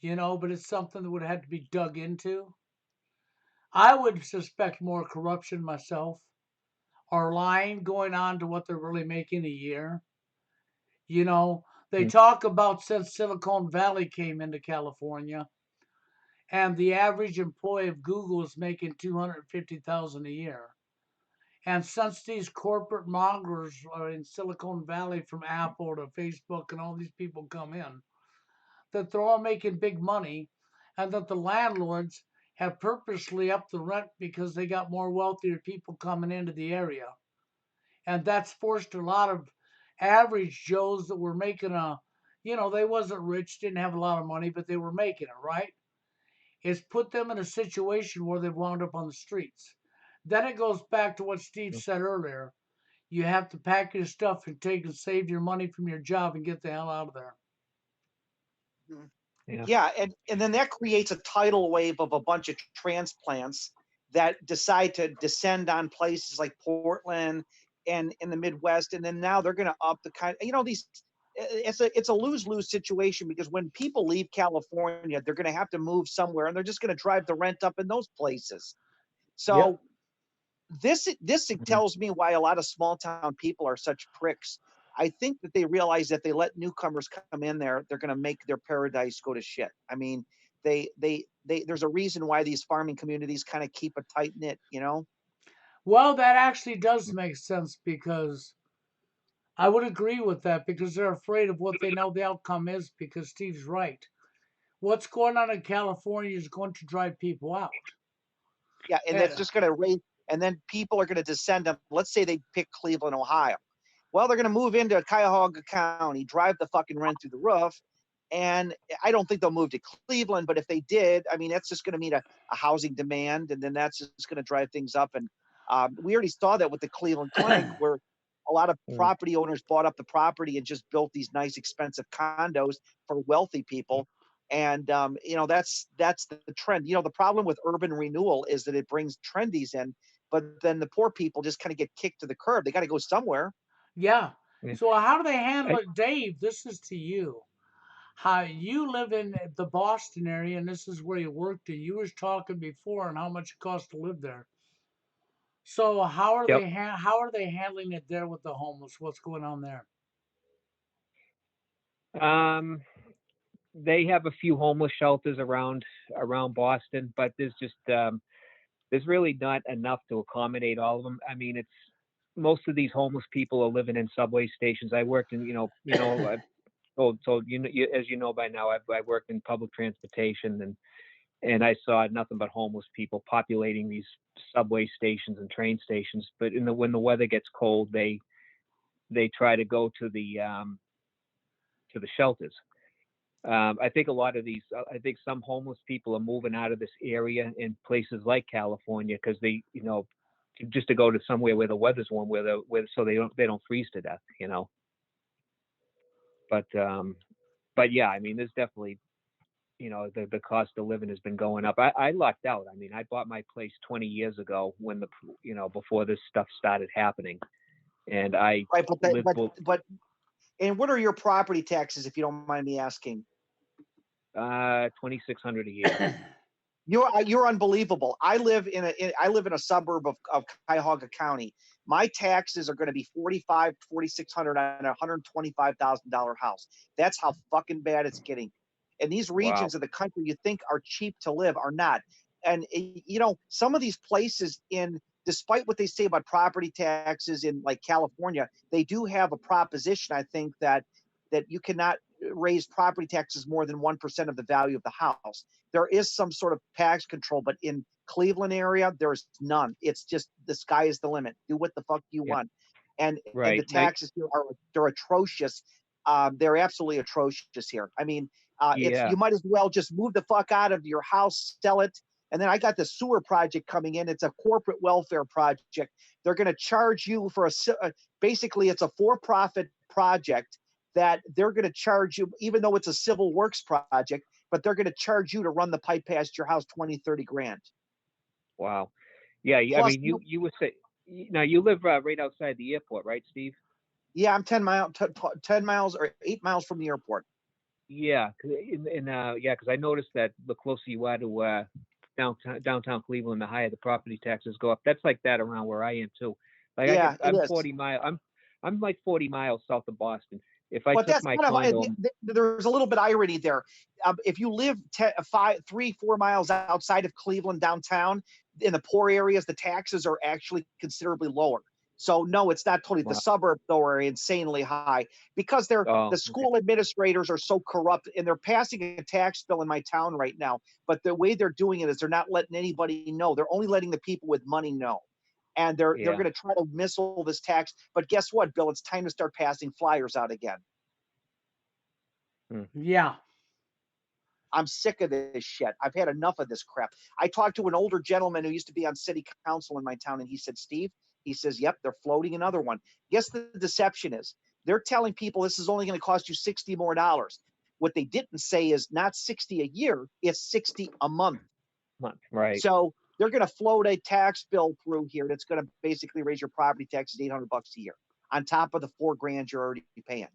you know, but it's something that would have to be dug into. I would suspect more corruption myself, or lying going on to what they're really making a year. You know, they Mm. talk about since Silicon Valley came into California, and the average employee of Google is making 250,000 a year. And since these corporate mongers are in Silicon Valley, from Apple to Facebook and all these people come in, that they're all making big money, and that the landlords have purposely upped the rent because they got more wealthier people coming into the area. And that's forced a lot of average Joes that were making you know, they wasn't rich, didn't have a lot of money, but they were making it, right? It's put them in a situation where they've wound up on the streets. Then it goes back to what Steve said earlier. You have to pack your stuff and take and save your money from your job and get the hell out of there. Mm. Yeah. Yeah, and then that creates a tidal wave of a bunch of transplants that decide to descend on places like Portland and in the Midwest, and then now they're going to up the kind. You know, these it's a lose-lose situation, because when people leave California, they're going to have to move somewhere, and they're just going to drive the rent up in those places. Yep. So this Mhm. tells me why a lot of small town people are such pricks. I think that they realize that they let newcomers come in there, they're going to make their paradise go to shit. I mean, there's a reason why these farming communities kind of keep a tight knit, you know? Well, that actually does make sense, because I would agree with that, because they're afraid of what they know the outcome is, because Steve's right. What's going on in California is going to drive people out. Yeah, and that's Yeah. just going to raise, and then people are going to descend them. Let's say they pick Cleveland, Ohio. Well, they're going to move into Cuyahoga County, drive the fucking rent through the roof, And I don't think they'll move to Cleveland, but if they did, I mean, that's just going to mean a housing demand, and then that's just going to drive things up. And we already saw that with the Cleveland Clinic, where a lot of Mm. property owners bought up the property and just built these nice, expensive condos for wealthy people. And that's the trend. The problem with urban renewal is that it brings trendies in, but then the poor people just kind of get kicked to the curb. They got to go somewhere. Yeah. Yeah. So how do they handle I- it, Dave? This is to you. How you live in the Boston area, and this is where you worked. And you was talking before on how much it costs to live there. So Yep. how are they handling it there with the homeless? What's going on there? They have a few homeless shelters around Boston, but there's really not enough to accommodate all of them. I mean, it's most of these homeless people are living in subway stations. I worked in, I told as you know by now, I worked in public transportation, and I saw nothing but homeless people populating these subway stations and train stations. But when the weather gets cold, they try to go to the shelters. I think a lot of I think some homeless people are moving out of this area in places like California because they, just to go to somewhere where the weather's warm, so they don't freeze to death, But yeah, I mean, there's definitely, the cost of living has been going up. I lucked out. I mean, I bought my place 20 years ago when before this stuff started happening, and I Right, lived. and what are your property taxes, if you don't mind me asking? $2,600 a year. You're unbelievable. I live in a suburb of Cuyahoga County. My taxes are going to be $4,600 on a $125,000 house. That's how fucking bad it's getting. And these Wow. regions of the country you think are cheap to live are not. And some of these places despite what they say about property taxes in like California, they do have a proposition, I think, that you cannot raise property taxes more than 1% of the value of the house. There is some sort of tax control, but in Cleveland area, there's none. It's just the sky is the limit. Do what the fuck you Yep. want. And Right. the taxes here they're atrocious. They're absolutely atrocious here. I mean, Yeah. you might as well just move the fuck out of your house, sell it. And then I got the sewer project coming in. It's a corporate welfare project. They're going to charge you for basically it's a for-profit project that they're going to charge you, even though it's a civil works project, but they're going to charge you to run the pipe past your house 20, 30 grand. Wow. Yeah. I Plus, mean, you would say now you live right outside the airport, right, Steve? yeah, I'm 10 miles or 8 miles from the airport. Yeah. Because I noticed that the closer you are to downtown Cleveland, the higher the property taxes go up. That's like that around where I am too. Like Yeah, I'm it is. 40 miles. I'm like 40 miles south of Boston. If I But took that's my kind condo, of there's a little bit of irony there. If you live 3-4 miles outside of Cleveland downtown, in the poor areas, the taxes are actually considerably lower. So no, it's not totally. Wow. The suburbs though are insanely high because the school administrators are so corrupt, and they're passing a tax bill in my town right now. But the way they're doing it is they're not letting anybody know. They're only letting the people with money know. And they're going to try to missile this tax. But guess what, Bill? It's time to start passing flyers out again. Yeah. I'm sick of this shit. I've had enough of this crap. I talked to an older gentleman who used to be on city council in my town, and he said, Steve, he says, yep, they're floating another one. Guess the deception is they're telling people this is only going to cost you $60 more. What they didn't say is not 60 a year, it's 60 a month. Right. So they're going to float a tax bill through here that's going to basically raise your property taxes $800 a year on top of the $4,000 you're already paying.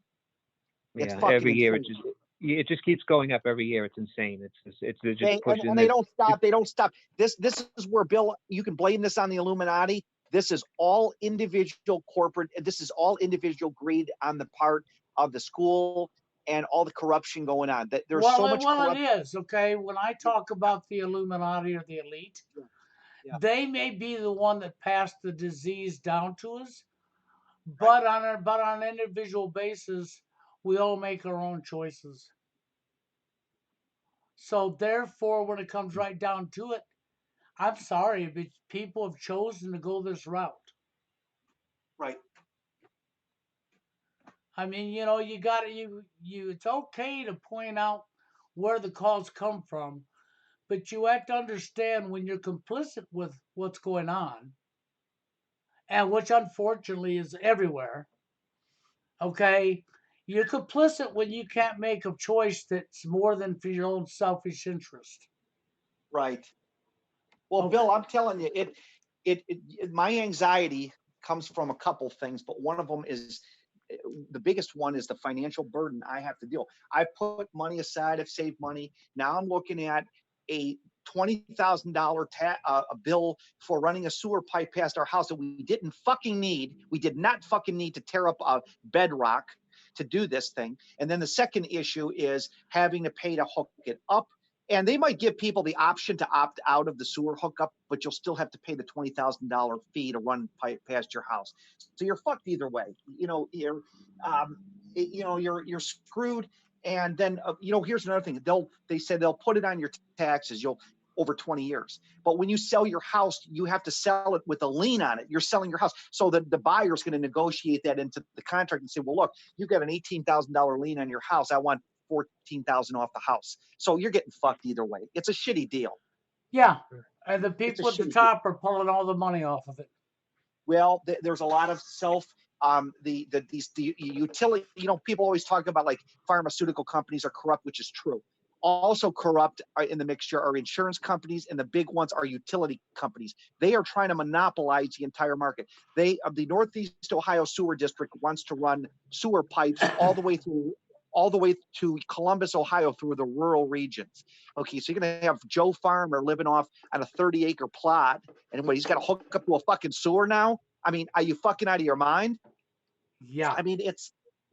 It's fucking every year insane. it just keeps going up every year. It's insane. It's just pushing. And they don't stop. They don't stop. This is where, Bill, you can blame this on the Illuminati. This is all individual corporate. This is all individual greed on the part of the school and all the corruption going on. That there's so much corruption. It is, okay. When I talk about the Illuminati or the elite, Yeah. they may be the one that passed the disease down to us, but on an individual basis, we all make our own choices. So therefore, when it comes right down to it, I'm sorry, but people have chosen to go this route. Right. I mean, you know, you got to it's okay to point out where the calls come from, but you have to understand when you're complicit with what's going on, and which unfortunately is everywhere. Okay, you're complicit when you can't make a choice that's more than for your own selfish interest. Right. Well, Okay. Bill, I'm telling you, my anxiety comes from a couple things, but one of them is the biggest one is the financial burden I have to deal. I put money aside, I've saved money. Now I'm looking at a $20,000 a bill for running a sewer pipe past our house that we didn't fucking need. We did not fucking need to tear up a bedrock to do this thing. And then the second issue is having to pay to hook it up. And they might give people the option to opt out of the sewer hookup, but you'll still have to pay the $20,000 fee to run pipe past your house. So you're fucked either way. You're screwed. And then here's another thing. They say they'll put it on your taxes. You'll over 20 years. But when you sell your house, you have to sell it with a lien on it. You're selling your house. So the buyer is going to negotiate that into the contract and say, well, look, you've got an $18,000 lien on your house. I want 14,000 off the house. So you're getting fucked either way. It's a shitty deal. Yeah, and the It's a people at the shitty top are pulling all the money off of it. Well, there's a lot of the utility, people always talk about like pharmaceutical companies are corrupt, which is true. Also corrupt in the mixture are insurance companies, and the big ones are utility companies. They are trying to monopolize the entire market. The Northeast Ohio Sewer District wants to run sewer pipes all the way to Columbus, Ohio, through the rural regions. Okay, so you're gonna have Joe Farmer living off on a 30-acre plot, and what, he's got to hook up to a fucking sewer now? I mean, are you fucking out of your mind? Yeah. I mean,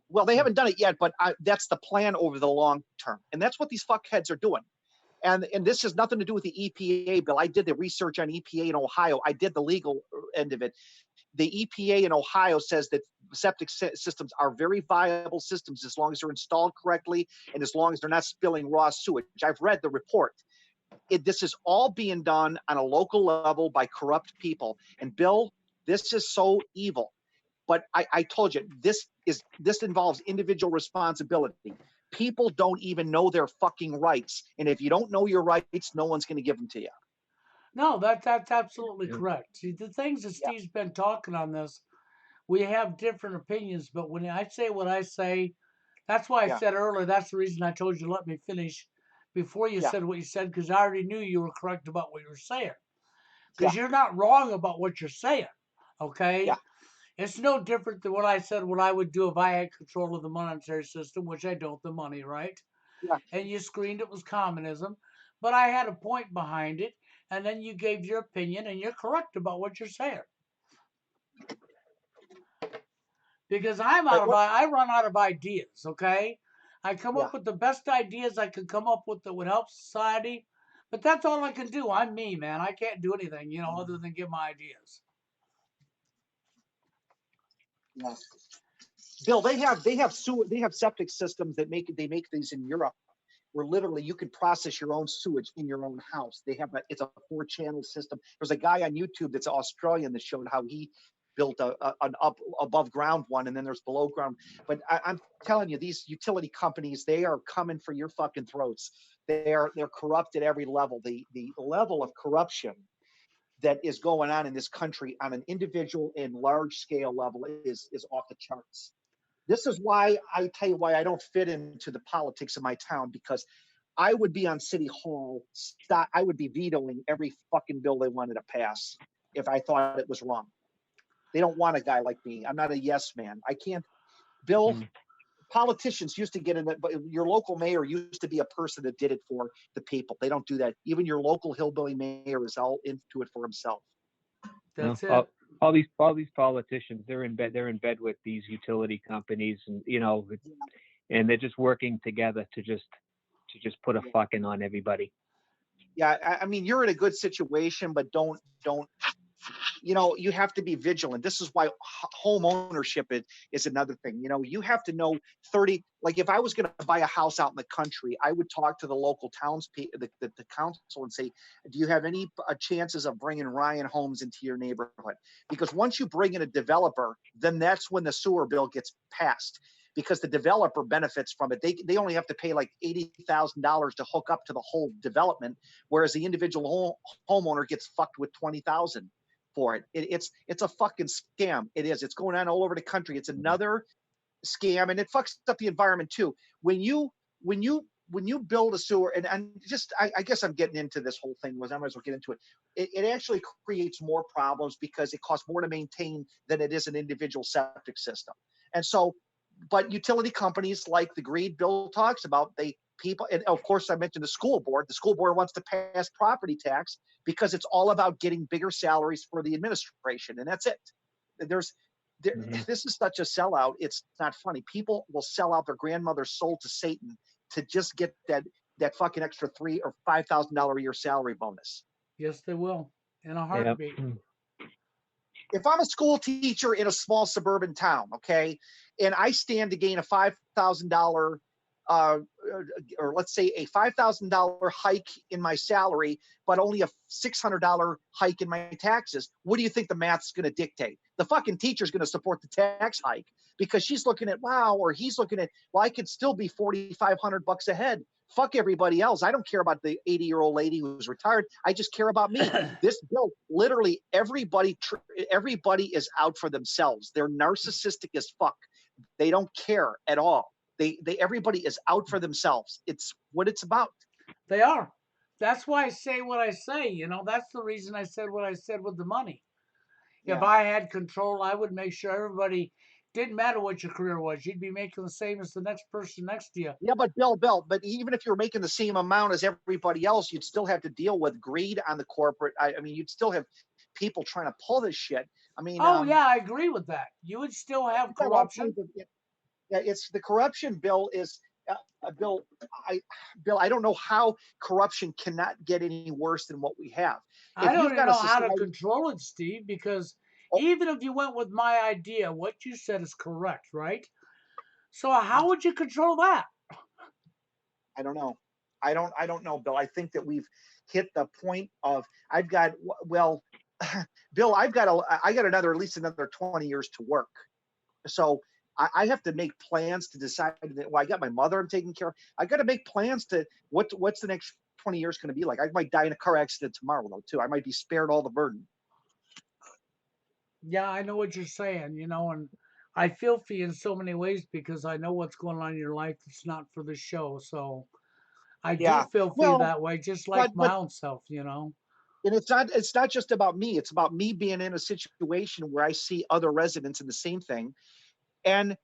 well, they haven't done it yet, but that's the plan over the long term, and that's what these fuckheads are doing. And this has nothing to do with the EPA, Bill. I did the research on EPA in Ohio. I did the legal end of it. The EPA in Ohio says that septic systems are very viable systems as long as they're installed correctly and as long as they're not spilling raw sewage. I've read the report. This is all being done on a local level by corrupt people. And Bill, this is so evil. But I told you, this involves individual responsibility. People don't even know their fucking rights. And if you don't know your rights, no one's going to give them to you. No, that's absolutely Yeah. correct. See, the things that Yeah. Steve's been talking on this, we have different opinions, but when I say what I say, that's why I Yeah. said earlier, that's the reason I told you to let me finish before you Yeah. said what you said, because I already knew you were correct about what you were saying. Yeah. Because you're not wrong about what you're saying. Okay? Yeah. It's no different than what I said what I would do if I had control of the monetary system, which I don't, the money, right? Yeah. And you screened it was communism, but I had a point behind it, and then you gave your opinion, and you're correct about what you're saying. Because I run out of ideas, okay? I come Yeah. up with the best ideas I could come up with that would help society, but that's all I can do. I'm me, man. I can't do anything, other than give my ideas. Yeah. Bill, they have septic systems that make these in Europe where literally you can process your own sewage in your own house. It's a 4-channel system. There's a guy on YouTube that's Australian that showed how he built an above ground one, and then there's below ground. But I'm telling you, these utility companies, they are coming for your fucking throats. They're corrupt at every level. The level of corruption that is going on in this country on an individual and large scale level is off the charts. This is why I tell you why I don't fit into the politics of my town, because I would be on City Hall. I would be vetoing every fucking bill they wanted to pass if I thought it was wrong. They don't want a guy like me. I'm not a yes man. I can't. Bill, politicians used to get in it, but your local mayor used to be a person that did it for the people. They don't do that. Even your local hillbilly mayor is all into it for himself. That's it. All these politicians, they're in bed with these utility companies, and and they're just working together to just put a fucking on everybody. Yeah, I mean, you're in a good situation, but don't you have to be vigilant. This is why home ownership is another thing. You have to know like if I was going to buy a house out in the country, I would talk to the local townspeople, the council, and say, do you have any chances of bringing Ryan Homes into your neighborhood? Because once you bring in a developer, then that's when the sewer bill gets passed. because the developer benefits from it. They only have to pay like $80,000 to hook up to the whole development, whereas the individual homeowner gets fucked with 20,000 for it. It's a fucking scam. It is. It's going on all over the country. It's another scam, and it fucks up the environment too. When you build a sewer, and just I guess I'm getting into this whole thing, was I might as well get into it. It actually creates more problems because it costs more to maintain than it is an individual septic system. And so, but utility companies, like the greed Bill talks about, people, and of course I mentioned the school board. The school board wants to pass property tax because it's all about getting bigger salaries for the administration, and that's it. There's this is such a sellout. It's not funny. People will sell out their grandmother's soul to Satan to just get that fucking extra $3,000 or $5,000 a year salary bonus. Yes, they will, in a Yep. heartbeat. If I'm a school teacher in a small suburban town, okay, and I stand to gain a $5,000 or let's say a $5,000 hike in my salary, but only a $600 hike in my taxes, what do you think the math's going to dictate? The fucking teacher's going to support the tax hike because she's looking at, wow, or he's looking at, well, I could still be $4,500 ahead. Fuck everybody else. I don't care about the 80-year-old lady who's retired. I just care about me. This bill, literally everybody is out for themselves. They're narcissistic as fuck. They don't care at all. Everybody is out for themselves. It's what it's about. They are. That's why I say what I say. That's the reason I said what I said with the money. If Yeah. I had control, I would make sure everybody, didn't matter what your career was, you'd be making the same as the next person next to you. Yeah, but Bill, but even if you're making the same amount as everybody else, you'd still have to deal with greed on the corporate. I mean, you'd still have people trying to pull this shit. I mean, Oh, yeah, I agree with that. You would still have you've got all corruption. kinds of- yeah, it's the corruption. Bill is Bill. I don't know how corruption cannot get any worse than what we have. I If don't you've even got know a how to society, control it, Steve, because Oh. even if you went with my idea, what you said is correct, right? So how would you control that? I don't know. I don't know, Bill. I think that we've hit the point of well, Bill, I got another at least another 20 years to work. So I have to make plans to decide that, well, I got my mother I'm taking care of. I got to make plans to what's the next 20 years going to be like. I might die in a car accident tomorrow though, too. I might be spared all the burden. Yeah, I know what you're saying, and I feel for you in so many ways because I know what's going on in your life that's not for the show. So I do Yeah. feel for you Well, that way, just like my but own self. and it's not just about me. It's about me being in a situation where I see other residents in the same thing. And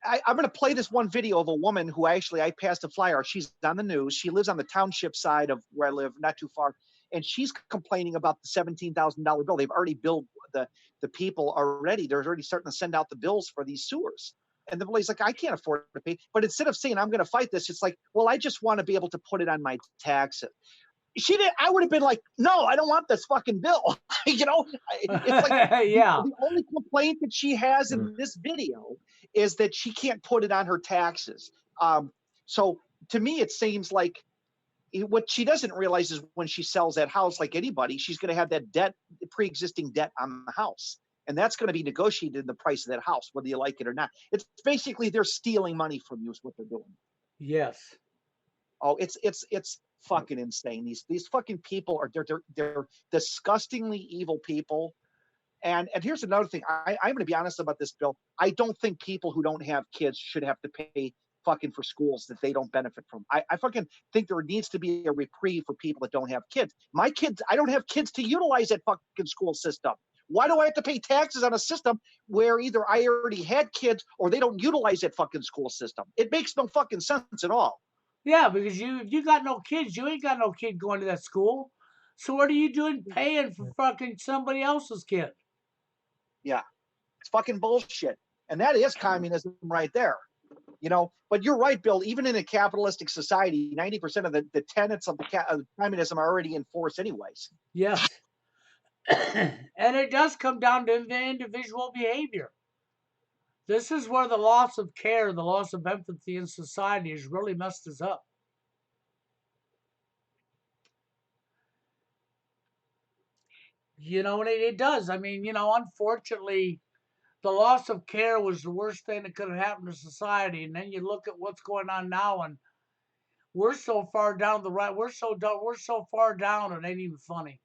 I'm going to play this one video of a woman who I passed a flyer. She's on the news. She lives on the township side of where I live, not too far. And she's complaining about the $17,000 bill. They've already billed the people already. They're already starting to send out the bills for these sewers. And the lady's like, I can't afford to pay. But instead of saying, I'm going to fight this, it's like, well, I just want to be able to put it on my taxes. I would have been like, no, I don't want this fucking bill. It's like Yeah. the only complaint that she has in this video is that she can't put it on her taxes. So to me, it seems like what she doesn't realize is when she sells that house, like anybody, she's going to have that pre-existing debt on the house. And that's going to be negotiated in the price of that house, whether you like it or not. It's basically they're stealing money from you is what they're doing. Yes. Oh, it's fucking insane. These fucking people they're disgustingly evil people. And here's another thing. I'm going to be honest about this, Bill. I don't think people who don't have kids should have to pay fucking for schools that they don't benefit from. I fucking think there needs to be a reprieve for people that don't have kids. My kids, I don't have kids to utilize that fucking school system. Why do I have to pay taxes on a system where either I already had kids or they don't utilize that fucking school system? It makes no fucking sense at all. Yeah, because if you got no kids, you ain't got no kid going to that school. So what are you doing paying for fucking somebody else's kid? Yeah, it's fucking bullshit. And that is communism right there. But you're right, Bill. Even in a capitalistic society, 90% of the tenets of communism are already in force anyways. Yes. And it does come down to the individual behavior. This is where the loss of care, the loss of empathy in society has really messed us up. And it does. I mean, unfortunately, the loss of care was the worst thing that could have happened to society. And then you look at what's going on now, and we're so far down the right. We're so far down, it ain't even funny.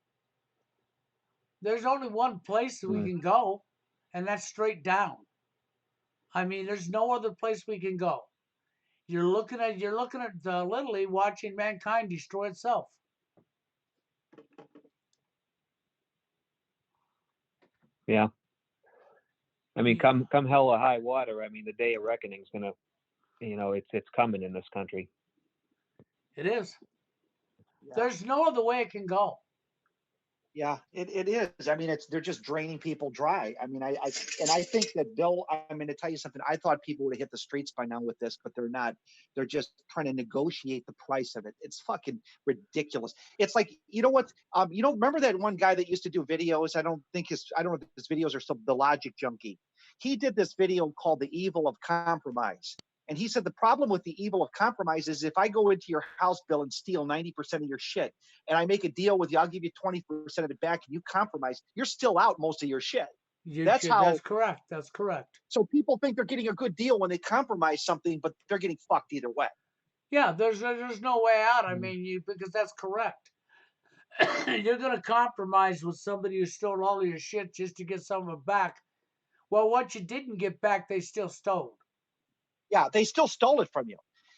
There's only one place that we Mm. can go, and that's straight down. I mean, there's no other place we can go. You're looking at literally watching mankind destroy itself. Yeah. I mean, Yeah. come hell or high water. I mean, the day of reckoning is gonna, it's coming in this country. It is. Yeah. There's no other way it can go. Yeah, it is. I mean, they're just draining people dry. I mean, I think that Bill, I'm going to tell you something. I thought people would have hit the streets by now with this, but they're not. They're just trying to negotiate the price of it. It's fucking ridiculous. It's like, you know what? Remember that one guy that used to do videos? I don't know if his videos are still The Logic Junkie. He did this video called The Evil of Compromise. And he said the problem with the evil of compromise is if I go into your house, Bill, and steal 90% of your shit, and I make a deal with you, I'll give you 20% of it back, and you compromise, you're still out most of your shit. That's correct. That's correct. So people think they're getting a good deal when they compromise something, but they're getting fucked either way. Yeah, there's no way out. I Mm. mean, because that's correct. You're gonna compromise with somebody who stole all of your shit just to get some of it back. Well, what you didn't get back, they still stole. Yeah, they still stole it from you.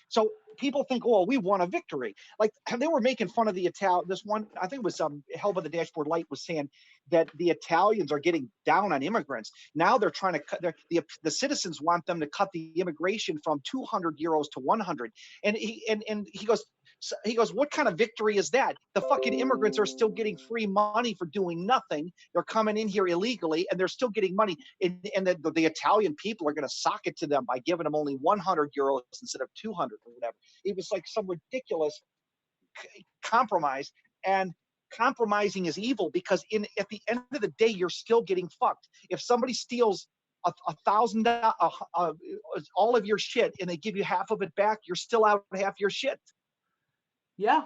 So people think, oh, we won a victory. Like they were making fun of the Italian. This one, I think it was Hell by the Dashboard Light was saying that the Italians are getting down on immigrants. Now they're trying to cut the citizens want them to cut the immigration from 200 euros to 100. And he goes, what kind of victory is that? The fucking immigrants are still getting free money for doing nothing. They're coming in here illegally and they're still getting money. And the Italian people are going to sock it to them by giving them only 100 euros instead of 200 or whatever. It was like some ridiculous compromise. And compromising is evil because at the end of the day, you're still getting fucked. If somebody steals $1,000, all of your shit, and they give you half of it back, you're still out half your shit. Yeah,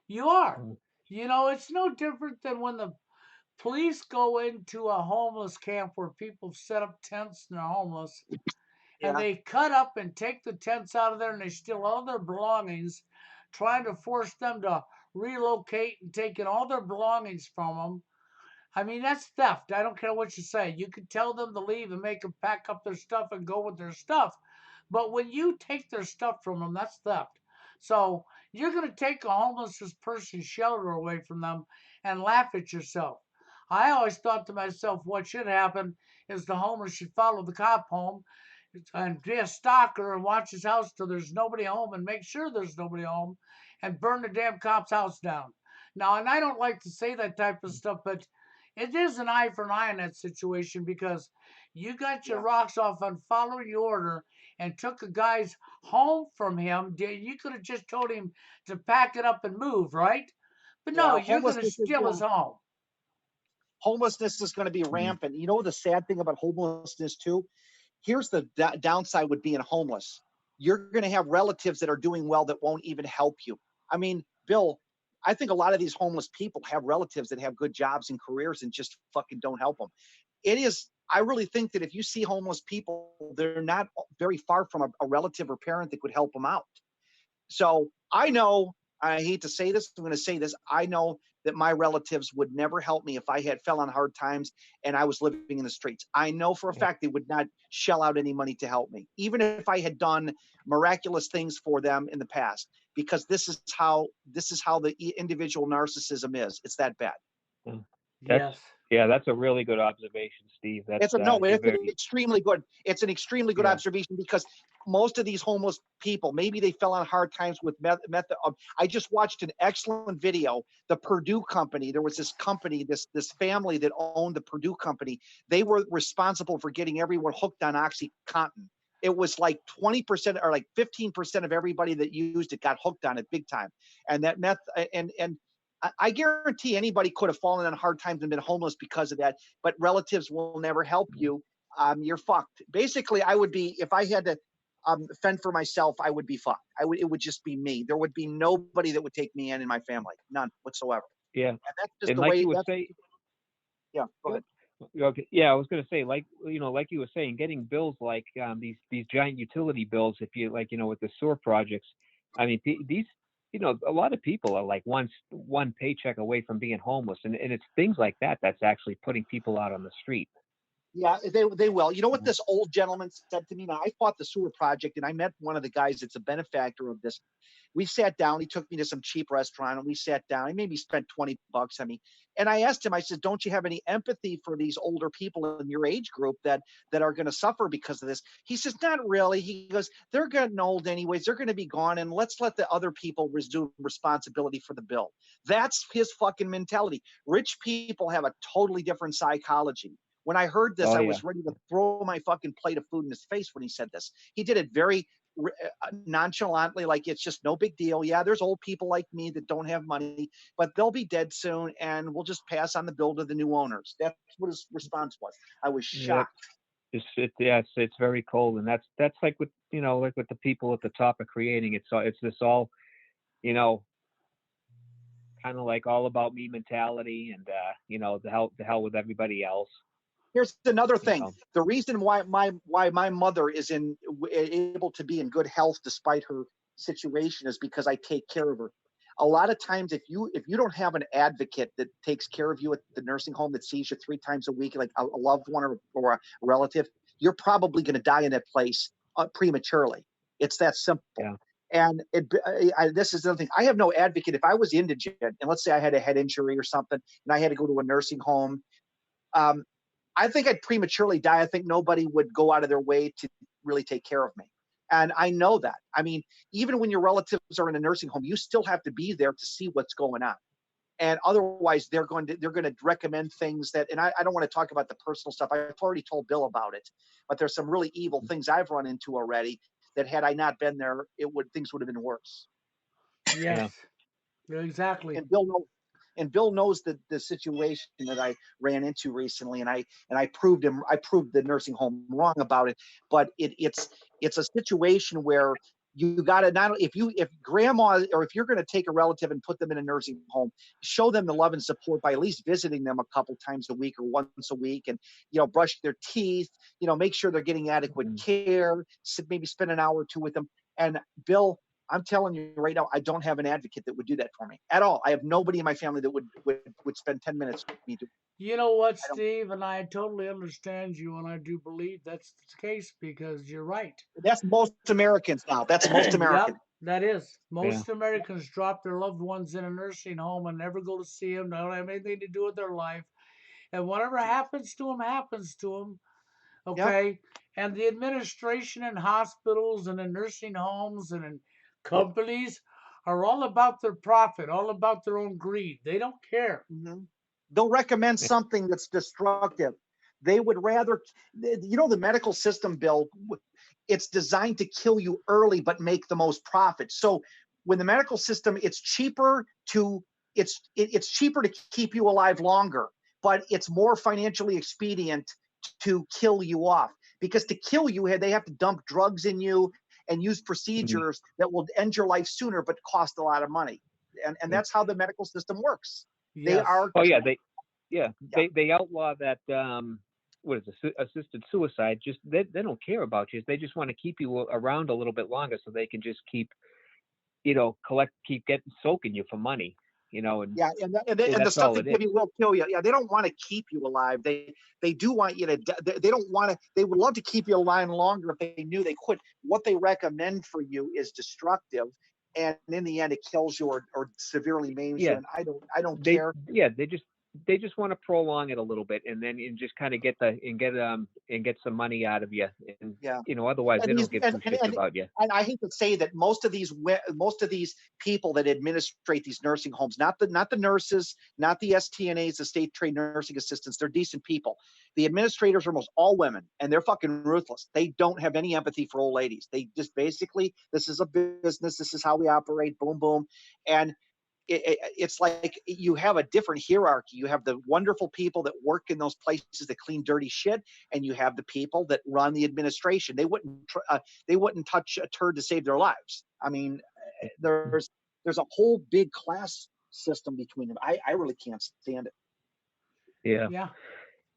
you are. Mm. It's no different than when the police go into a homeless camp where people set up tents and they're homeless, and they cut up and take the tents out of there and they steal all their belongings, trying to force them to relocate and taking all their belongings from them. I mean, that's theft. I don't care what you say. You can tell them to leave and make them pack up their stuff and go with their stuff. But when you take their stuff from them, that's theft. So you're going to take a homeless person's shelter away from them and laugh at yourself. I always thought to myself, what should happen is the homeless should follow the cop home and be a stalker and watch his house till there's nobody home and make sure there's nobody home and burn the damn cop's house down. Now, and I don't like to say that type of stuff, but it is an eye for an eye in that situation because you got your rocks off on following the order and took a guy's home from him. You could have just told him to pack it up and move, right? But no, you're going to steal his home. Homelessness is going to be rampant. You know the sad thing about homelessness too? Here's the downside with being homeless. You're going to have relatives that are doing well that won't even help you. I mean, Bill, I think a lot of these homeless people have relatives that have good jobs and careers and just fucking don't help them. I really think that if you see homeless people, they're not very far from a relative or parent that could help them out. So I hate to say this, I'm going to say this. I know that my relatives would never help me if I fell on hard times and I was living in the streets. I know for a fact they would not shell out any money to help me, even if I had done miraculous things for them in the past, because this is how the individual narcissism is. It's that bad. Yes. Yeah, that's a really good observation, Steve. It's extremely good. It's an extremely good observation because most of these homeless people, maybe they fell on hard times with method. I just watched an excellent video. The Purdue company. There was this company, this family that owned the Purdue company. They were responsible for getting everyone hooked on OxyContin. It was like 20% or like 15% of everybody that used it got hooked on it big time. And that meth and I guarantee anybody could have fallen on hard times and been homeless because of that, but relatives will never help you. You're fucked. Basically, I would be, if I had to fend for myself, I would be fucked. It would just be me. There would be nobody that would take me in my family. None whatsoever. Yeah. And that's just And the like way. you would say, Yeah, go ahead. Okay, yeah, I was gonna say, like, like you were saying, getting bills like these giant utility bills, if you like, with the sewer projects. I mean, these, a lot of people are like one paycheck away from being homeless, and it's things like that that's actually putting people out on the street. Yeah, they will. You know what Mhm. this old gentleman said to me? Now I fought the sewer project, and I met one of the guys that's a benefactor of this. We sat down. He took me to some cheap restaurant, and we sat down. He made me spend $20 on me. And I asked him. I said, "Don't you have any empathy for these older people in your age group that are going to suffer because of this?" He says, "Not really." He goes, "They're getting old anyways. They're going to be gone, and let's let the other people resume responsibility for the bill." That's his fucking mentality. Rich people have a totally different psychology. When I heard this, Oh I yeah, was ready to throw my fucking plate of food in his face when he said this. He did it very nonchalantly, like it's just no big deal. Yeah, there's old people like me that don't have money, but they'll be dead soon, and we'll just pass on the bill to the new owners. That's what his response was. I was yep. shocked. It's very cold, and that's like with like with the people at the top of creating. It's this all, you know, kind of like all about me mentality, and the hell with everybody else. Here's another You thing. know, The reason why my mother is able to be in good health despite her situation is because I take care of her. A lot of times, if you don't have an advocate that takes care of you at the nursing home, that sees you 3 times a week, like a loved one or a relative, you're probably going to die in that place prematurely. It's that simple. yeah. And this is another thing. I have no advocate. If I was indigent, and let's say I had a head injury or something, and I had to go to a nursing home, um, I think I'd prematurely die. I think nobody would go out of their way to really take care of me. And I know that. I mean, even when your relatives are in a nursing home, you still have to be there to see what's going on. And otherwise, they're going to recommend things that. And I don't want to talk about the personal stuff. I've already told Bill about it. But there's some really evil things I've run into already that had I not been there, things would have been worse. Yeah. Yes, exactly. And Bill knows the situation that I ran into recently, and I proved the nursing home wrong about it. But it's a situation where you got to not if grandma, or if you're going to take a relative and put them in a nursing home, show them the love and support by at least visiting them a couple times a week or once a week, and brush their teeth, make sure they're getting adequate Mhm. care, maybe spend an hour or two with them. And Bill, I'm telling you right now, I don't have an advocate that would do that for me at all. I have nobody in my family that would spend 10 minutes with me. You know what, I don't. Steve? And I totally understand you, and I do believe that's the case because you're right. That's most Americans now. That's most Yep, Americans. that is. Yeah. Most Americans drop their loved ones in a nursing home and never go to see them. They don't have anything to do with their life. And whatever happens to them, happens to them. Yep. Okay. And the administration in hospitals and in nursing homes and in companies are all about their profit, all about their own greed. They don't care. Mhm. They'll recommend something that's destructive. They would rather, the medical system, Bill, it's designed to kill you early but make the most profit. So when the medical system, it's cheaper to keep you alive longer, but it's more financially expedient to kill you off, because to kill you, they have to dump drugs in you and use Mhm. procedures that will end your life sooner but cost a lot of money. And Yeah. that's how the medical system works. They Yes. are. Oh yeah, Yeah. they outlaw that what is it, assisted suicide. Just they don't care about you. They just want to keep you around a little bit longer so they can just keep keep getting soaking you for money. And Yeah, and the that's stuff all they it is. give you will kill you. Yeah, they don't want to keep you alive. They do want you to. They don't want to. They would love to keep you alive longer if they knew they could. What they recommend for you is destructive, and in the end, it kills you or severely maims you. Yeah, And I don't they care. yeah they just want to prolong it a little bit, and just kind of get some money out of you, and Yeah. otherwise and they these don't give and, two and, shits and about you. and I hate to say that most of these people that administrate these nursing homes, not the nurses, not the STNAs, the state trained nursing assistants, they're decent people. The administrators are almost all women, and they're fucking ruthless. They don't have any empathy for old ladies. They just basically, this is a business, this is how we operate, boom boom. And it's like you have a different hierarchy. You have the wonderful people that work in those places that clean dirty shit, and you have the people that run the administration. They wouldn't touch a turd to save their lives. I mean, there's a whole big class system between them. I really can't stand it. Yeah. Yeah.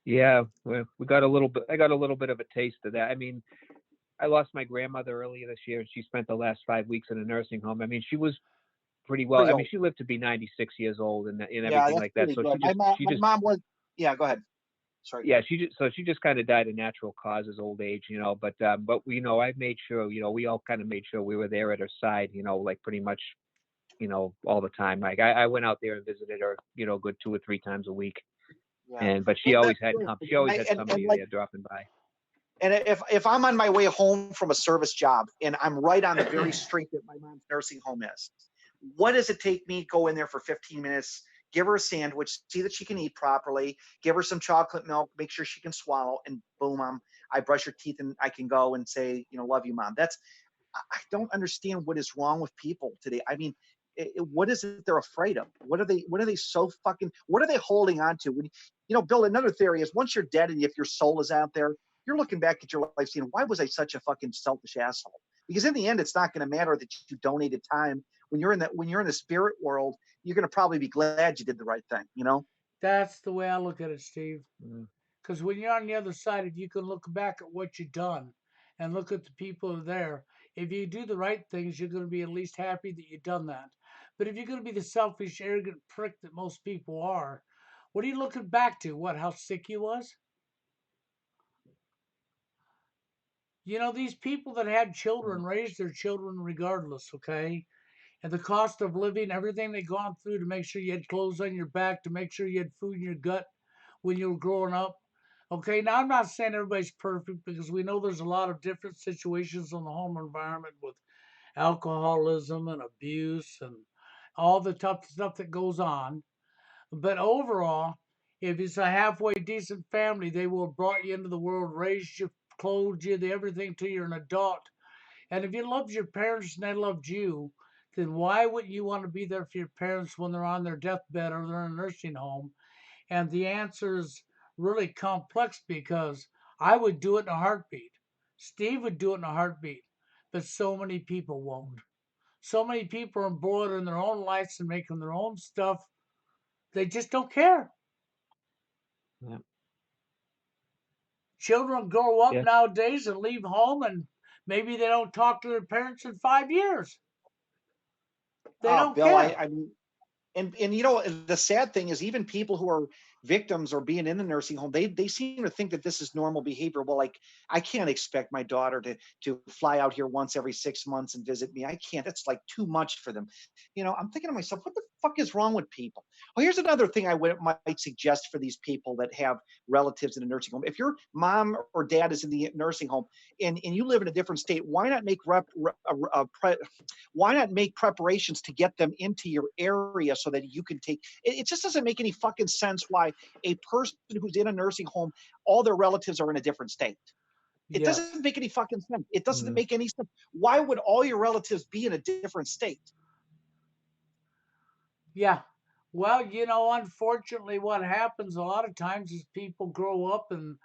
Yeah, we got a little bit. I got a little bit of a taste of that. I mean, I lost my grandmother earlier this year, and she spent the last 5 weeks in a nursing home. I mean, she was pretty well. Pretty I mean, old. she lived to be 96 years old and Yeah, everything that's like that. pretty So good. she My just mom was. Yeah, go ahead. Sorry. yeah, she just kind of died of natural causes, old age, but I made sure, we all kind of made sure we were there at her side, like pretty much, all the time. Like I went out there and visited her, a good 2 or 3 times a week, Yeah. but she Well, always that's had good. she always had And somebody like, there dropping by. and if I'm on my way home from a service job and I'm right on the very street that my mom's nursing home is, what does it take me to go in there for 15 minutes, give her a sandwich, see that she can eat properly, give her some chocolate milk, make sure she can swallow, and boom, I brush her teeth and I can go and say, love you, mom. I don't understand what is wrong with people today. I mean, what is it they're afraid of? What are they so fucking, what are they holding on to? Bill, another theory is once you're dead and if your soul is out there, you're looking back at your life saying, why was I such a fucking selfish asshole? Because in the end, it's not going to matter that you donated time. When you're in the spirit world, you're going to probably be glad you did the right thing. That's the way I look at it, Steve. Mm. Because when you're on the other side, if you can look back at what you've done and look at the people who are there, if you do the right things, you're going to be at least happy that you've done that. But if you're going to be the selfish, arrogant prick that most people are, what are you looking back to? What, how sick you was? These people that had children raised their children regardless, okay? And the cost of living, everything they gone through to make sure you had clothes on your back, to make sure you had food in your gut when you were growing up. Okay, now I'm not saying everybody's perfect because we know there's a lot of different situations in the home environment with alcoholism and abuse and all the tough stuff that goes on. But overall, if it's a halfway decent family, they will have brought you into the world, raised you, clothed you, everything till you're an adult. And if you loved your parents and they loved you, then why wouldn't you want to be there for your parents when they're on their deathbed or they're in a nursing home? And the answer is really complex because I would do it in a heartbeat. Steve would do it in a heartbeat, but so many people won't. So many people are embroiled in their own lives and making their own stuff. They just don't care. Yeah. Children grow up Yeah. nowadays and leave home, and maybe they don't talk to their parents in 5 years. They Oh, don't Bill, care. I mean, and the sad thing is even people who are victims or being in the nursing home, they seem to think that this is normal behavior. Well, like I can't expect my daughter to fly out here once every 6 months and visit me. I can't. That's like too much for them. I'm thinking to myself, what the fuck is wrong with people? Well, here's another thing might suggest for these people that have relatives in a nursing home. If your mom or dad is in the nursing home and you live in a different state, why not why not make preparations to get them into your area so that you can take it? Just doesn't make any fucking sense why a person who's in a nursing home, all their relatives are in a different state. It Yes. doesn't make any fucking sense. It doesn't Mhm. make any sense. Why would all your relatives be in a different state? Yeah. Well, unfortunately, what happens a lot of times is people grow up and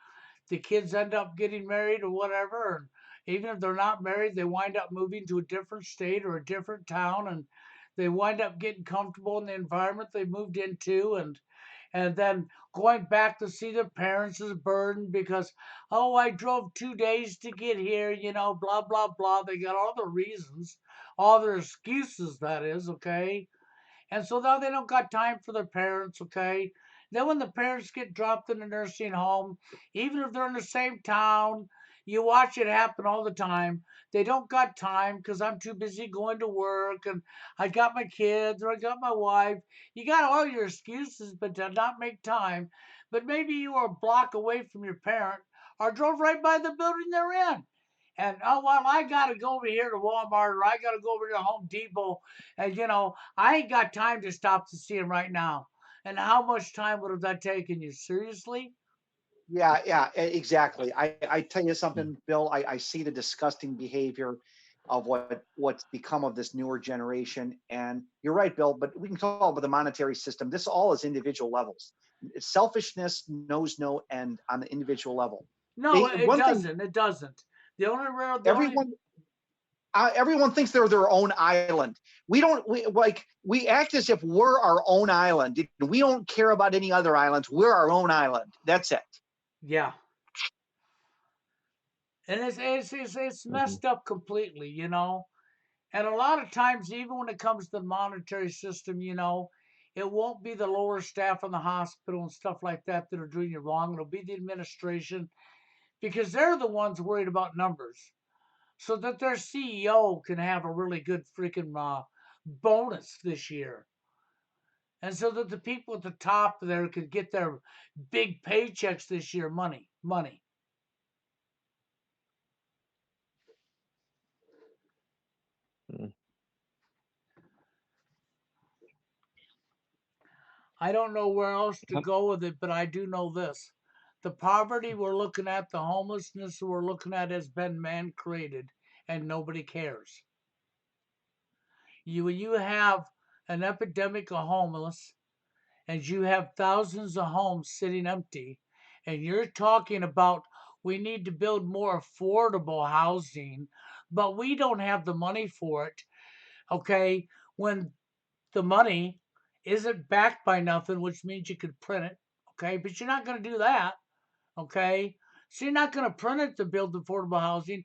the kids end up getting married or whatever. And even if they're not married, they wind up moving to a different state or a different town, and they wind up getting comfortable in the environment they moved into, and then going back to see their parents is a burden because, oh, I drove 2 days to get here, blah blah blah. They got all the reasons, all their excuses. That is okay. And so now they don't got time for their parents, okay? Then when the parents get dropped in a nursing home, even if they're in the same town, you watch it happen all the time. They don't got time because I'm too busy going to work and I got my kids or I got my wife. You got all your excuses, but to not make time. But maybe you were a block away from your parent or drove right by the building they're in. And oh well, I gotta go over here to Walmart or I gotta go over to Home Depot, and I ain't got time to stop to see him right now. And how much time would have that taken you? Seriously? Yeah, exactly. I tell you Mm. something, Bill. I see the disgusting behavior of what's become of this newer generation. And you're right, Bill. But we can talk about the monetary system. This all is individual levels. Selfishness knows no end on the individual level. No, They it one thing doesn't. It doesn't. The only everyone everyone thinks they're their own island. We don't. We act as if we're our own island. We don't care about any other islands. We're our own island. That's it. Yeah. And it's Hmm. messed up completely, you know. And a lot of times, even when it comes to the monetary system, you know, it won't be the lower staff in the hospital and stuff like that that are doing you wrong. It'll be the administration because they're the ones worried about numbers, so that their CEO can have a really good freaking bonus this year, and so that the people at the top there could get their big paychecks this year, money. Mm. I don't know where else to Yep. go with it, but I do know this. The poverty we're looking at, the homelessness we're looking at has been man created and nobody cares. You have an epidemic of homeless and you have thousands of homes sitting empty, and you're talking about we need to build more affordable housing, but we don't have the money for it. Okay, when the money isn't backed by nothing, which means you could print it. Okay, but you're not going to do that. Okay, so you're not going to print it to build affordable housing.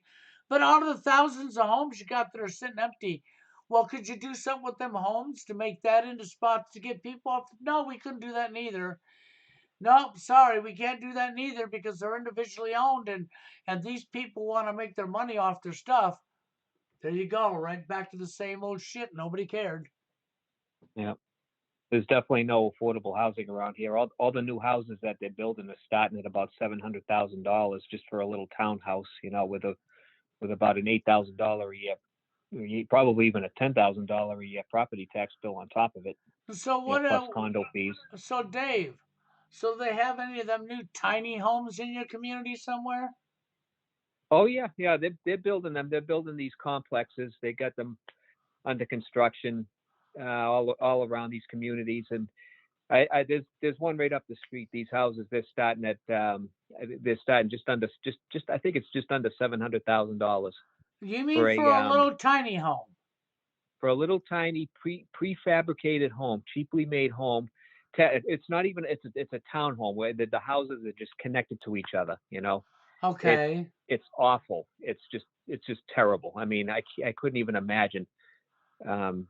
But out of the thousands of homes you got that are sitting empty, well, could you do something with them homes to make that into spots to get people off? No, we couldn't do that neither. Nope, sorry, we can't do that neither because they're individually owned, and these people want to make their money off their stuff. There you go, right back to the same old shit. Nobody cared. Yeah. There's definitely no affordable housing around here. All the new houses that they're building are starting at about $700,000 just for a little townhouse, you know, with about an $8,000 a year, probably even a $10,000 a year property tax bill on top of it, So you know, what? plus condo fees. So Dave, so they have any of them new tiny homes in your community somewhere? Oh yeah, yeah, they're building them. They're building these complexes. They got them under construction all around these communities, and there's one right up the street. These houses they're starting just I think it's just under $700,000 You mean for for a a little tiny home? for a little tiny prefabricated home, cheaply made home. It's not even it's a townhome where the houses are just connected to each other. You know, it's Okay, it's awful. It's just terrible. I mean, I couldn't even imagine um,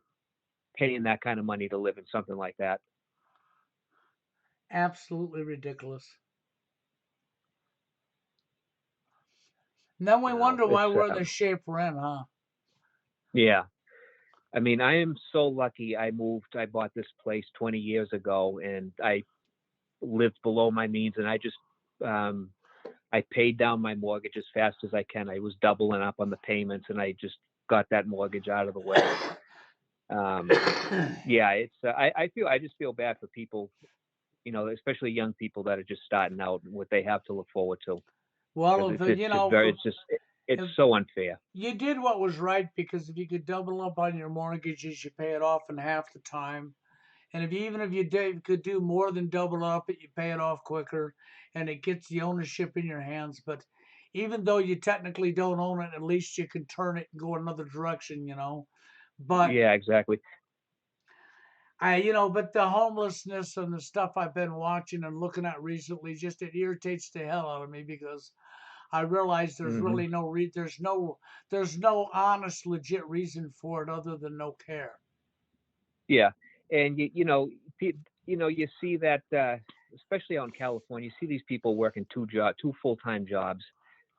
paying that kind of money to live in something like that. absolutely ridiculous. And then we You know, wonder why it's we're in the shape we're in, huh? yeah. I mean, I am so lucky. I bought this place 20 years ago, and I lived below my means, and um, I paid down my mortgage as fast as I can. I was doubling up on the payments, and I just got that mortgage out of the way. Um, yeah, I just feel bad for people, you know, especially young people that are just starting out and what they have to look forward to, Well, because if it's you just know, very, it's if so unfair. you did what was right, because if you could double up on your mortgages, you pay it off in half the time. And even if you could do more than double up, you pay it off quicker, and it gets the ownership in your hands. But even though you technically don't own it, at least you can turn it and go another direction, you know. But Yeah, exactly. but the homelessness and the stuff I've been watching and looking at recently, just it irritates the hell out of me because I realize there's Hmm. really there's no honest, legit reason for it other than no care. Yeah, and you see that especially out in California, you see these people working two full-time jobs,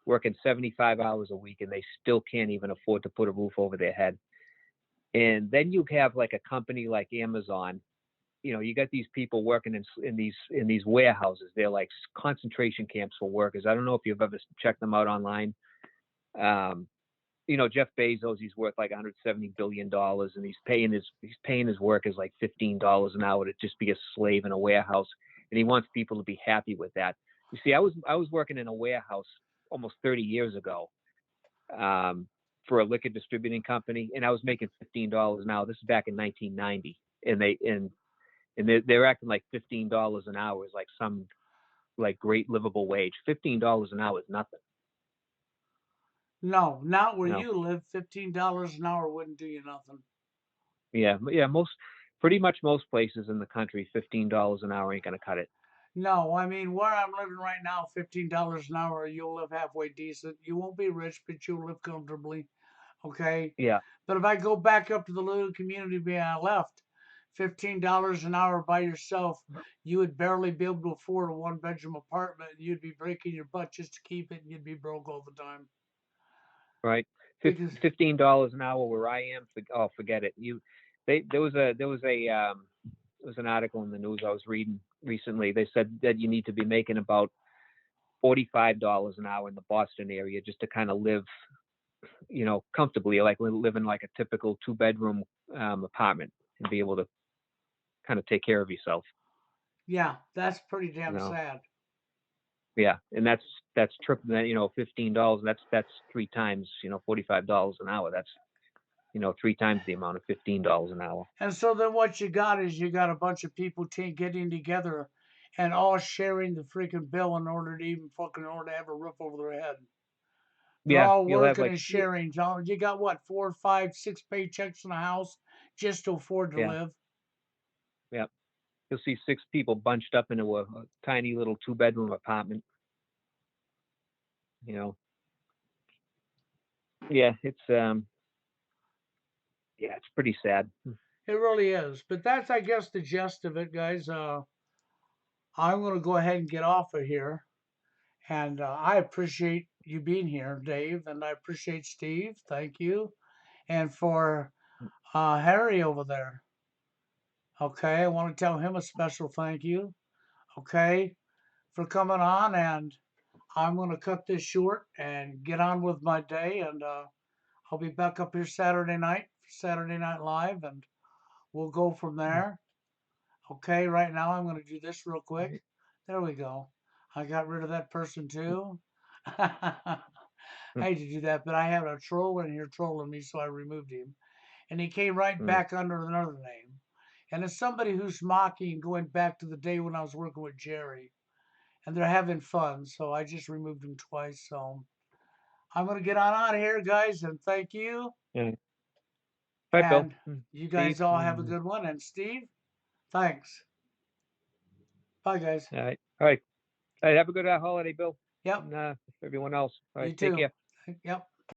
working 75 hours a week, and they still can't even afford to put a roof over their head. And then you have like a company like Amazon. You know, you got these people working in these warehouses. They're like concentration camps for workers. I don't know if you've ever checked them out online. Um, Jeff Bezos, he's worth like $170 billion, and he's paying his workers like $15 an hour to just be a slave in a warehouse, and he wants people to be happy with that. You see, I was working in a warehouse almost 30 years ago, um, for a liquor distributing company, and I was making $15 an hour. This is back in 1990, and they're acting like $15 an hour is like some like great livable wage. $15 an hour is nothing. No, not where You know, you live. $15 an hour wouldn't do you nothing. yeah, pretty much most places in the country, $15 an hour ain't gonna cut it. No, I mean where I'm living right now, $15 an hour, you'll live halfway decent. You won't be rich, but you'll live comfortably. Okay. Yeah, But if I go back up to the little community where I left, $15 an hour by yourself, you would barely be able to afford a 1-bedroom apartment. You'd be breaking your butt just to keep it, and you'd be broke all the time. right. Because $15 an hour where I am. Oh, forget it. There was an article in the news I was reading recently. They said that you need to be making about $45 an hour in the Boston area just to kind of live, comfortably, like live in like a typical 2-bedroom apartment and be able to kind of take care of yourself. yeah, that's pretty You damn know, sad. yeah, and that's triple that. $15. That's 3 times. $45 an hour. That's 3 times the amount of $15 an hour. And so then what you got is you got a bunch of people getting together and all sharing the freaking bill in order to even fucking in order to have a roof over their head. They're Yeah, all you'll have working like and sharing. John, you got what, 4, 5, 6 paychecks in a house just to afford to yeah, live. yeah. You'll see 6 people bunched up into a tiny little 2-bedroom apartment. Yeah, it's pretty sad. It really is. But that's, I guess, the gist of it, guys. I'm going to go ahead and get off of here. And I appreciate you being here, Dave, and I appreciate Steve. Thank you. And for Harry over there. Okay, I want to tell him a special thank you. Okay, for coming on, and I'm going to cut this short and get on with my day. And I'll be back up here Saturday Night Live, and we'll go from there. Okay, right now I'm going to do this real quick. There we go. I got rid of that person too. I hate to do that, but I had a troll in here trolling me, so I removed him. And he came right Mm. back under another name. And it's somebody who's mocking going back to the day when I was working with Jerry. And they're having fun, so I just removed him twice. So I'm going to get on out of here, guys, and thank you. Yeah. All right, Bill. And you Steve. guys all have a good one. And Steve, thanks. Bye, guys. All right. All right. Have a good holiday, Bill. Yep, And everyone else. All you right. Take too. care. Yep.